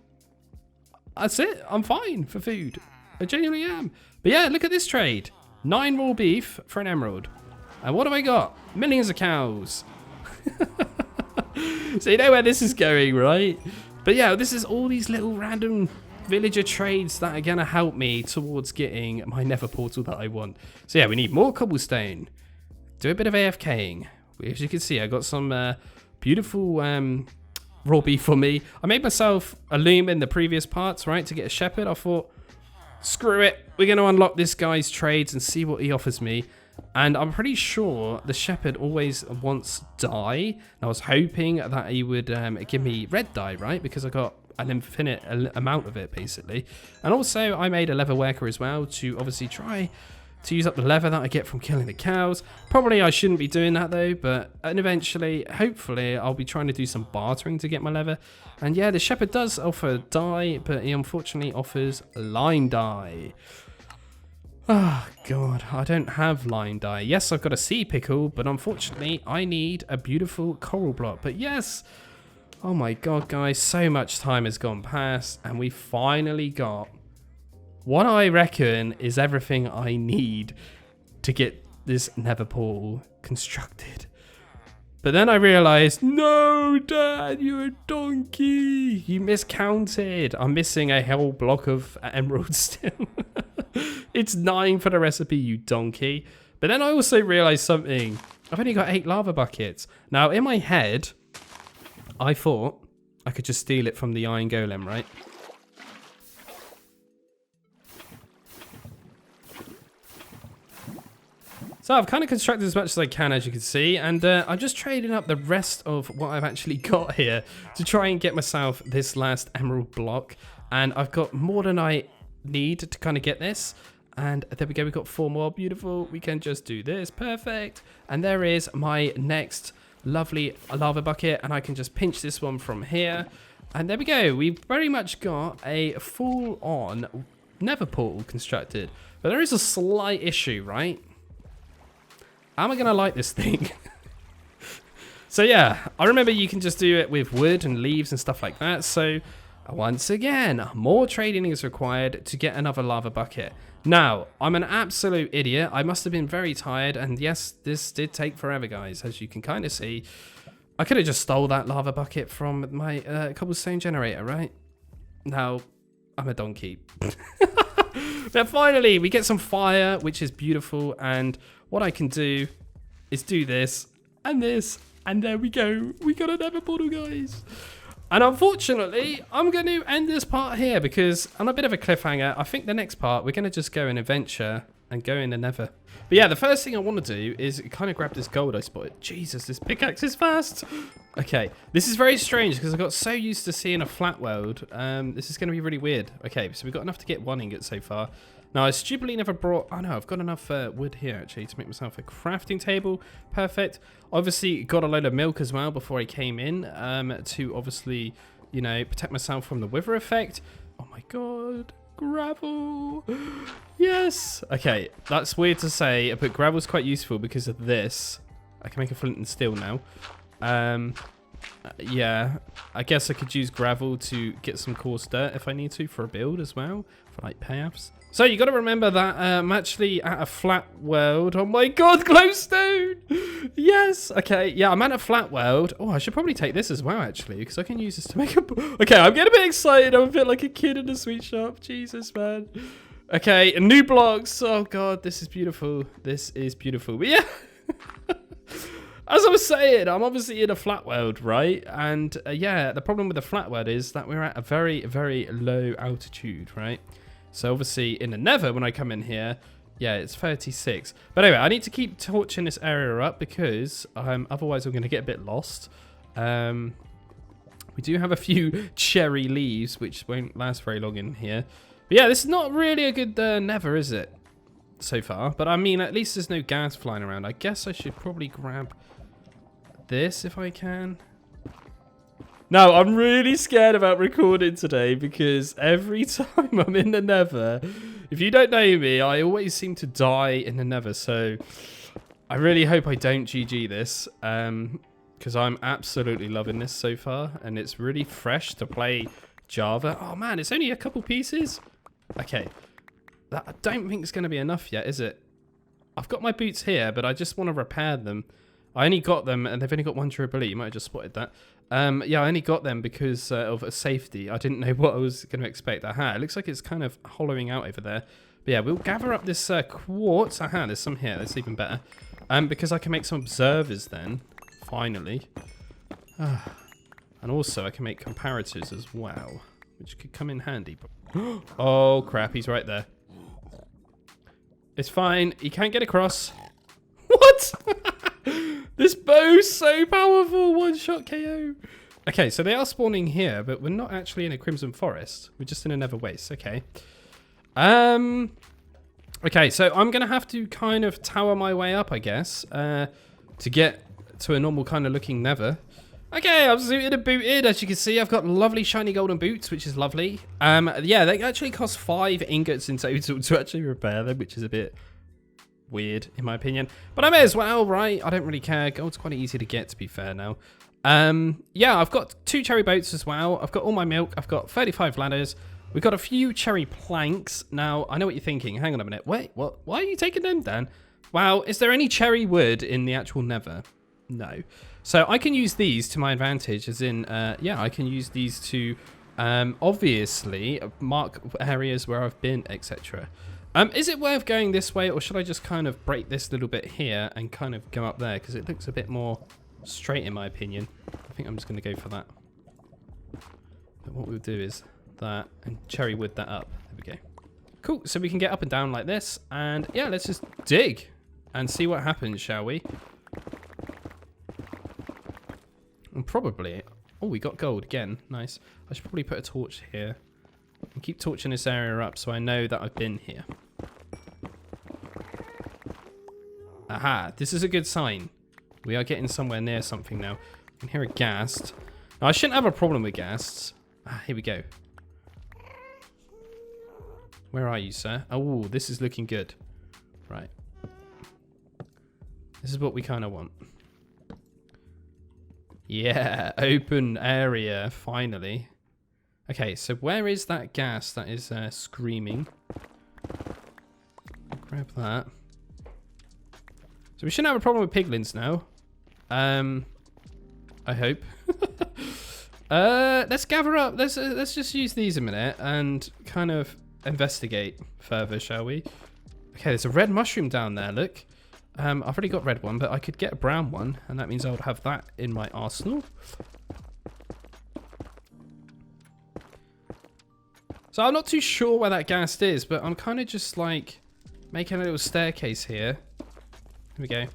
That's it. I'm fine for food. I genuinely am. But yeah, look at this trade. 9 raw beef for an emerald. And what have I got? Millions of cows. So you know where this is going, right? But yeah, this is all these little random villager trades that are going to help me towards getting my nether portal that I want. So yeah, we need more cobblestone. Do a bit of AFKing. As you can see, I got some beautiful raw beef for me. I made myself a loom in the previous parts, right, to get a shepherd. I thought, screw it. We're going to unlock this guy's trades and see what he offers me. And I'm pretty sure the shepherd always wants dye. And I was hoping that he would give me red dye, right? Because I got an infinite amount of it, basically. And also, I made a leather worker as well to obviously try to use up the leather that I get from killing the cows. Probably I shouldn't be doing that, though. And eventually, hopefully, I'll be trying to do some bartering to get my leather. And yeah, the shepherd does offer dye, but he unfortunately offers line dye. Oh, God, I don't have line dye. Yes, I've got a sea pickle, but unfortunately, I need a beautiful coral block. But yes, oh my God, guys, so much time has gone past, and we finally got what I reckon is everything I need to get this nether portal constructed. But then I realized, no, Dad, you're a donkey. You miscounted. I'm missing a whole block of emeralds still. It's 9 for the recipe, you donkey. But then I also realized something. I've only got 8 lava buckets. Now, in my head, I thought I could just steal it from the iron golem, right? So I've kind of constructed as much as I can, as you can see, and I'm just trading up the rest of what I've actually got here to try and get myself this last emerald block. And I've got more than I need to kind of get this. And there we go, we've got 4 more. Beautiful. We can just do this. Perfect. And there is my next lovely lava bucket, and I can just pinch this one from here. And there we go. We've very much got a full-on nether portal constructed. But there is a slight issue, right? Am I going to like this thing? So yeah, I remember you can just do it with wood and leaves and stuff like that. So once again, more trading is required to get another lava bucket. Now, I'm an absolute idiot. I must have been very tired. And yes, this did take forever, guys. As you can kind of see, I could have just stole that lava bucket from my cobblestone generator, right? Now, I'm a donkey. But finally, we get some fire, which is beautiful. And what I can do is do this, and there we go. We got a nether portal, guys. And unfortunately, I'm going to end this part here because on a bit of a cliffhanger, I think the next part, we're going to just go in adventure and go in the nether. But yeah, the first thing I want to do is kind of grab this gold I spotted. Jesus, this pickaxe is fast. Okay, this is very strange because I got so used to seeing a flat world. This is going to be really weird. Okay, so we've got enough to get 1 ingot so far. Now, I stupidly never brought... Oh, no, I've got enough wood here, actually, to make myself a crafting table. Perfect. Obviously, got a load of milk as well before I came in to obviously, you know, protect myself from the wither effect. Oh, my God. Gravel. Yes. Okay, that's weird to say, but gravel's quite useful because of this. I can make a flint and steel now. Yeah, I guess I could use gravel to get some coarse dirt if I need to for a build as well, for like paths. So you got to remember that I'm actually at a flat world. Oh my God, glowstone! Yes. Okay. Yeah, I'm at a flat world. Oh, I should probably take this as well, actually, because I can use this to make a... Okay, I'm getting a bit excited. I'm a bit like a kid in a sweet shop. Jesus, man. Okay, new blocks. Oh God, this is beautiful. This is beautiful. But yeah. As I was saying, I'm obviously in a flat world, right? And yeah, the problem with the flat world is that we're at a very, very low altitude, right? So obviously in the nether, when I come in here, yeah, it's 36. But anyway, I need to keep torching this area up because otherwise I'm going to get a bit lost. We do have a few cherry leaves, which won't last very long in here. But yeah, this is not really a good nether, is it? So far. But I mean, at least there's no gas flying around. I guess I should probably grab this if I can. No, I'm really scared about recording today because every time I'm in the nether, if you don't know me, I always seem to die in the nether. So I really hope I don't GG this because I'm absolutely loving this so far. And it's really fresh to play Java. Oh man, it's only a couple pieces. Okay. That, I don't think it's going to be enough yet, is it? I've got my boots here, but I just want to repair them. I only got them, and they've only got 1 durability. You might have just spotted that. Yeah, I only got them because of safety. I didn't know what I was going to expect. Aha, it looks like it's kind of hollowing out over there. But yeah, we'll gather up this quartz. Aha, there's some here. That's even better. Because I can make some observers then, finally. And also, I can make comparators as well, which could come in handy. Oh, crap, he's right there. It's fine. He can't get across. What? This bow's so powerful. 1-shot KO. Okay, so they are spawning here, but we're not actually in a Crimson Forest. We're just in a Nether Waste. Okay. Okay, so I'm going to have to kind of tower my way up, I guess, to get to a normal kind of looking Nether. Okay, I'm suited and booted. As you can see, I've got lovely shiny golden boots, which is lovely. Yeah, they actually cost 5 ingots in total to actually repair them, which is a bit weird, in my opinion. But I may as well, right? I don't really care. Gold's quite easy to get, to be fair now. Yeah, I've got 2 cherry boats as well. I've got all my milk. I've got 35 ladders. We've got a few cherry planks. Now, I know what you're thinking. Hang on a minute. Wait, what? Why are you taking them, Dan? Wow, is there any cherry wood in the actual Nether? No. So I can use these to my advantage, as in, yeah, I can use these to, obviously, mark areas where I've been, etc. Is it worth going this way, or should I just kind of break this little bit here and kind of go up there? Because it looks a bit more straight, in my opinion. I think I'm just going to go for that. But what we'll do is that, and cherry wood that up. There we go. Cool, so we can get up and down like this, and yeah, let's just dig and see what happens, shall we? And probably... Oh, we got gold again. Nice. I should probably put a torch here. And keep torching this area up so I know that I've been here. Aha. This is a good sign. We are getting somewhere near something now. I can hear a ghast. Now, I shouldn't have a problem with ghasts. Ah, here we go. Where are you, sir? Oh, this is looking good. Right. This is what we kind of want. Yeah, open area, finally. Okay, so where is that gas that is screaming? grab that. So we shouldn't have a problem with piglins now. I hope. Let's gather up. Let's just use these a minute and kind of investigate further, shall we? Okay, there's a red mushroom down there. Look, I've already got red one, but I could get a brown one, and that means I would have that in my arsenal. So I'm not too sure where that ghast is, but I'm kind of just like making a little staircase here. Here we go.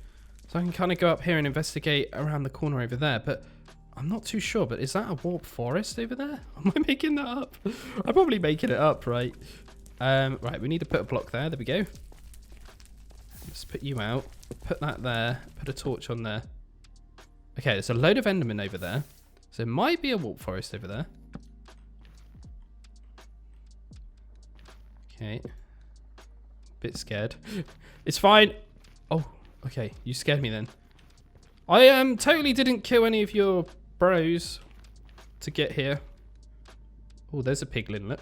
So I can kind of go up here and investigate around the corner over there, but I'm not too sure. But is that a warp forest over there? Am I making that up? I'm probably making it up, right? Right, we need to put a block there. There we go. Let's put you out. Put that there. Put a torch on there. Okay, there's a load of endermen over there. So it might be a warp forest over there. Okay. Bit scared. It's fine. Oh, okay. You scared me then. I totally didn't kill any of your bros to get here. Oh, there's a piglin. Look.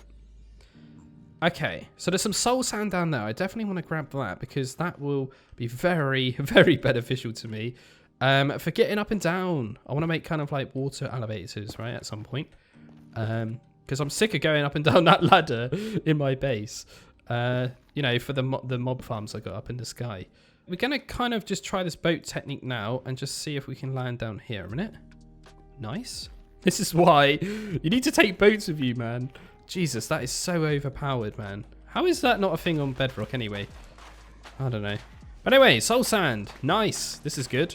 Okay, so there's some soul sand down there. I definitely want to grab that because that will be very, very beneficial to me for getting up and down. I want to make kind of like water elevators, right, at some point. Because I'm sick of going up and down that ladder in my base. You know, for the mob farms I got up in the sky. We're going to kind of just try this boat technique now and just see if we can land down here a minute. Nice. This is why you need to take boats with you, man. Jesus, that is so overpowered, man. How is that not a thing on Bedrock anyway? I don't know. But anyway, soul sand. Nice. This is good.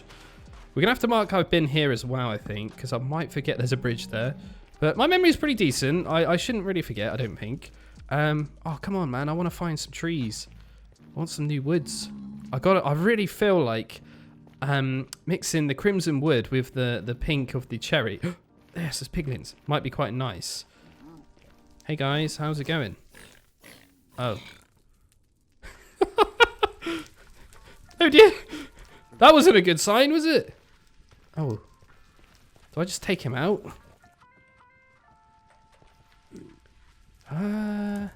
We're going to have to mark I've been here as well, I think, because I might forget there's a bridge there. But my memory is pretty decent. I shouldn't really forget, I don't think. Oh, come on, man. I want to find some trees. I want some new woods. I really feel like mixing the crimson wood with the pink of the cherry. Yes, there's piglins. Might be quite nice. Hey, guys. How's it going? Oh. Oh, dear. That wasn't a good sign, was it? Oh. Do I just take him out? I'm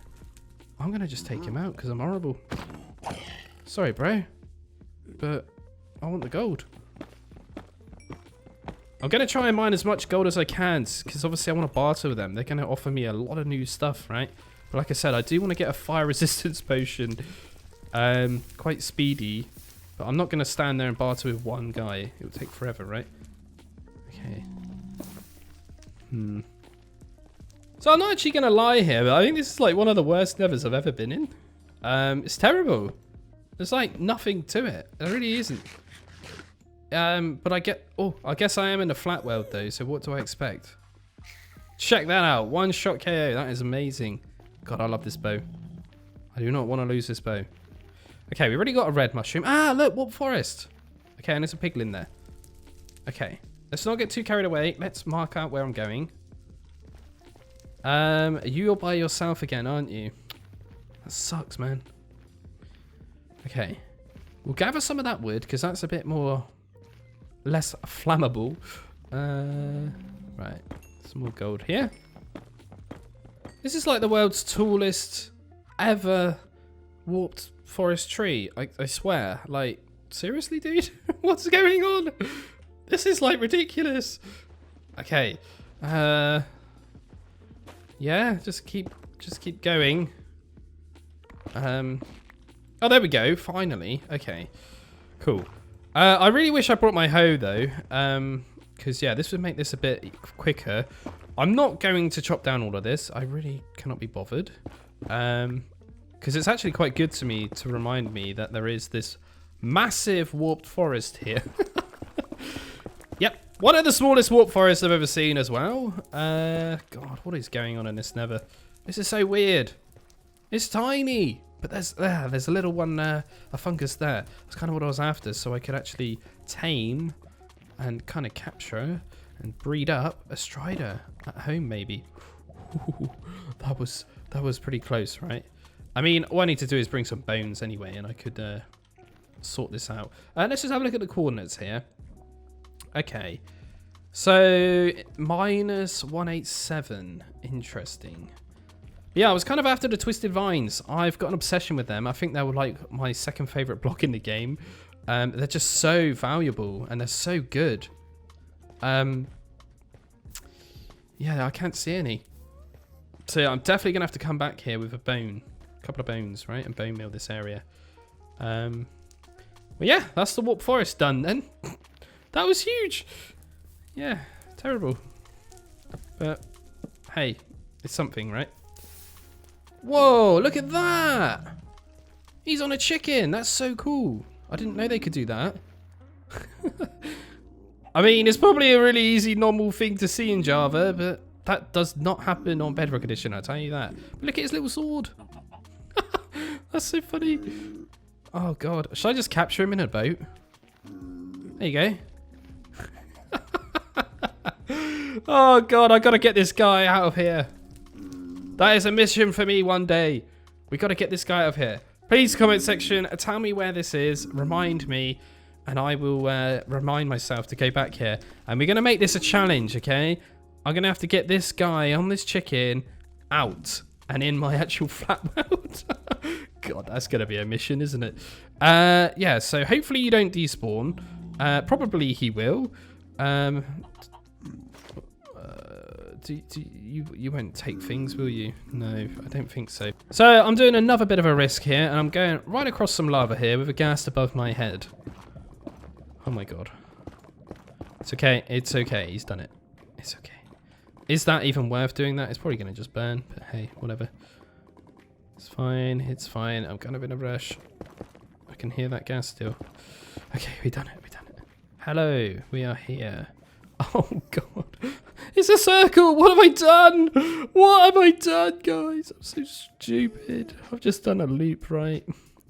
going to just take him out because I'm horrible. Sorry, bro. But I want the gold. I'm going to try and mine as much gold as I can because obviously I want to barter with them. They're going to offer me a lot of new stuff, right? But like I said, I do want to get a fire resistance potion. Quite speedy. But I'm not going to stand there and barter with one guy. It will take forever, right? Okay. So I'm not actually going to lie here, but I think this is like one of the worst nethers I've ever been in. It's terrible. There's like nothing to it. There really isn't. But I guess I am in a flat world though, so what do I expect? Check that out. One shot KO. That is amazing. God, I love this bow. I do not want to lose this bow. Okay, we already got a red mushroom. Ah, look, warp forest. Okay, and there's a piglin there. Okay, let's not get too carried away. Let's mark out where I'm going. You're by yourself again, aren't you? That sucks, man. Okay, we'll gather some of that wood because that's a bit less flammable. Right, some more gold here. This is like the world's tallest ever warped forest tree. I swear. Like, seriously, dude? What's going on? This is like ridiculous. Okay. Yeah, just keep going. Oh, there we go. Finally. Okay. Cool. I really wish I brought my hoe though. Because yeah, this would make this a bit quicker. I'm not going to chop down all of this. I really cannot be bothered. Because it's actually quite good to me to remind me that there is this massive warped forest here. Yep. One of the smallest warped forests I've ever seen as well. God, what is going on in this nether? This is so weird. It's tiny. But there's a little one, a fungus there. That's kind of what I was after. So I could actually tame and kind of capture and breed up a strider at home maybe. Ooh, that was pretty close, right? I mean, all I need to do is bring some bones anyway, and I could sort this out. Let's just have a look at the coordinates here. Okay, so -187. Interesting. But yeah, I was kind of after the Twisted Vines. I've got an obsession with them. I think they were like my second favorite block in the game. They're just so valuable and they're so good. Yeah, I can't see any. So yeah, I'm definitely going to have to come back here with a bone. A couple of bones, right? And bone meal this area. Well, yeah, that's the Warp Forest done then. That was huge. Yeah, terrible. But, hey, it's something, right? Whoa, look at that. He's on a chicken. That's so cool. I didn't know they could do that. I mean, it's probably a really easy, normal thing to see in Java, but that does not happen on Bedrock Edition, I'll tell you that. But look at his little sword. That's so funny. Oh, God. Should I just capture him in a boat? There you go. Oh, God. I got to get this guy out of here. That is a mission for me one day. We got to get this guy out of here. Please, comment section, tell me where this is. Remind me. And I will remind myself to go back here. And we're going to make this a challenge, okay? I'm going to have to get this guy on this chicken out and in my actual flat world. God, that's going to be a mission, isn't it? Yeah, so hopefully you don't despawn. Probably he will. You won't take things, will you? No, I don't think so. So I'm doing another bit of a risk here, and I'm going right across some lava here with a ghast above my head. Oh my God. It's okay. It's okay. He's done it. It's okay. Is that even worth doing that? It's probably going to just burn, but hey, whatever. It's fine. It's fine. I'm kind of in a rush. I can hear that gas still. Okay, we done it. We done it. Hello. We are here. Oh, God. It's a circle. What have I done? What have I done, guys? I'm so stupid. I've just done a loop, right?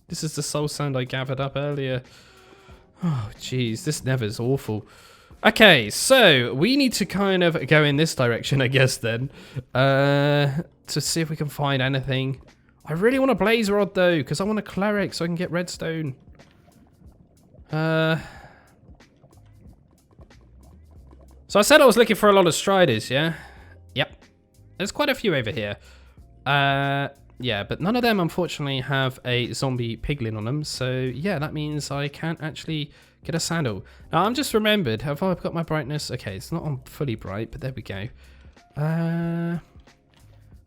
This is the soul sand I gathered up earlier. Oh, jeez. This Nether's awful. Okay, so we need to kind of go in this direction, I guess, then. To see if we can find anything. I really want a blaze rod, though, because I want a cleric so I can get redstone. So I said I was looking for a lot of striders, yeah? Yep. There's quite a few over here. Yeah, but none of them, unfortunately, have a zombie piglin on them. So, yeah, that means I can't actually get a saddle. Now, I'm just remembered. Have I got my brightness? Okay, it's not on fully bright, but there we go.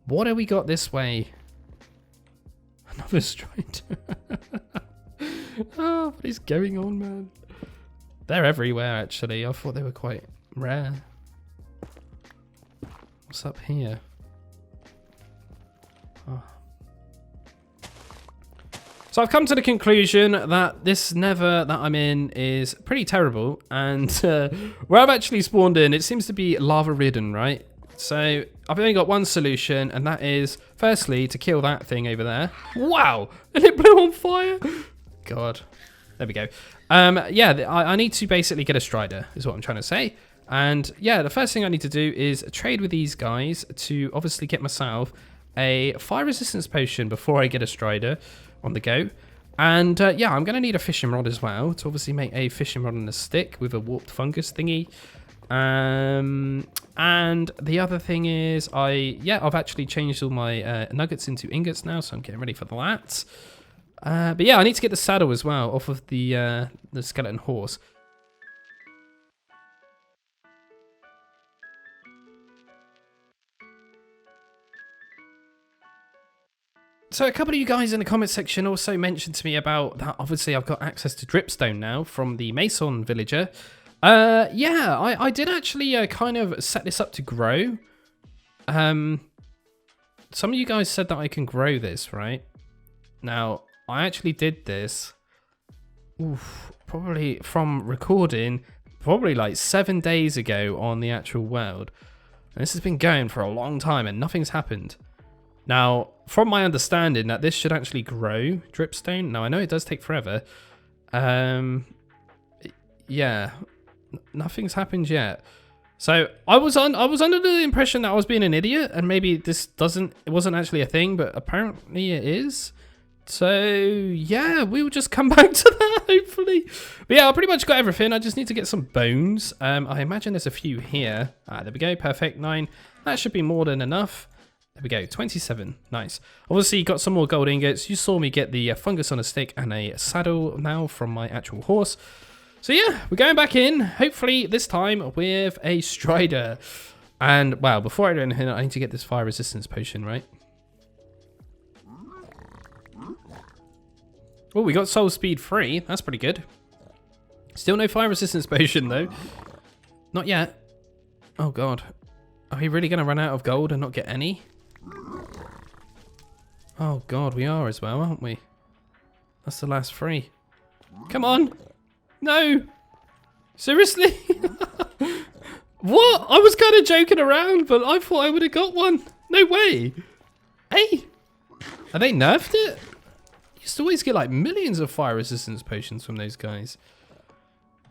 What have we got this way? Another strider. Oh, what is going on, man? They're everywhere, actually. I thought they were quite rare. What's up here? Oh. So I've come to the conclusion that this nether that I'm in is pretty terrible, and where I've actually spawned in, it seems to be lava ridden, right? So I've only got one solution, and that is firstly to kill that thing over there. Wow, and it blew on fire. God, there we go. Yeah, I need to basically get a strider is what I'm trying to say. And yeah, the first thing I need to do is trade with these guys to obviously get myself a fire resistance potion before I get a strider on the go. And yeah, I'm going to need a fishing rod as well to obviously make a fishing rod and a stick with a warped fungus thingy. And the other thing is I've actually changed all my nuggets into ingots now, so I'm getting ready for that. But yeah, I need to get the saddle as well off of the skeleton horse. So a couple of you guys in the comment section also mentioned to me about that. Obviously, I've got access to dripstone now from the Mason villager. Yeah, I did actually kind of set this up to grow. Some of you guys said that I can grow this, right? Now, I actually did this, probably from recording, probably like 7 days ago on the actual world. And this has been going for a long time and nothing's happened. Now, from my understanding, that this should actually grow dripstone. Now, I know it does take forever. Yeah, nothing's happened yet. So I was under the impression that I was being an idiot, and maybe it wasn't actually a thing, but apparently it is. So yeah, we will just come back to that hopefully. But yeah, I pretty much got everything. I just need to get some bones. I imagine there's a few here. There we go. Perfect. 9. That should be more than enough. There we go, 27. Nice. Obviously, got some more gold ingots. You saw me get the fungus on a stick and a saddle now from my actual horse. So yeah, we're going back in. Hopefully this time with a strider. And wow, before I do anything, I need to get this fire resistance potion, right? Oh, we got soul speed 3. That's pretty good. Still no fire resistance potion though. Not yet. Oh god. Are we really going to run out of gold and not get any? Oh god, we are as well, aren't we? That's the last 3. Come on! No! Seriously? What? I was kind of joking around, but I thought I would have got one. No way! Hey! Have they nerfed it? You used to always get like millions of fire resistance potions from those guys.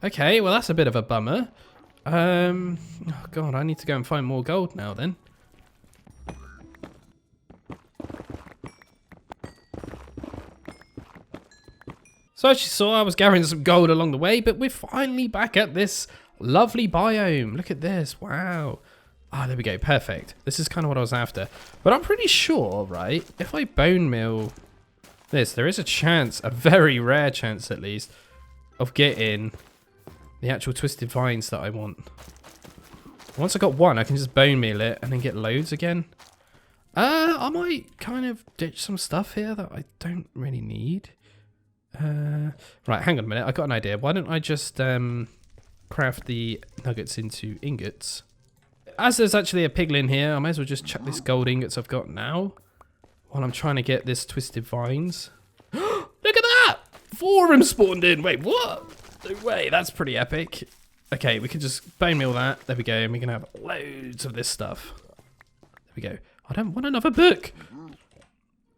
Okay, well that's a bit of a bummer. Oh god, I need to go and find more gold now then. So as you saw, I was gathering some gold along the way, but we're finally back at this lovely biome. Look at this, wow. Ah, there we go, perfect. This is kind of what I was after. But I'm pretty sure, right, if I bone meal this, there is a chance, a very rare chance at least, of getting the actual twisted vines that I want. Once I got one, I can just bone meal it and then get loads again. I might kind of ditch some stuff here that I don't really need. Right, hang on a minute. I got an idea. Why don't I just craft the nuggets into ingots? As there's actually a piglin here, I might as well just chuck this gold ingots I've got now while I'm trying to get this twisted vines. Look at that! 4 of them spawned in. Wait, what? No way. That's pretty epic. Okay, we can just bone meal that. There we go. And we can have loads of this stuff. There we go. I don't want another book.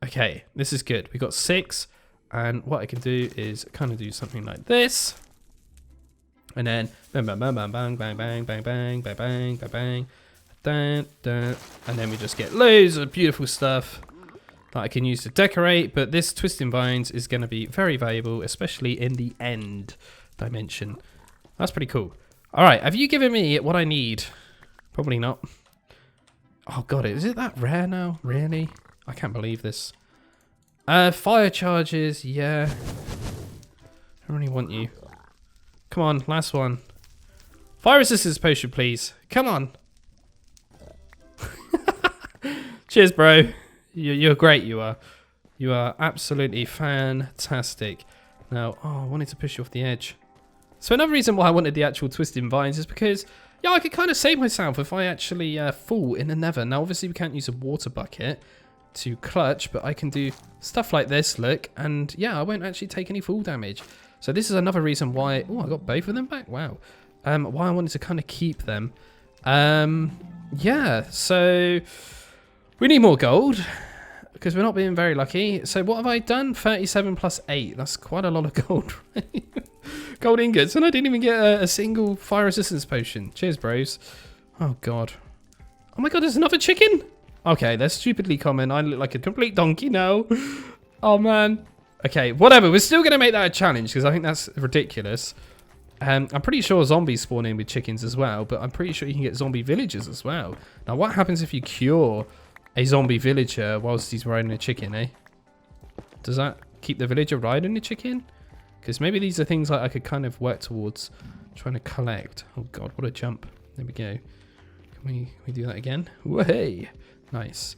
Okay, this is good. We got 6. And what I can do is kind of do something like this. And then bang, bang, bang, bang, bang, bang, bang, bang, bang, bang, bang, bang, bang, dun, dun. And then we just get loads of beautiful stuff that I can use to decorate. But this twisting vines is going to be very valuable, especially in the end dimension. That's pretty cool. All right, have you given me what I need? Probably not. Oh god, is it that rare now? Really? I can't believe this. Fire charges, yeah. I don't really want you. Come on, last one. Fire resistance potion, please. Come on. Cheers, bro. You're great, you are. You are absolutely fantastic. Now, oh, I wanted to push you off the edge. So another reason why I wanted the actual twisting vines is because, yeah, I could kind of save myself if I actually fall in the nether. Now, obviously, we can't use a water bucket to clutch, but I can do stuff like this, look, and yeah, I won't actually take any fall damage. So this is another reason why, oh, I got both of them back, wow. Why I wanted to kind of keep them. Yeah, so we need more gold because we're not being very lucky. So what have I done? 37 plus 8, that's quite a lot of gold, right? Gold ingots, and I didn't even get a single fire resistance potion. Cheers, bros. Oh god. Oh my god, there's another chicken? Okay, they're stupidly common. I look like a complete donkey now. Oh, man. Okay, whatever. We're still going to make that a challenge because I think that's ridiculous. I'm pretty sure zombies spawn in with chickens as well, but I'm pretty sure you can get zombie villagers as well. Now, what happens if you cure a zombie villager whilst he's riding a chicken, eh? Does that keep the villager riding the chicken? Because maybe these are things like I could kind of work towards trying to collect. Oh, God, what a jump. There we go. Can we do that again? Way. Nice.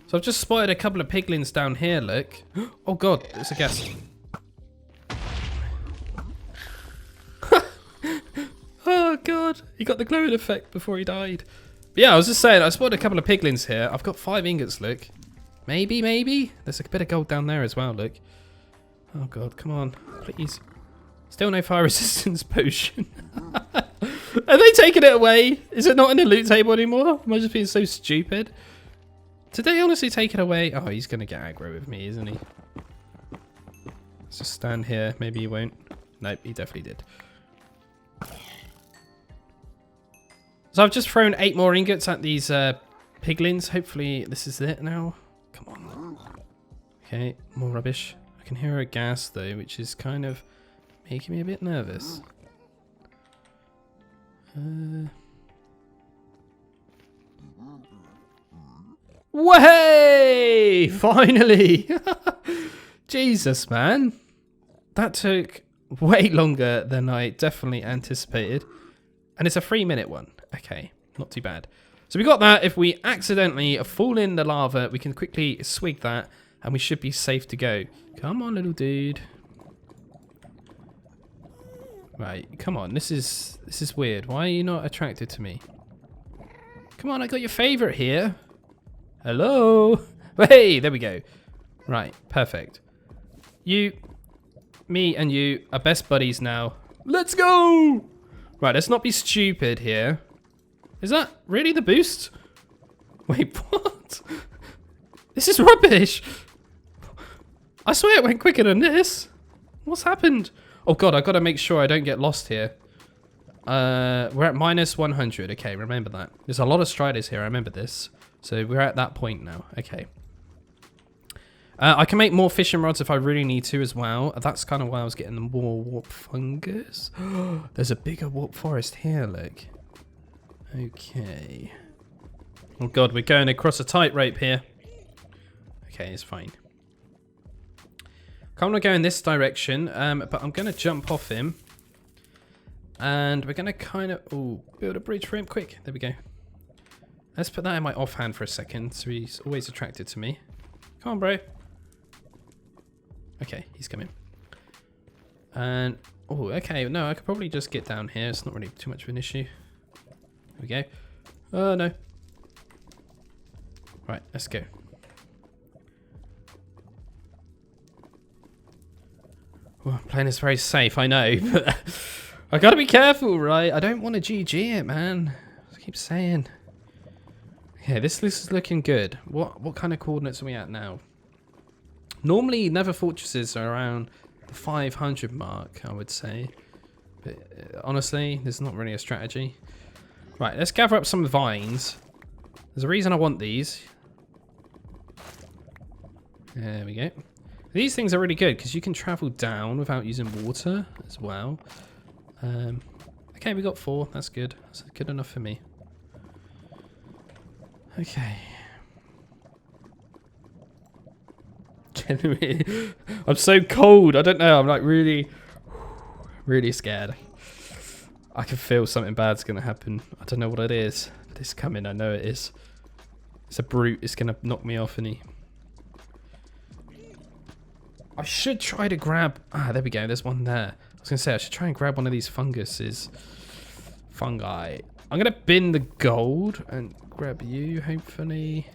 So I've just spotted a couple of piglins down here, look. Oh god, it's a guest. Oh god, he got the glowing effect before he died. But yeah, I was just saying, I spotted a couple of piglins here. I've got 5 ingots, look. Maybe. There's a bit of gold down there as well, look. Oh god, come on, please. Still no fire resistance potion. Are they taking it away? Is it not in the loot table anymore? Am I just being so stupid? Did they honestly take it away? Oh, he's going to get aggro with me, isn't he? Let's just stand here. Maybe he won't. Nope, he definitely did. So I've just thrown 8 more ingots at these piglins. Hopefully this is it now. Come on. Okay, more rubbish. I can hear a gas though, which is kind of making me a bit nervous. Way! Finally! Jesus, man. That took way longer than I definitely anticipated. And it's a 3-minute one. Okay, not too bad. So we got that. If we accidentally fall in the lava, we can quickly swig that and we should be safe to go. Come on, little dude. Right, come on. This is weird. Why are you not attracted to me? Come on, I got your favorite here. Hello. Hey, there we go. Right, perfect. You, me, and you are best buddies now. Let's go. Right, let's not be stupid here. Is that really the boost? Wait, what? This is rubbish. I swear it went quicker than this. What's happened? Oh god, I gotta make sure I don't get lost here. We're at minus 100. Okay, remember that. There's a lot of striders here. I remember this. So we're at that point now. Okay. I can make more fishing rods if I really need to as well. That's kind of why I was getting the more warp fungus. There's a bigger warp forest here, look. Okay. Oh god, we're going across a tightrope here. Okay, it's fine. I'm going to go in this direction, but I'm going to jump off him. And we're going to kind of... Oh, build a bridge for him. Quick. There we go. Let's put that in my offhand for a second, so he's always attracted to me. Come on, bro. Okay, he's coming. And... Oh, okay. No, I could probably just get down here. It's not really too much of an issue. There we go. Oh, no. Right, let's go. Well, playing is very safe, I know, but I gotta be careful, right? I don't want to GG it, man. I keep saying. Yeah, this is looking good. What kind of coordinates are we at now? Normally, Nether Fortresses are around the 500 mark, I would say. But honestly, there's not really a strategy. Right, let's gather up some vines. There's a reason I want these. There we go. These things are really good because you can travel down without using water as well. Okay, we got 4. That's good. That's good enough for me. Okay. Genuinely, I'm so cold. I don't know. I'm like really scared. I can feel something bad's going to happen. I don't know what it is. But it's coming. I know it is. It's a brute. It's going to knock me off, any. I should try to grab... Ah, there we go. There's one there. I was going to say, I should try and grab one of these fungi. I'm going to bin the gold and grab you, hopefully.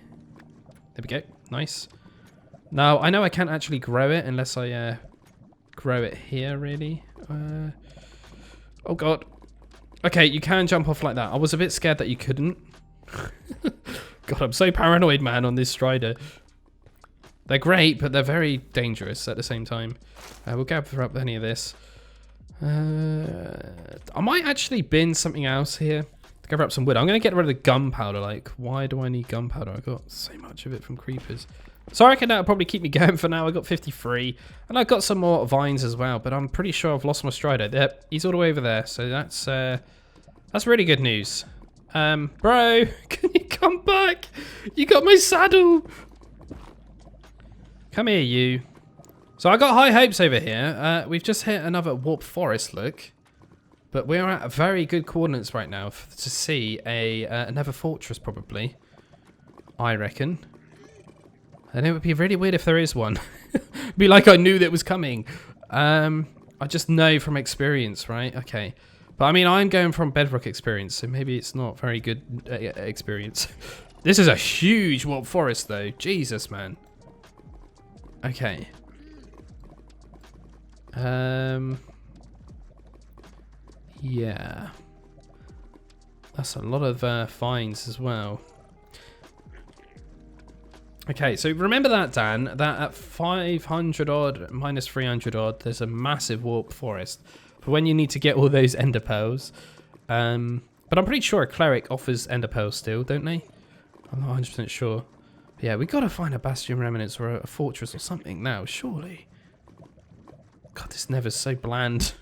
There we go. Nice. Now, I know I can't actually grow it unless I grow it here, really. Oh, God. Okay, you can jump off like that. I was a bit scared that you couldn't. God, I'm so paranoid, man, on this strider. They're great, but they're very dangerous at the same time. We'll gather up any of this. I might actually bin something else here to gather up some wood. I'm going to get rid of the gunpowder. Like, why do I need gunpowder? I got so much of it from creepers. So I reckon that'll probably keep me going for now. I got 53. And I've got some more vines as well, but I'm pretty sure I've lost my strider. There, he's all the way over there. So that's really good news. Bro, can you come back? You got my saddle. Come here, you. So I got high hopes over here. We've just hit another warp forest, look. But we're at very good coordinates right now to see another fortress, probably. I reckon. And it would be really weird if there is one. It'd be like I knew that was coming. I just know from experience, right? Okay. But I mean, I'm going from bedrock experience, so maybe it's not very good experience. This is a huge warp forest, though. Jesus, man. Okay. Yeah. That's a lot of fines as well. Okay, so remember that, Dan, that at 500 odd, minus 300 odd, there's a massive warp forest for when you need to get all those ender pearls. But I'm pretty sure a cleric offers ender pearls still, don't they? I'm not 100% sure. But yeah, we got to find a bastion remnants or a fortress or something now, surely. God, this Nether's so bland.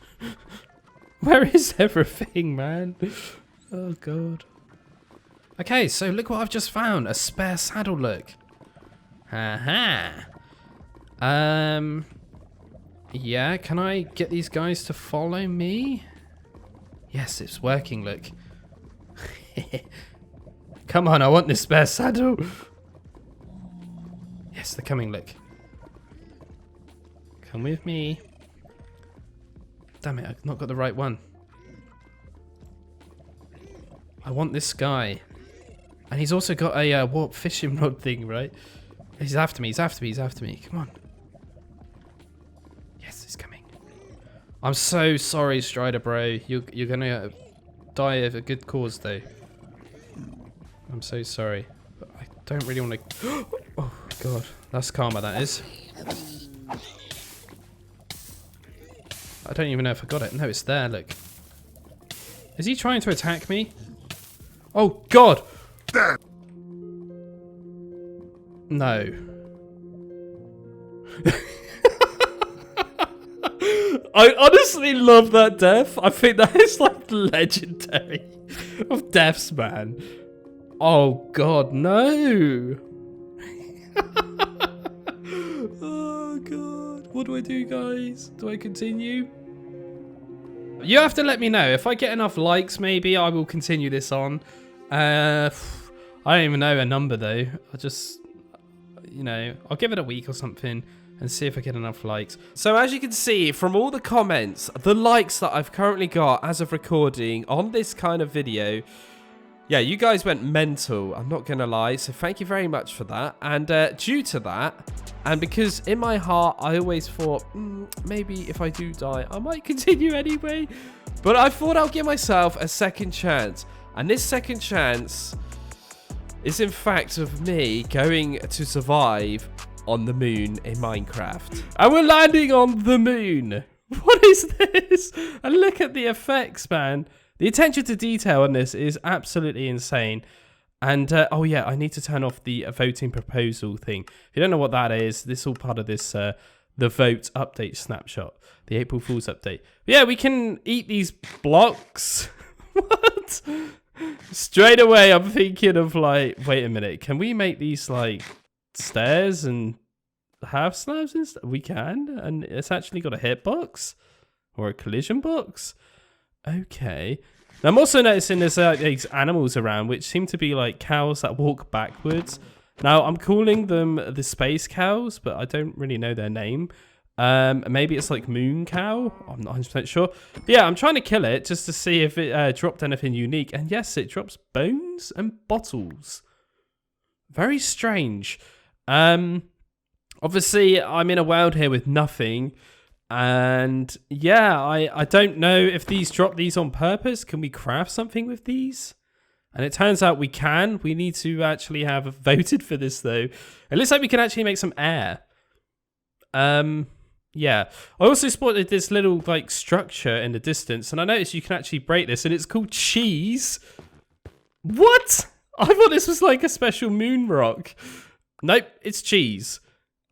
Where is everything, man? Oh, God. Okay, so look what I've just found. A spare saddle, look. Aha. Yeah, can I get these guys to follow me? Yes, it's working, look. Come on, I want this spare saddle. Yes, they're coming, look. Come with me. Damn it, I've not got the right one. I want this guy. And he's also got a warp fishing rod thing, right? He's after me, he's after me, he's after me. Come on. Yes, he's coming. I'm so sorry, Strider bro. You're gonna die of a good cause, though. I'm so sorry. But I don't really want to... Oh, God. That's karma, that is. I don't even know if I got it. No, it's there, look. Is he trying to attack me? Oh, God! No. I honestly love that death. I think that is like legendary of deaths, man. Oh God, no. Oh God. What do I do, guys? Do I continue? You have to let me know. If I get enough likes, maybe I will continue this on. I don't even know a number though. I just, you know, I'll give it a week or something and see if I get enough likes. So as you can see from all the comments, the likes that I've currently got as of recording on this kind of video, yeah, you guys went mental, I'm not gonna lie, so thank you very much for that. And due to that, and because in my heart I always thought, maybe if I do die, I might continue anyway, but I thought I'll give myself a second chance. And this second chance is in fact of me going to survive on the moon in Minecraft. And we're landing on the moon. What is this? And look at the effects, man. The attention to detail on this is absolutely insane. And, oh yeah, I need to turn off the voting proposal thing. If you don't know what that is, this is all part of this, the vote update snapshot. The April Fool's update. But yeah, we can eat these blocks. What? Straight away, I'm thinking of like, wait a minute, can we make these like stairs and half slabs and stuff? We can, and it's actually got a hitbox or a collision box. Okay. Now I'm also noticing there's these animals around which seem to be like cows that walk backwards. Now I'm calling them the space cows, but I don't really know their name. Maybe it's like moon cow. I'm not 100% sure. But yeah, I'm trying to kill it just to see if it dropped anything unique. And yes, it drops bones and bottles. Very strange. Obviously, I'm in a world here with nothing. And yeah, I don't know if these drop these on purpose. Can we craft something with these? And it turns out we can. We need to actually have voted for this, though. It looks like we can actually make some air. Yeah. I also spotted this little, like, structure in the distance. And I noticed you can actually break this. And it's called cheese. What? I thought this was, like, a special moon rock. Nope, it's cheese.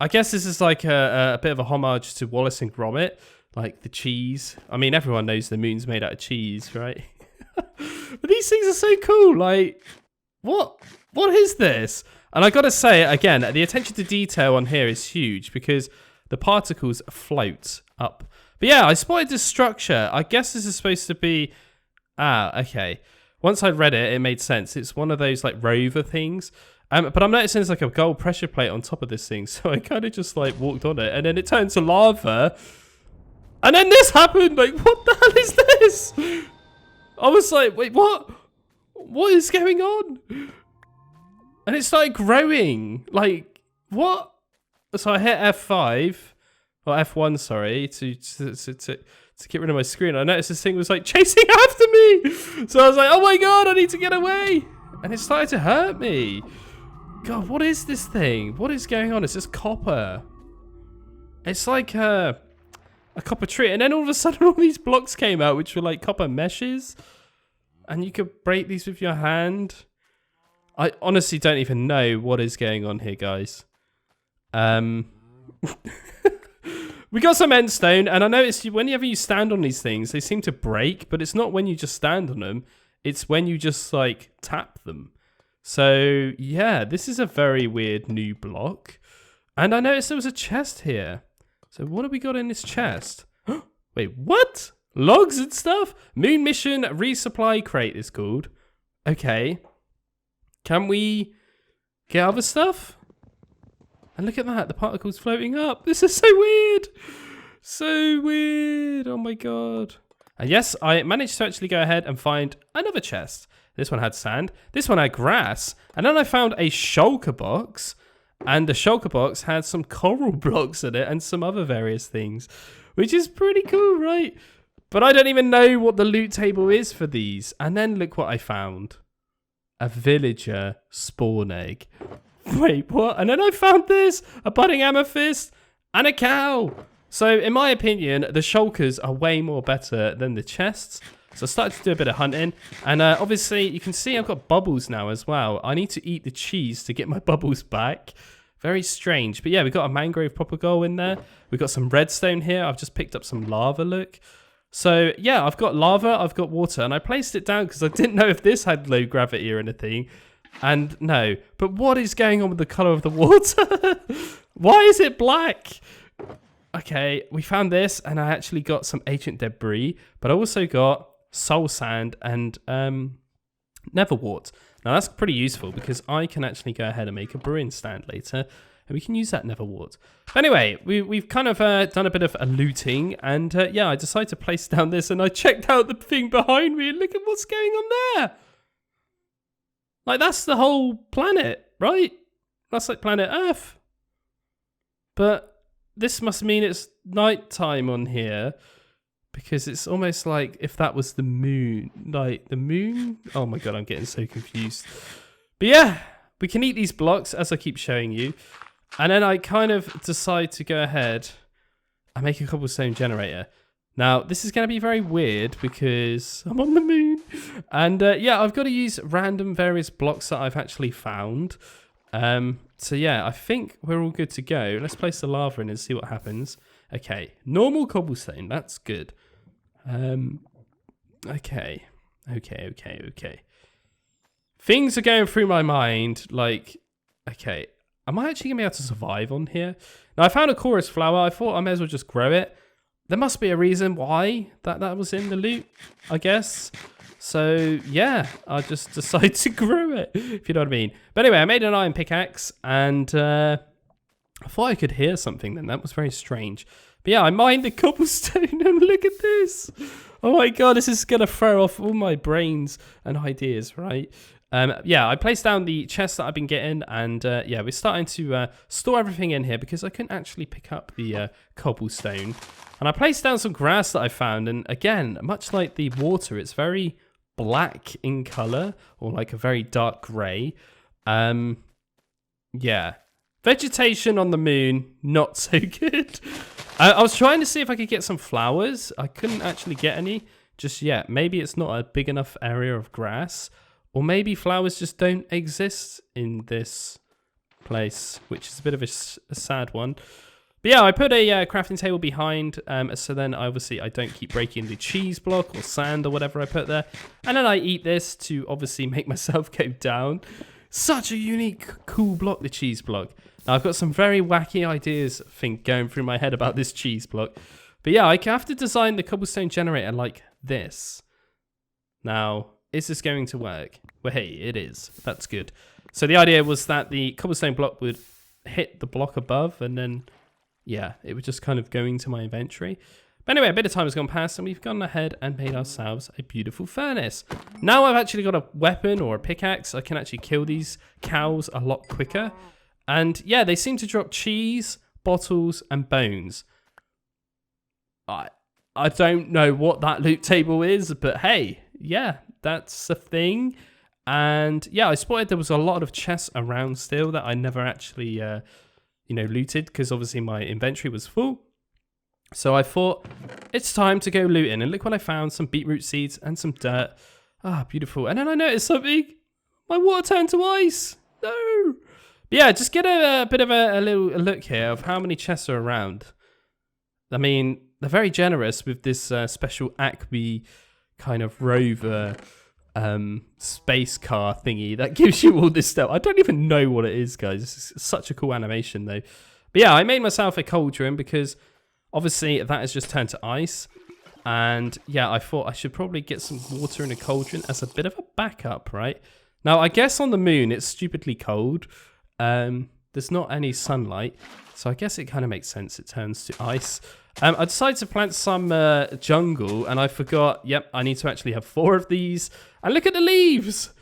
I guess this is, like, a bit of a homage to Wallace and Gromit. Like, the cheese. I mean, everyone knows the moon's made out of cheese, right? But these things are so cool. Like, what is this? And I gotta say, again, the attention to detail on here is huge because the particles float up. But yeah, I spotted this structure. I guess this is supposed to be... Ah, okay. Once I read it, it made sense. It's one of those, like, rover things. But I'm noticing there's, like, a gold pressure plate on top of this thing. So I kind of just, like, walked on it. And then it turned to lava. And then this happened. Like, what the hell is this? I was like, wait, what? What is going on? And it started growing. Like, what? So I hit F5, or F1, sorry, to get rid of my screen. I noticed this thing was like chasing after me. So I was like, oh my God, I need to get away. And it started to hurt me. God, what is this thing? What is going on? It's just copper. It's like a copper tree. And then all of a sudden all these blocks came out, which were like copper meshes. And you could break these with your hand. I honestly don't even know what is going on here, guys. We got some end stone, and I noticed whenever you stand on these things, they seem to break, but it's not when you just stand on them. It's when you just, like, tap them. So, yeah, this is a very weird new block. And I noticed there was a chest here. So what have we got in this chest? Wait, what? Logs and stuff? Moon mission resupply crate is called. Okay. Can we get other stuff? And look at that, the particles floating up. This is so weird. So weird. Oh my god. And yes, I managed to actually go ahead and find another chest. This one had sand. This one had grass. And then I found a shulker box. And the shulker box had some coral blocks in it and some other various things. Which is pretty cool, right? But I don't even know what the loot table is for these. And then look what I found. A villager spawn egg. Wait, what? And then I found this. A budding amethyst. And a cow. So, in my opinion, the shulkers are way more better than the chests. So I started to do a bit of hunting. And obviously, you can see I've got bubbles now as well. I need to eat the cheese to get my bubbles back. Very strange. But yeah, we've got a mangrove propagole in there. We've got some redstone here. I've just picked up some lava, look. So yeah, I've got lava, I've got water. And I placed it down because I didn't know if this had low gravity or anything. And no. But what is going on with the color of the water? Why is it black? Okay, we found this, and I actually got some ancient debris, but I also got soul sand and nether wart. Now that's pretty useful because I can actually go ahead and make a brewing stand later, and we can use that nether wart. Anyway, we've kind of done a bit of looting, and yeah, I decided to place down this, and I checked out the thing behind me, and look at what's going on there. Like, that's the whole planet, right? That's like planet Earth. But this must mean it's nighttime on here, because it's almost like if that was the moon. Like, the moon? Oh my god, I'm getting so confused. But yeah, we can eat these blocks, as I keep showing you. And then I kind of decide to go ahead and make a cobblestone generator. Now, this is going to be very weird because I'm on the moon. And yeah, I've got to use random various blocks that I've actually found. So yeah, I think we're all good to go. Let's place the lava in and see what happens. Okay, normal cobblestone, that's good. Okay. Things are going through my mind, like, okay, am I actually going to be able to survive on here? Now, I found a chorus flower. I thought I may as well just grow it. There must be a reason why that was in the loot, I guess. So, yeah, I just decided to grow it, if you know what I mean. But anyway, I made an iron pickaxe, and I thought I could hear something then. That was very strange. But yeah, I mined the cobblestone, and look at this. Oh my god, this is going to throw off all my brains and ideas, right? Yeah, I placed down the chest that I've been getting, and yeah, we're starting to store everything in here because I couldn't actually pick up the cobblestone. And I placed down some grass that I found, and again, much like the water, it's very black in color, or like a very dark gray. Yeah, vegetation on the moon, not so good. I was trying to see if I could get some flowers. I couldn't actually get any just yet. Maybe it's not a big enough area of grass, or maybe flowers just don't exist in this place, which is a bit of a sad one. But yeah, I put a crafting table behind, so then obviously I don't keep breaking the cheese block or sand or whatever I put there. And then I eat this to obviously make myself go down. Such a unique, cool block, the cheese block. Now, I've got some very wacky ideas, I think, going through my head about this cheese block. But yeah, I have to design the cobblestone generator like this. Now, is this going to work? Well, hey, it is. That's good. So the idea was that the cobblestone block would hit the block above, and then, yeah, it would just kind of go into my inventory. But anyway, a bit of time has gone past, and we've gone ahead and made ourselves a beautiful furnace. Now I've actually got a weapon or a pickaxe. I can actually kill these cows a lot quicker. And yeah, they seem to drop cheese, bottles, and bones. I don't know what that loot table is, but hey, yeah, that's a thing. And yeah, I spotted there was a lot of chests around still that I never actually, looted, because obviously my inventory was full. So I thought, it's time to go looting. And look what I found, some beetroot seeds and some dirt. Ah, beautiful. And then I noticed something. My water turned to ice. No. But yeah, just get a bit of a little look here of how many chests are around. I mean, they're very generous with this special Acme kind of rover space car thingy that gives you all this stuff. I don't even know what it is, guys. It's such a cool animation, though. But yeah, I made myself a cauldron because obviously that has just turned to ice. And yeah, I thought I should probably get some water in a cauldron as a bit of a backup, right? Now, I guess on the moon, it's stupidly cold. There's not any sunlight. So I guess it kind of makes sense. It turns to ice. I decided to plant some jungle, and I forgot, yep, I need to actually have 4 of these. And look at the leaves!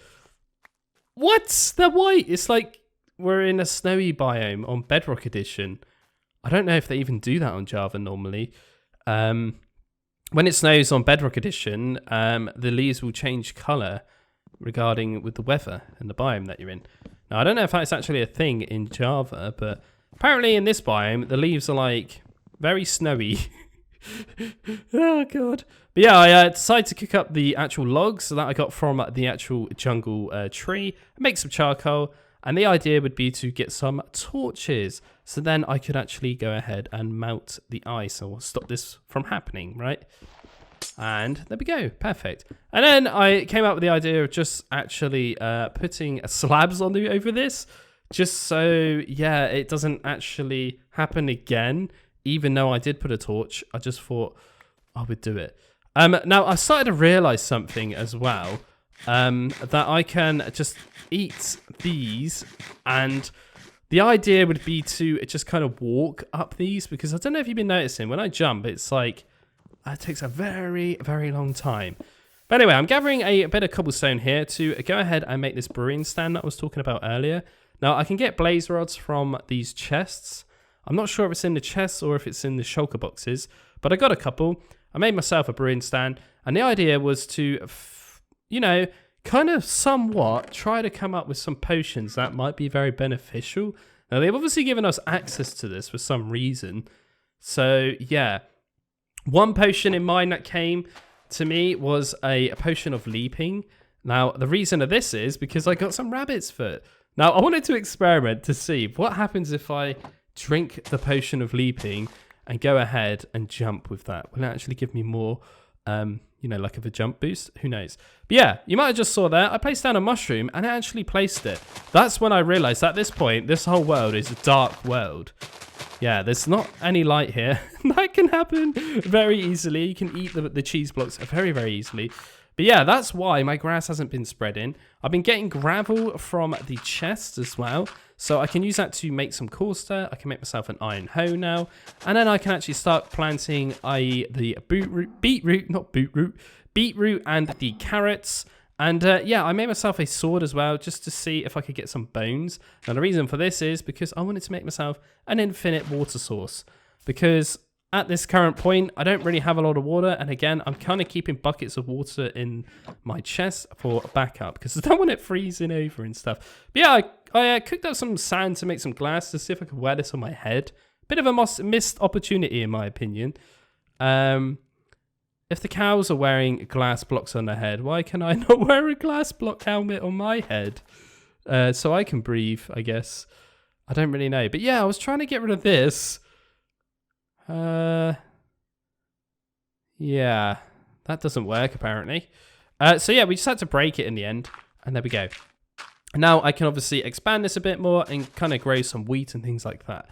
What? They're white! It's like we're in a snowy biome on Bedrock Edition. I don't know if they even do that on Java normally. When it snows on Bedrock Edition, the leaves will change colour regarding with the weather and the biome that you're in. Now, I don't know if that's actually a thing in Java, but apparently in this biome, the leaves are like very snowy. Oh, God. But yeah, I decided to cook up the actual logs that I got from the actual jungle tree, make some charcoal, and the idea would be to get some torches. So then I could actually go ahead and melt the ice or stop this from happening, right? And there we go, perfect. And then I came up with the idea of just actually putting slabs on over this, just so, yeah, it doesn't actually happen again. Even though I did put a torch, I just thought I would do it. Now, I started to realize something as well, that I can just eat these, and the idea would be to just kind of walk up these, because I don't know if you've been noticing, when I jump, it's like, it takes a very, very long time. But anyway, I'm gathering a bit of cobblestone here to go ahead and make this brewing stand that I was talking about earlier. Now, I can get blaze rods from these chests. I'm not sure if it's in the chests or if it's in the shulker boxes, but I got a couple. I made myself a brewing stand, and the idea was to, you know, kind of somewhat try to come up with some potions that might be very beneficial. Now, they've obviously given us access to this for some reason. So, yeah. One potion in mind that came to me was a potion of leaping. Now, the reason of this is because I got some rabbit's foot. Now, I wanted to experiment to see what happens if I drink the potion of leaping and go ahead and jump with that. Will it actually give me more, you know, like of a jump boost? Who knows? But yeah, you might have just saw that. I placed down a mushroom and it actually placed it. That's when I realized at this point, this whole world is a dark world. Yeah, there's not any light here. That can happen very easily. You can eat the cheese blocks very, very easily. But yeah, that's why my grass hasn't been spreading. I've been getting gravel from the chest as well. So I can use that to make some coarser. I can make myself an iron hoe now. And then I can actually start planting the beetroot and the carrots. And yeah, I made myself a sword as well, just to see if I could get some bones. Now, the reason for this is because I wanted to make myself an infinite water source. Because at this current point, I don't really have a lot of water. And again, I'm kind of keeping buckets of water in my chest for backup, because I don't want it freezing over and stuff. But yeah, I cooked up some sand to make some glass to see if I could wear this on my head. Bit of a missed opportunity, in my opinion. If the cows are wearing glass blocks on their head, why can I not wear a glass block helmet on my head? So I can breathe, I guess. I don't really know. But yeah, I was trying to get rid of this. Yeah, that doesn't work, apparently. So yeah, we just had to break it in the end. And there we go. Now I can obviously expand this a bit more and kind of grow some wheat and things like that.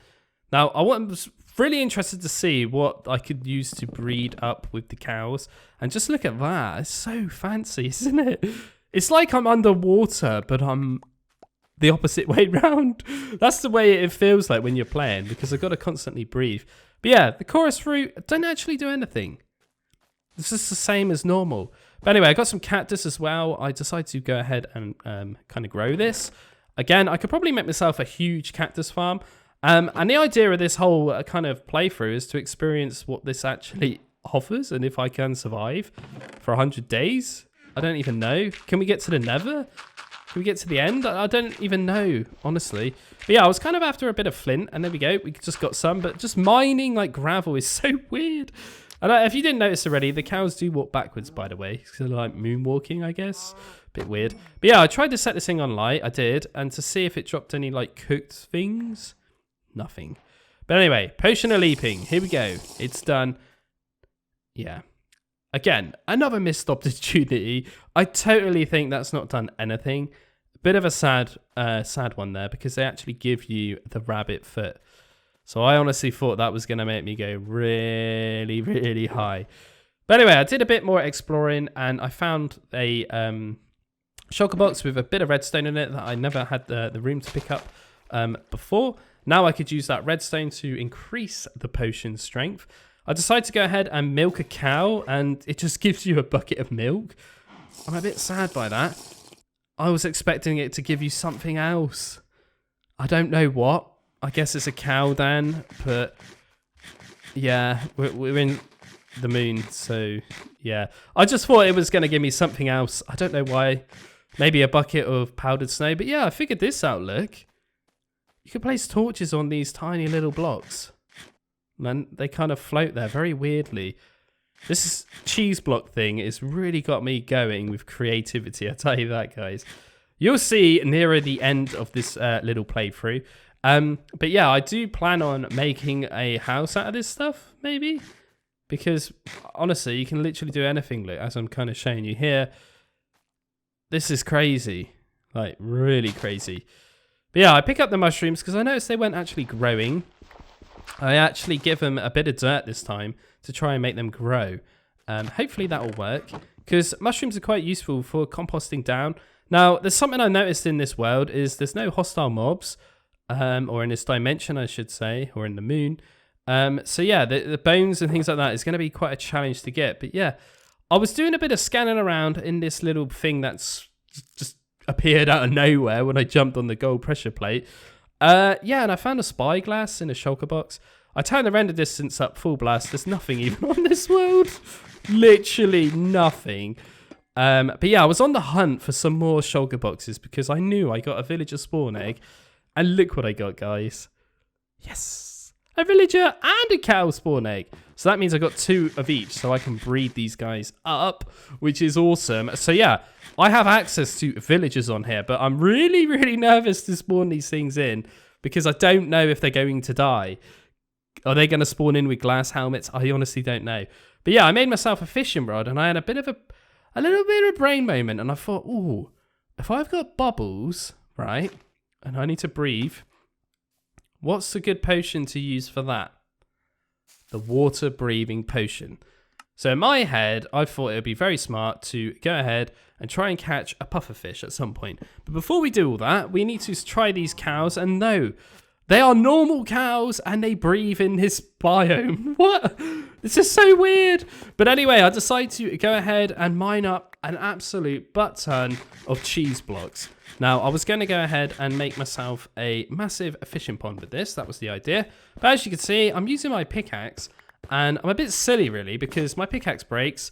Now, I was really interested to see what I could use to breed up with the cows. And just look at that. It's so fancy, isn't it? It's like I'm underwater, but I'm the opposite way round. That's the way it feels like when you're playing, because I've got to constantly breathe. But yeah, the chorus fruit don't actually do anything. It's just the same as normal. But anyway, I got some cactus as well. I decided to go ahead and kind of grow this. Again, I could probably make myself a huge cactus farm. And the idea of this whole kind of playthrough is to experience what this actually offers and if I can survive for 100 days. I don't even know. Can we get to the nether? Can we get to the end? I don't even know, honestly. But yeah, I was kind of after a bit of flint, and there we go. We just got some, but just mining like gravel is so weird. And if you didn't notice already, the cows do walk backwards, by the way. So like moonwalking, I guess. Bit weird. But yeah, I tried to set this thing on light. I did. And to see if it dropped any like cooked things. Nothing. But anyway, potion of leaping. Here we go. It's done. Yeah. Again, another missed opportunity. I totally think that's not done anything. A bit of a sad one there because they actually give you the rabbit foot. So I honestly thought that was going to make me go really, really high. But anyway, I did a bit more exploring and I found a shulker box with a bit of redstone in it that I never had the room to pick up before. Now I could use that redstone to increase the potion strength. I decided to go ahead and milk a cow and it just gives you a bucket of milk. I'm a bit sad by that. I was expecting it to give you something else. I don't know what. I guess it's a cow then, but yeah, we're in the moon, so yeah. I just thought it was going to give me something else. I don't know why. Maybe a bucket of powdered snow, but yeah, I figured this out, look. You can place torches on these tiny little blocks. And they kind of float there very weirdly. This cheese block thing has really got me going with creativity, I tell you that, guys. You'll see nearer the end of this little playthrough. But yeah, I do plan on making a house out of this stuff, maybe. Because, honestly, you can literally do anything, look, as I'm kind of showing you here. This is crazy. Like, really crazy. But yeah, I pick up the mushrooms because I noticed they weren't actually growing. I actually give them a bit of dirt this time to try and make them grow. Hopefully that will work because mushrooms are quite useful for composting down. Now, there's something I noticed in this world is there's no hostile mobs, or in this dimension, I should say, or in the moon. So yeah, the bones and things like that is going to be quite a challenge to get. But yeah, I was doing a bit of scanning around in this little thing that's just appeared out of nowhere when I jumped on the gold pressure plate. Yeah, and I found a spyglass in a shulker box. I turned the render distance up full blast. There's nothing even on this world. Literally nothing. But yeah, I was on the hunt for some more shulker boxes because I knew I got a villager spawn egg. And look what I got, guys. Yes. A villager and a cow spawn egg. So that means I got 2 of each so I can breed these guys up, which is awesome. So yeah, I have access to villagers on here, but I'm really, really nervous to spawn these things in because I don't know if they're going to die. Are they going to spawn in with glass helmets? I honestly don't know. But yeah, I made myself a fishing rod and I had a little bit of a brain moment and I thought, ooh, if I've got bubbles, right, and I need to breathe, what's a good potion to use for that? The water breathing potion. So in my head, I thought it would be very smart to go ahead and try and catch a pufferfish at some point. But before we do all that, we need to try these cows. And no, they are normal cows and they breathe in this biome. What? This is so weird. But anyway, I decided to go ahead and mine up an absolute butt ton of cheese blocks. Now, I was going to go ahead and make myself a massive fishing pond with this. That was the idea. But as you can see, I'm using my pickaxe. And I'm a bit silly, really, because my pickaxe breaks.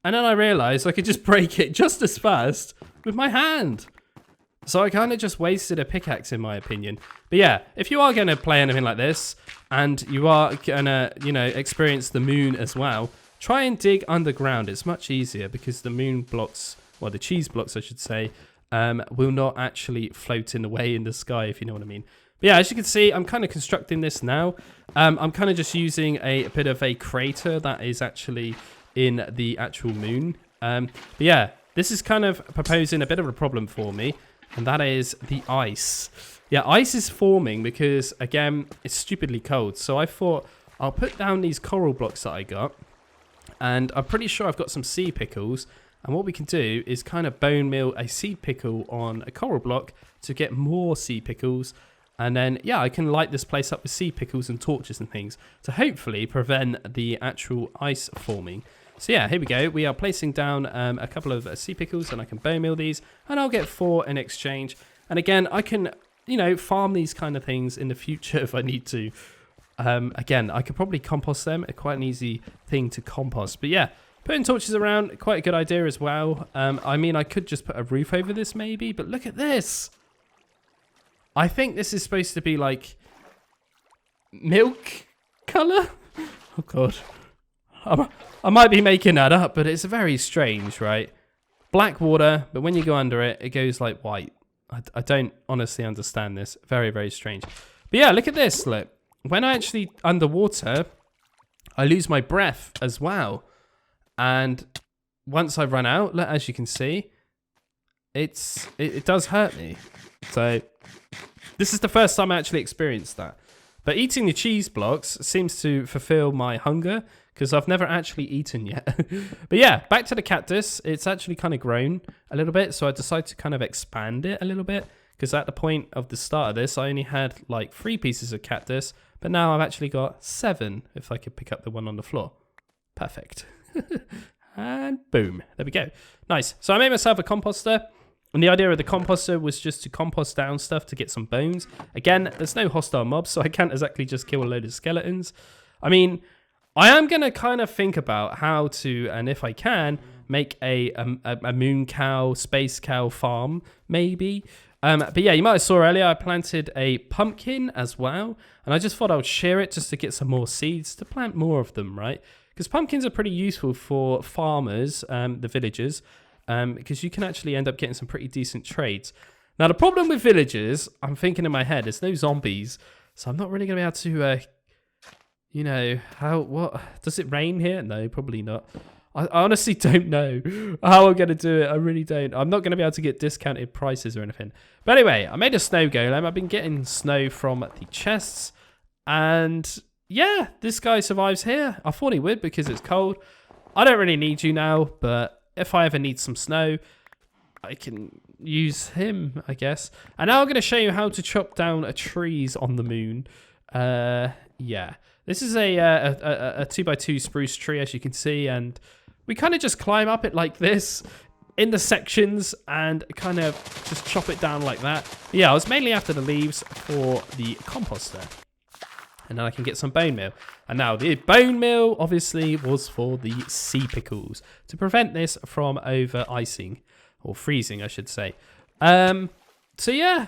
And then I realised I could just break it just as fast with my hand. So I kind of just wasted a pickaxe, in my opinion. But yeah, if you are going to play anything like this, and you are going to, you know, experience the moon as well, try and dig underground. It's much easier because the moon blocks, well, the cheese blocks, I should say, will not actually float in the way in the sky, if you know what I mean. But yeah, as you can see, I'm kind of constructing this now. I'm kind of just using a bit of a crater that is actually in the actual moon. But yeah, this is kind of proposing a bit of a problem for me, and that is the ice. Yeah, ice is forming because, again, it's stupidly cold. So I thought I'll put down these coral blocks that I got, and I'm pretty sure I've got some sea pickles. And what we can do is kind of bone meal a sea pickle on a coral block to get more sea pickles. And then, yeah, I can light this place up with sea pickles and torches and things to hopefully prevent the actual ice forming. So yeah, here we go. We are placing down a couple of sea pickles and I can bone meal these and I'll get 4 in exchange. And again, I can, you know, farm these kind of things in the future if I need to. Again, I could probably compost them. Quite an easy thing to compost. But yeah, putting torches around, quite a good idea as well. I mean, I could just put a roof over this maybe, but look at this. I think this is supposed to be like milk color. Oh God, I might be making that up, but it's very strange, right? Black water, but when you go under it, it goes like white. I don't honestly understand this. Very, very strange. But yeah, look at this. Look, when I actually underwater, I lose my breath as well. And once I run out, as you can see, it does hurt me. So this is the first time I actually experienced that. But eating the cheese blocks seems to fulfill my hunger because I've never actually eaten yet. But yeah, back to the cactus. It's actually kind of grown a little bit. So I decided to kind of expand it a little bit because at the point of the start of this, I only had like 3 pieces of cactus. But now I've actually got 7 if I could pick up the one on the floor. Perfect. And boom, there we go. Nice. So I made myself a composter. And the idea of the composter was just to compost down stuff to get some bones. Again, there's no hostile mobs, so I can't exactly just kill a load of skeletons. I mean, I am going to kind of think about how to, and if I can, make a moon cow, space cow farm, maybe. But yeah, you might have saw earlier, I planted a pumpkin as well. And I just thought I would share it just to get some more seeds, to plant more of them, right? Because pumpkins are pretty useful for farmers, the villagers. Because you can actually end up getting some pretty decent trades. Now, the problem with villagers, I'm thinking in my head, there's no zombies. So I'm not really going to be able to, you know, what? Does it rain here? No, probably not. I honestly don't know how I'm going to do it. I really don't. I'm not going to be able to get discounted prices or anything. But anyway, I made a snow golem. I've been getting snow from the chests. And yeah, this guy survives here. I thought he would because it's cold. I don't really need you now, but if I ever need some snow, I can use him, I guess. And now I'm going to show you how to chop down trees on the moon. Yeah. This is a 2x2 spruce tree, as you can see. And we kind of just climb up it like this in the sections and kind of just chop it down like that. But yeah, I was mainly after the leaves for the composter. And then I can get some bone meal. And now the bone meal obviously was for the sea pickles to prevent this from over icing or freezing, I should say. So yeah,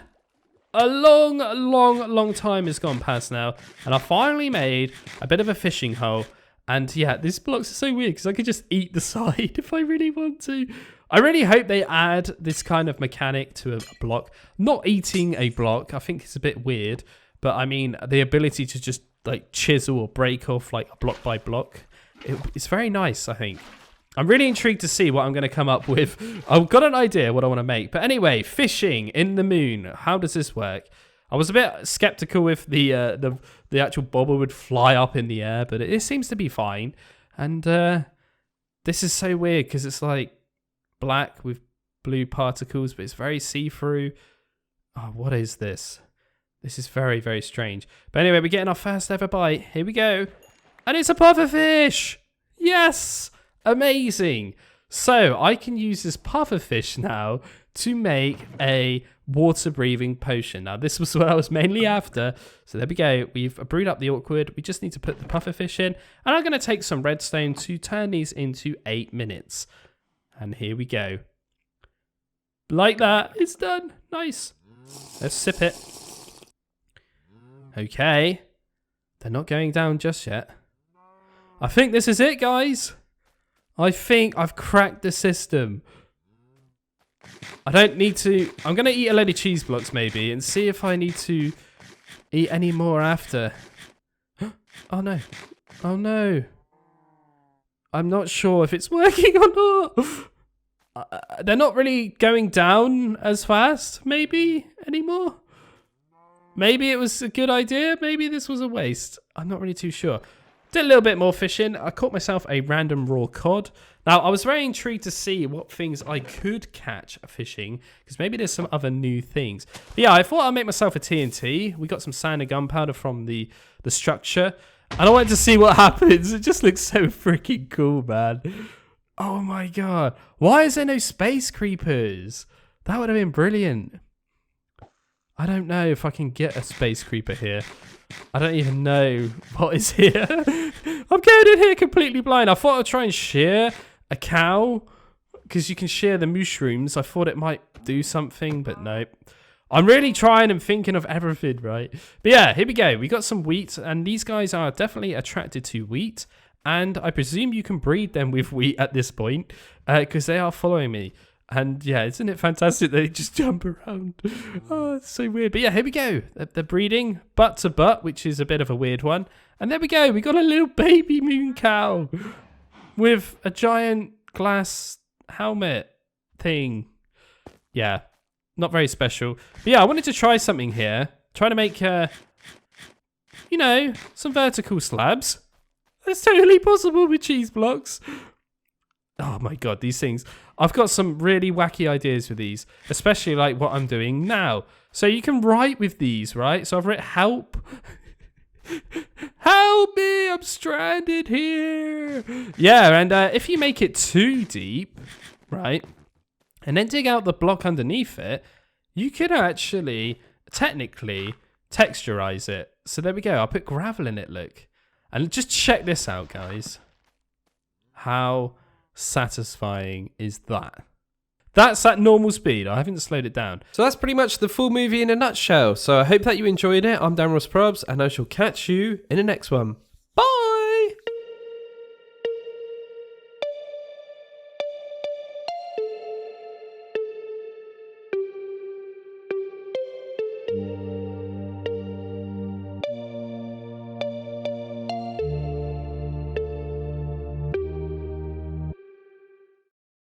a long time has gone past now. And I finally made a bit of a fishing hole. And yeah, these blocks are so weird because I could just eat the side if I really want to. I really hope they add this kind of mechanic to a block. Not eating a block, I think it's a bit weird. But I mean, the ability to just like chisel or break off like block by block, it's very nice, I think. I'm really intrigued to see what I'm going to come up with. I've got an idea what I want to make. But anyway, fishing in the moon. How does this work? I was a bit skeptical if the actual bobber would fly up in the air, but it seems to be fine. And this is so weird because it's like black with blue particles, but it's very see-through. Oh, what is this? This is very, very strange. But anyway, we're getting our first ever bite. Here we go. And it's a pufferfish. Yes. Amazing. So I can use this pufferfish now to make a water-breathing potion. Now, this was what I was mainly after. So there we go. We've brewed up the awkward. We just need to put the pufferfish in. And I'm going to take some redstone to turn these into 8 minutes. And here we go. Like that. It's done. Nice. Let's sip it. Okay. They're not going down just yet. I think this is it, guys. I think I've cracked the system. I don't need to... I'm going to eat a load of cheese blocks maybe and see if I need to eat any more after. Oh, no. Oh, no. I'm not sure if it's working or not. They're not really going down as fast, maybe, anymore. Maybe it was a good idea. Maybe this was a waste. I'm not really too sure. Did a little bit more fishing. I caught myself a random raw cod. Now, I was very intrigued to see what things I could catch fishing, because maybe there's some other new things. But yeah, I thought I'd make myself a TNT. We got some sand and gunpowder from the structure, and I wanted to see what happens. It just looks so freaking cool, man. Oh my god. Why is there no space creepers? That would have been brilliant. I don't know if I can get a space creeper here. I don't even know what is here. I'm going in here completely blind. I thought I'd try and shear a cow because you can shear the mushrooms. I thought it might do something, but no. I'm really trying and thinking of everything, right? But yeah, here we go. We got some wheat, and these guys are definitely attracted to wheat. And I presume you can breed them with wheat at this point because they are following me. And yeah, isn't it fantastic? They just jump around. Oh, it's so weird. But yeah, here we go. They're breeding butt to butt, which is a bit of a weird one. And there we go. We got a little baby moon cow. with a giant glass helmet thing. Yeah, not very special. But yeah, I wanted to try something here. Trying to make, you know, some vertical slabs. That's totally possible with cheese blocks. Oh my god, these things. I've got some really wacky ideas with these, especially like what I'm doing now. So you can write with these, right? So I've written help. Help me, I'm stranded here. Yeah, and if you make it too deep, right, and then dig out the block underneath it, you could actually, technically, texturize it. So there we go. I'll put gravel in it, look. And just check this out, guys. How satisfying is that? That's at normal speed. I haven't slowed it down. So that's pretty much the full movie in a nutshell. So I hope that you enjoyed it. I'm DanRobzProbz, and I shall catch you in the next one. Bye!